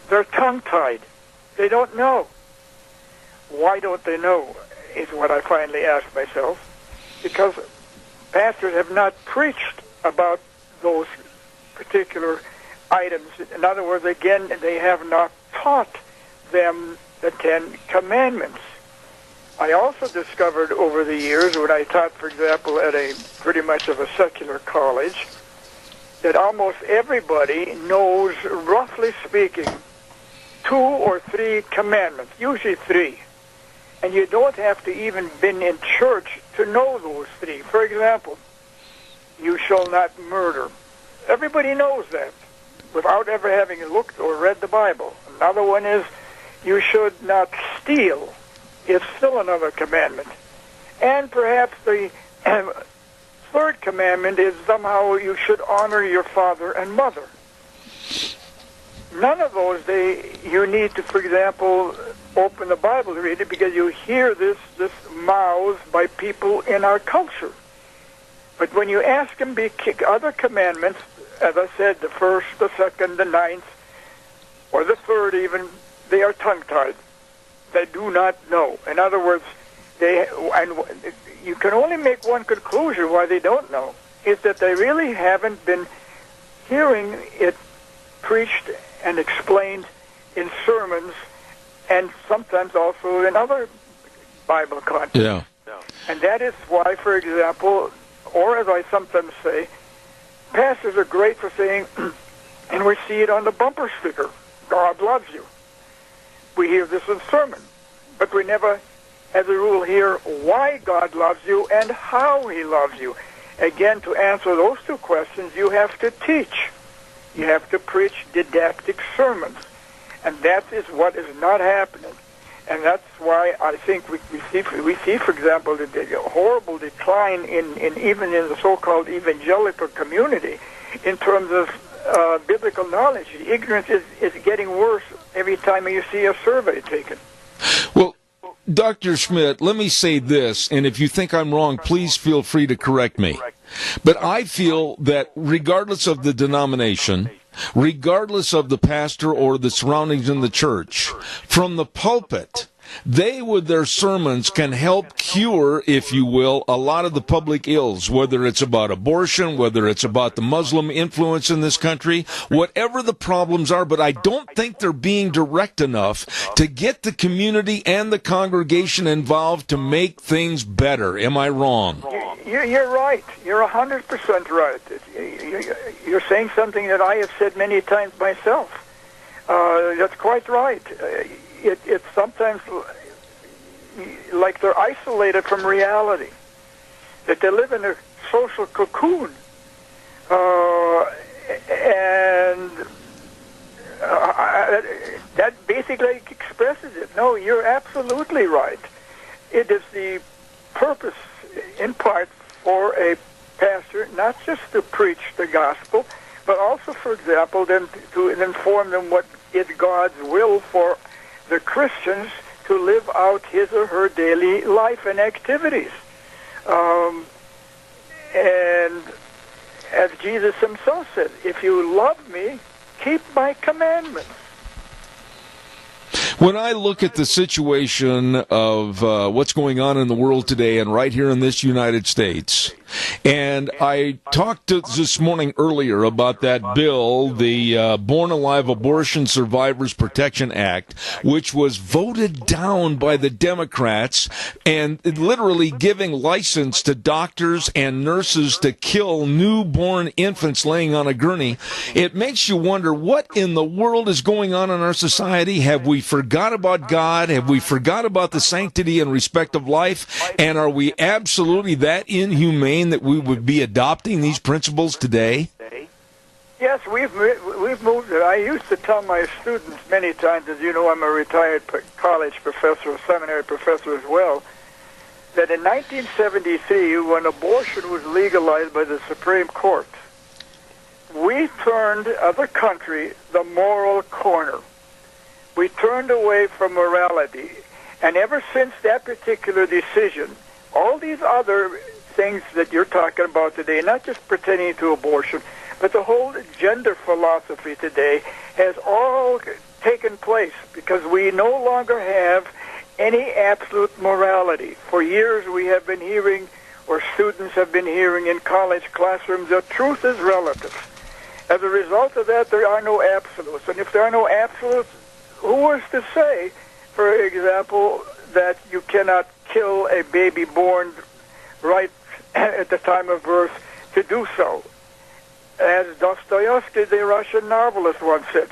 They're tongue-tied. They don't know. Why don't they know, is what I finally asked myself. Because pastors have not preached about those particular items. In other words, again, they have not taught them the 10 commandments. I also discovered over the years, when I taught, for example, at a pretty much of a secular college, that almost everybody knows, roughly speaking, 2 or 3 commandments, usually 3. And you don't have to even been in church to know those 3. For example, you shall not murder. Everybody knows that without ever having looked or read the Bible. Another one is, you should not steal. It's still another commandment. And perhaps the 3rd commandment is somehow you should honor your father and mother. None of those, you need to, for example, open the Bible to read it, because you hear this mouthed by people in our culture. But when you ask them other commandments, as I said, the 1st, the 2nd, the 9th, or the 3rd even, they are tongue-tied. They do not know. In other words, you can only make one conclusion why they don't know, is that they really haven't been hearing it preached and explained in sermons, and sometimes also in other Bible content. Yeah. And that is why, for example, or as I sometimes say, pastors are great for saying, and we see it on the bumper sticker, God loves you. We hear this in sermon, but we never, as a rule, hear why God loves you and how he loves you. Again, to answer those 2 questions, you have to teach. You have to preach didactic sermons. And that is what is not happening. And that's why I think we see, for example, the horrible decline in even in the so-called evangelical community in terms of biblical knowledge. The ignorance is getting worse every time you see a survey taken. Well, Dr. Schmidt, let me say this, and if you think I'm wrong, please feel free to correct me. But I feel that regardless of the denomination, regardless of the pastor or the surroundings in the church, from the pulpit, they with their sermons can help cure, if you will, a lot of the public ills, whether it's about abortion, whether it's about the Muslim influence in this country, whatever the problems are. But I don't think they're being direct enough to get the community and the congregation involved to make things better. Am I wrong? You're right. You're 100% right. You're saying something that I have said many times myself. That's quite right. It's sometimes like they're isolated from reality, that they live in a social cocoon, and that basically expresses it. No, you're absolutely right. It is the purpose, in part, for a pastor not just to preach the gospel, but also, for example, then to inform them what is God's will for the Christians to live out his or her daily life and activities. And as Jesus himself said, if you love me, keep my commandments. When I look at the situation of what's going on in the world today and right here in this United States, and I talked this morning earlier about that bill, the Born Alive Abortion Survivors Protection Act, which was voted down by the Democrats and literally giving license to doctors and nurses to kill newborn infants laying on a gurney. It makes you wonder, what in the world is going on in our society? Have we forgot about God? Have we forgot about the sanctity and respect of life? And are we absolutely that inhumane that we would be adopting these principles today? Yes, we've moved it. I used to tell my students many times, as you know, I'm a retired college professor, a seminary professor as well, that in 1973, when abortion was legalized by the Supreme Court, we turned, as a country, the moral corner. We turned away from morality. And ever since that particular decision, all these other things that you're talking about today, not just pertaining to abortion, but the whole gender philosophy today has all taken place because we no longer have any absolute morality. For years we have been hearing, or students have been hearing in college classrooms, that truth is relative. As a result of that, there are no absolutes. And if there are no absolutes, who is to say, for example, that you cannot kill a baby born right at the time of birth to do so? As Dostoevsky, the Russian novelist, once said,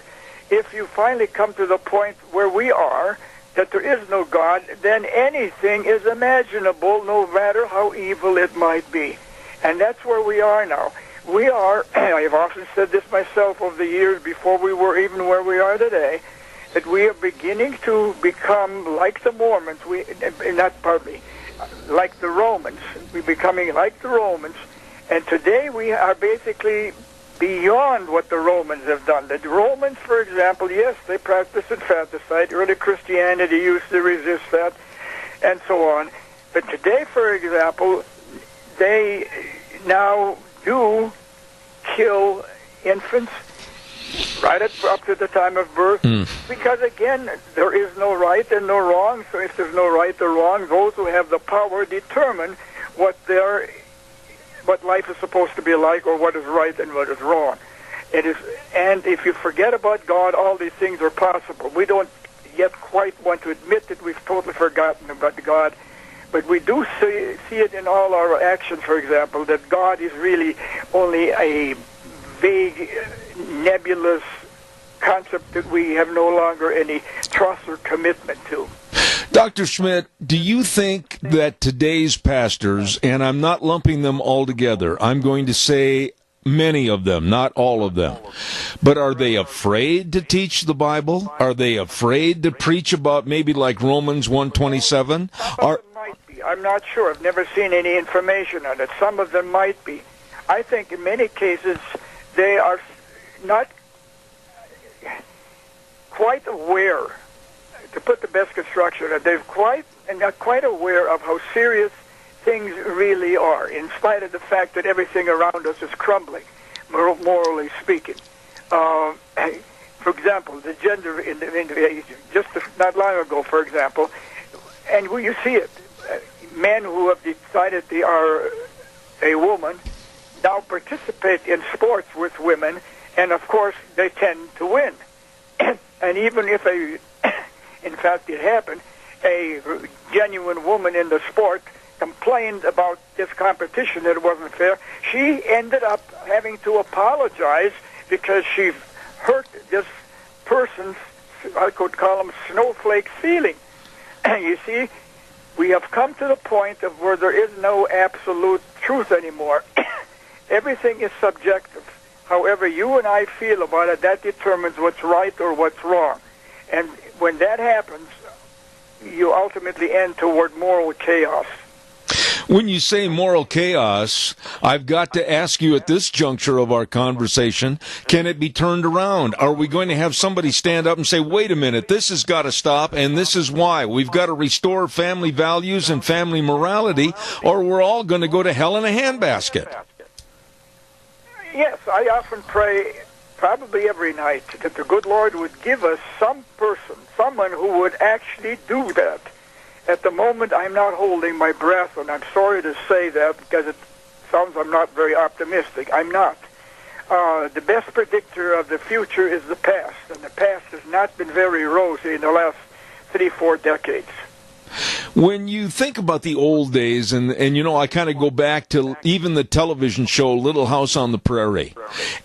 if you finally come to the point where we are, that there is no God, then anything is imaginable, no matter how evil it might be. And that's where we are now. We are, I've often said this myself over the years before we were even where we are today, that we are beginning to become like the Mormons, like the Romans. We're becoming like the Romans. And today we are basically beyond what the Romans have done. The Romans, for example, yes, they practiced infanticide. Early Christianity used to resist that, and so on. But today, for example, they now do kill infants right up to the time of birth, because, again, there is no right and no wrong. So if there's no right or wrong, those who have the power determine what life is supposed to be like, or what is right and what is wrong. And if you forget about God, all these things are possible. We don't yet quite want to admit that we've totally forgotten about God, but we do see it in all our actions, for example, that God is really only a vague, nebulous concept that we have no longer any trust or commitment to. Dr. Schmidt, do you think that today's pastors, and I'm not lumping them all together, I'm going to say many of them, not all of them, but are they afraid to teach the Bible? Are they afraid to preach about maybe like Romans 1:27? Might be. I'm not sure. I've never seen any information on it. Some of them might be. I think in many cases they are not quite aware, to put the best construction, they're not quite aware of how serious things really are, in spite of the fact that everything around us is crumbling, morally speaking. For example, the gender in just not long ago, for example, and you see it, men who have decided they are a woman now participate in sports with women, and of course they tend to win. And even if in fact it happened, a genuine woman in the sport complained about this competition, that it wasn't fair, she ended up having to apologize because she hurt this person's, I could call them, snowflake feeling. You see, we have come to the point of where there is no absolute truth anymore. Everything is subjective. However you and I feel about it, that determines what's right or what's wrong. And when that happens, you ultimately end toward moral chaos. When you say moral chaos, I've got to ask you at this juncture of our conversation, can it be turned around? Are we going to have somebody stand up and say, wait a minute, this has got to stop, and this is why? We've got to restore family values and family morality, or we're all going to go to hell in a handbasket. Yes, I often pray, probably every night, that the good Lord would give us some person, someone who would actually do that. At the moment, I'm not holding my breath, and I'm sorry to say that because it sounds I'm not very optimistic. I'm not. The best predictor of the future is the past, and the past has not been very rosy in the last 3-4 decades. When you think about the old days, and you know, I kind of go back to even the television show Little House on the Prairie,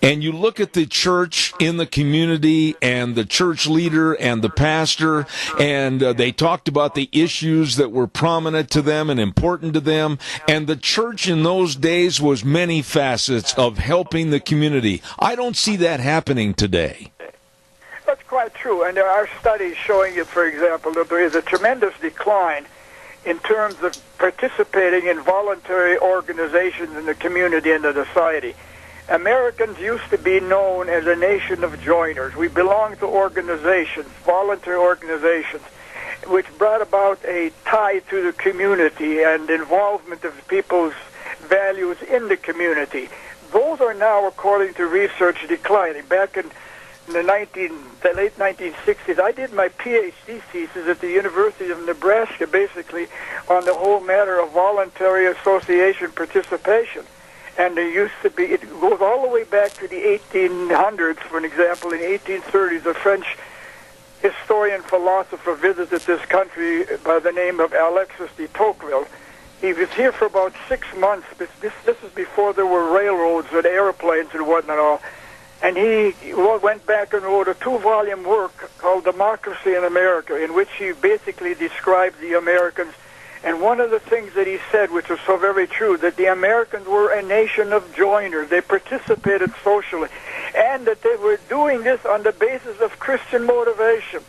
and you look at the church in the community and the church leader and the pastor, and they talked about the issues that were prominent to them and important to them, and the church in those days was many facets of helping the community. I don't see that happening today. That's quite true, and there are studies showing you, for example, that there is a tremendous decline in terms of participating in voluntary organizations in the community and the society. Americans used to be known as a nation of joiners. We belonged to organizations, voluntary organizations, which brought about a tie to the community and involvement of people's values in the community. Those are now, according to research, declining. Back in the late 1960s, I did my PhD thesis at the University of Nebraska, basically on the whole matter of voluntary association participation. And there used to be, it goes all the way back to the 1800s, for an example. In the 1830s, a French historian philosopher visited this country by the name of Alexis de Tocqueville. He was here for about 6 months. This is before there were railroads and airplanes and whatnot. And he went back and wrote a 2-volume work called Democracy in America, in which he basically described the Americans. And one of the things that he said, which was so very true, that the Americans were a nation of joiners. They participated socially. And that they were doing this on the basis of Christian motivation.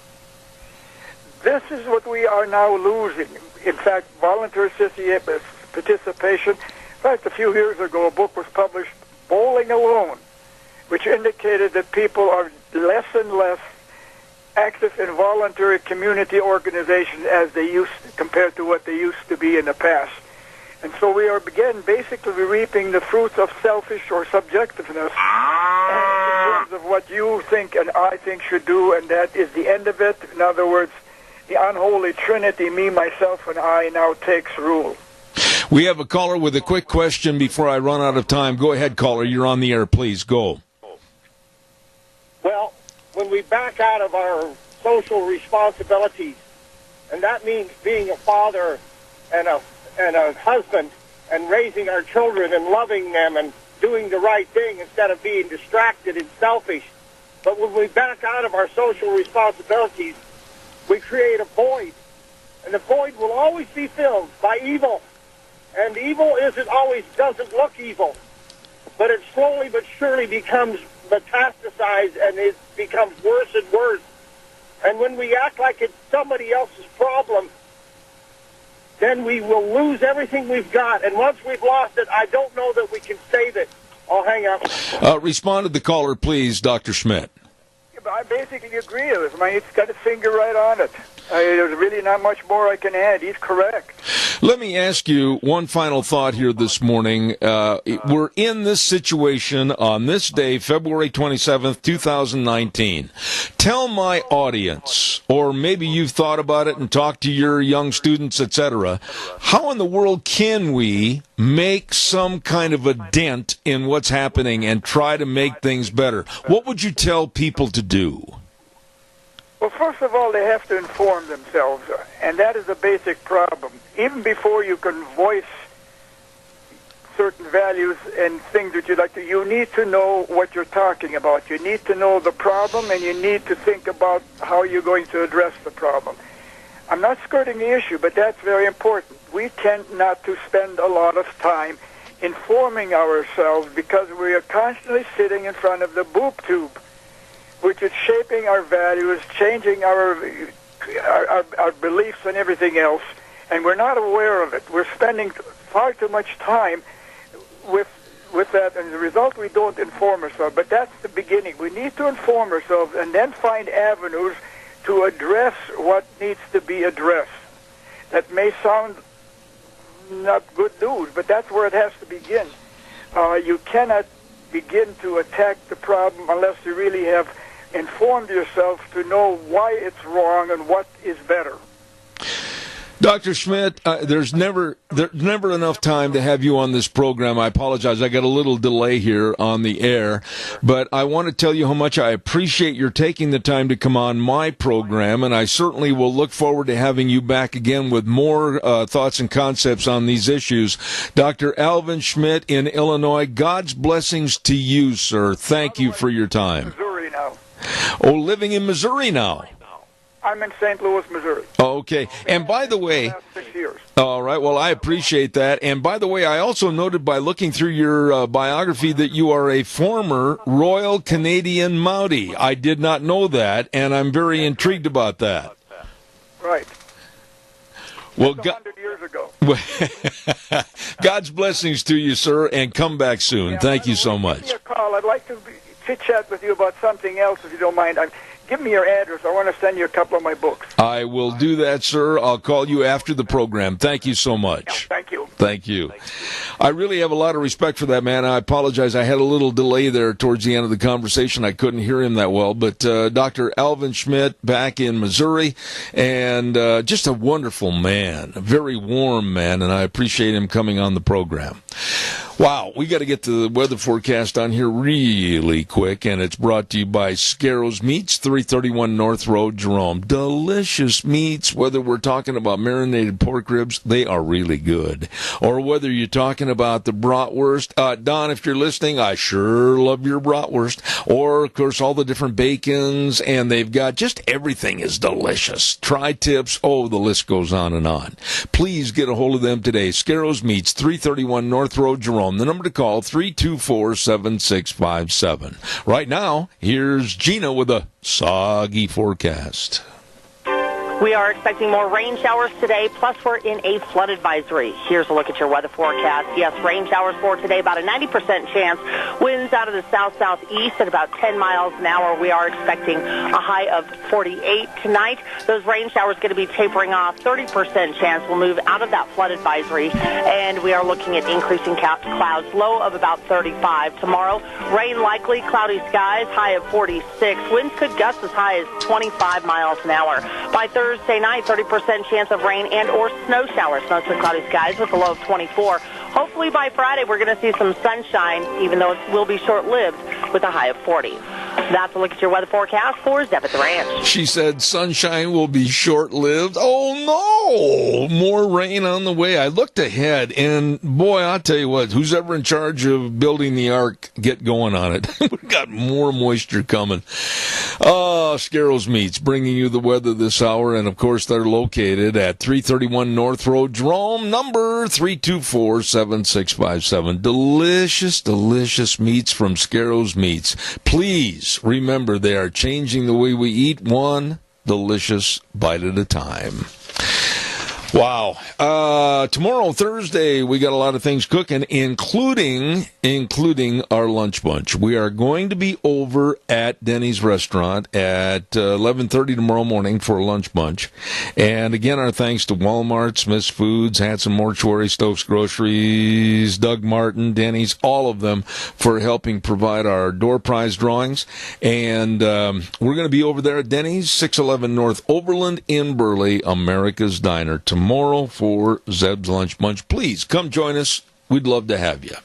This is what we are now losing. In fact, voluntary participation. In fact, a few years ago, a book was published, Bowling Alone, which indicated that people are less and less active in voluntary community organizations as they used to, compared to what they used to be in the past. And so we are, again, basically reaping the fruits of selfish or subjectiveness in terms of what you think and I think should do, and that is the end of it. In other words, the unholy trinity, me, myself, and I, now takes rule. We have a caller with a quick question before I run out of time. Go ahead, caller. You're on the air. Please, go. Well, when we back out of our social responsibilities, and that means being a father and a husband and raising our children and loving them and doing the right thing instead of being distracted and selfish. But when we back out of our social responsibilities, we create a void, and the void will always be filled by evil. And evil doesn't look evil, but it slowly but surely becomes metastasized, and it becomes worse and worse. And when we act like it's somebody else's problem, then we will lose everything we've got. And once we've lost it, I don't know that we can save it. I'll hang up. Respond to the caller, please, Dr. Schmidt. Yeah, but I basically agree with him. He's got his finger right on it. There's really not much more I can add. He's correct. Let me ask you one final thought here this morning. We're in this situation on this day, February 27th, 2019. Tell my audience, or maybe you've thought about it and talked to your young students, etc., how in the world can we make some kind of a dent in what's happening and try to make things better? What would you tell people to do? Well, first of all, they have to inform themselves, and that is a basic problem. Even before you can voice certain values and things that you'd like to, you need to know what you're talking about. You need to know the problem, and you need to think about how you're going to address the problem. I'm not skirting the issue, but that's very important. We tend not to spend a lot of time informing ourselves because we are constantly sitting in front of the boob tube, which is shaping our values, changing our beliefs and everything else, and we're not aware of it. We're spending far too much time with that, and as a result, we don't inform ourselves. But that's the beginning. We need to inform ourselves and then find avenues to address what needs to be addressed. That may sound not good news, but that's where it has to begin. You cannot begin to attack the problem unless you really have informed yourself to know why it's wrong and what is better. Dr. Schmidt, there's never enough time to have you on this program. I apologize. I got a little delay here on the air, but I want to tell you how much I appreciate your taking the time to come on my program, and I certainly will look forward to having you back again with more thoughts and concepts on these issues. Dr. Alvin Schmidt in Illinois, God's blessings to you, sir. Thank you for your time. Missouri now. Oh, living in Missouri now. I'm in St. Louis, Missouri. Okay. And by the way, 6 years. All right. Well, I appreciate that. And by the way, I also noted by looking through your biography that you are a former Royal Canadian Mountie. I did not know that, and I'm very intrigued about that. Right. Well, That's 100 years ago. God's blessings to you, sir, and come back soon. Thank you so much. Give me a call. I'd like to chit-chat with you about something else, if you don't mind. Give me your address. I want to send you a couple of my books. I will do that, sir. I'll call you after the program. Thank you so much. Yeah, thank you. Thank you. I really have a lot of respect for that man. I apologize. I had a little delay there towards the end of the conversation. I couldn't hear him that well. But Dr. Alvin Schmidt back in Missouri, and just a wonderful man, a very warm man, and I appreciate him coming on the program. Wow, we got to get the weather forecast on here really quick, and it's brought to you by Scarrows Meats, 331 North Road, Jerome. Delicious meats, whether we're talking about marinated pork ribs, they are really good. Or whether you're talking about the bratwurst. Don, if you're listening, I sure love your bratwurst. Or, of course, all the different bacons, and they've got just everything is delicious. Tri-tips, oh, the list goes on and on. Please get a hold of them today. Scarrows Meats, 331 North Road, Jerome. The number to call, 324-7657. Right now, here's Gina with a soggy forecast. We are expecting more rain showers today, plus we're in a flood advisory. Here's a look at your weather forecast. Yes, rain showers for today, about a 90% chance. Winds out of the south-southeast at about 10 miles an hour. We are expecting a high of 48 tonight. Those rain showers going to be tapering off. 30% chance we'll move out of that flood advisory, and we are looking at increasing clouds, low of about 35. Tomorrow, rain likely, cloudy skies, high of 46. Winds could gust as high as 25 miles an hour. By Thursday night, 30% chance of rain and or snow showers. Mostly cloudy skies with a low of 24. Hopefully by Friday, we're going to see some sunshine, even though it will be short-lived, with a high of 40. That's a look at your weather forecast for Zeb at the Ranch. She said sunshine will be short-lived. Oh, no! More rain on the way. I looked ahead, and boy, I'll tell you what, who's ever in charge of building the ark, get going on it. We've got more moisture coming. Scarrows Meats bringing you the weather this hour, and of course they're located at 331 North Road, Jerome, number 324-7657. Delicious, delicious meats from Scarrows Meats. Please remember, they are changing the way we eat, one delicious bite at a time. Wow. Tomorrow, Thursday, we got a lot of things cooking, including our lunch bunch. We are going to be over at Denny's restaurant at 11:30 tomorrow morning for a lunch bunch. And again, our thanks to Walmart, Smith's Foods, Hanson Mortuary, Stokes Groceries, Doug Martin, Denny's, all of them for helping provide our door prize drawings. And we're going to be over there at Denny's, 611 North Overland in Burley, America's Diner, tomorrow for Zeb's Lunch Bunch. Please come join us. We'd love to have you.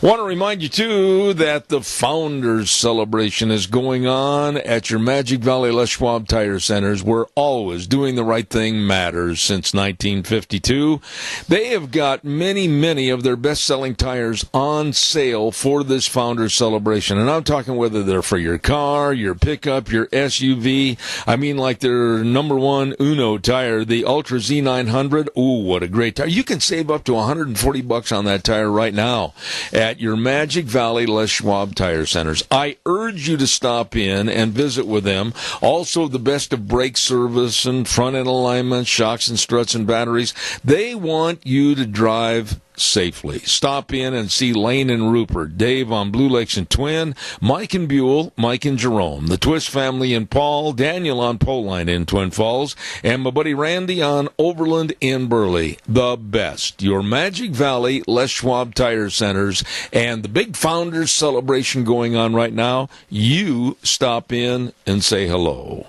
I want to remind you, too, that the Founders Celebration is going on at your Magic Valley Les Schwab Tire Centers, where always doing the right thing matters since 1952. They have got many of their best-selling tires on sale for this Founders Celebration. And I'm talking whether they're for your car, your pickup, your SUV. I mean, like their number one Uno tire, the Ultra Z900. Ooh, what a great tire. You can save up to $140 on that tire right now at your Magic Valley Les Schwab Tire Centers. I urge you to stop in and visit with them. Also, the best of brake service and front-end alignment, shocks and struts and batteries. They want you to drive safely. Stop in and see Lane and Rupert, Dave on Blue Lakes and Twin, Mike and Buell, Mike and Jerome, the Twist family in Paul, Daniel on Pole Line in Twin Falls, and my buddy Randy on Overland in Burley. The best. Your Magic Valley Les Schwab Tire Centers and the big Founders Celebration going on right now. You stop in and say hello.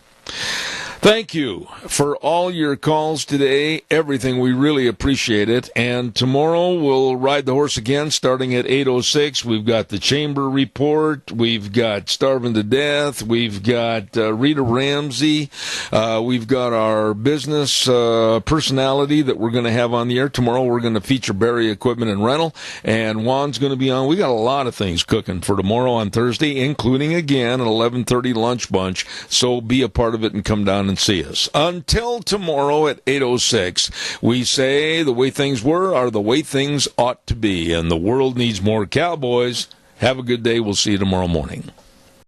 Thank you for all your calls today, everything. We really appreciate it. And tomorrow we'll ride the horse again starting at 8:06. We've got the Chamber Report. We've got Starving to Death. We've got Rita Ramsey. We've got our business personality that we're going to have on the air. Tomorrow we're going to feature Barry Equipment and Rental. And Juan's going to be on. We got a lot of things cooking for tomorrow on Thursday, including, again, an 11:30 lunch bunch. So be a part of it and come down and see us. Until tomorrow at 8:06, we say the way things were are the way things ought to be, and the world needs more cowboys. Have a good day. We'll see you tomorrow morning.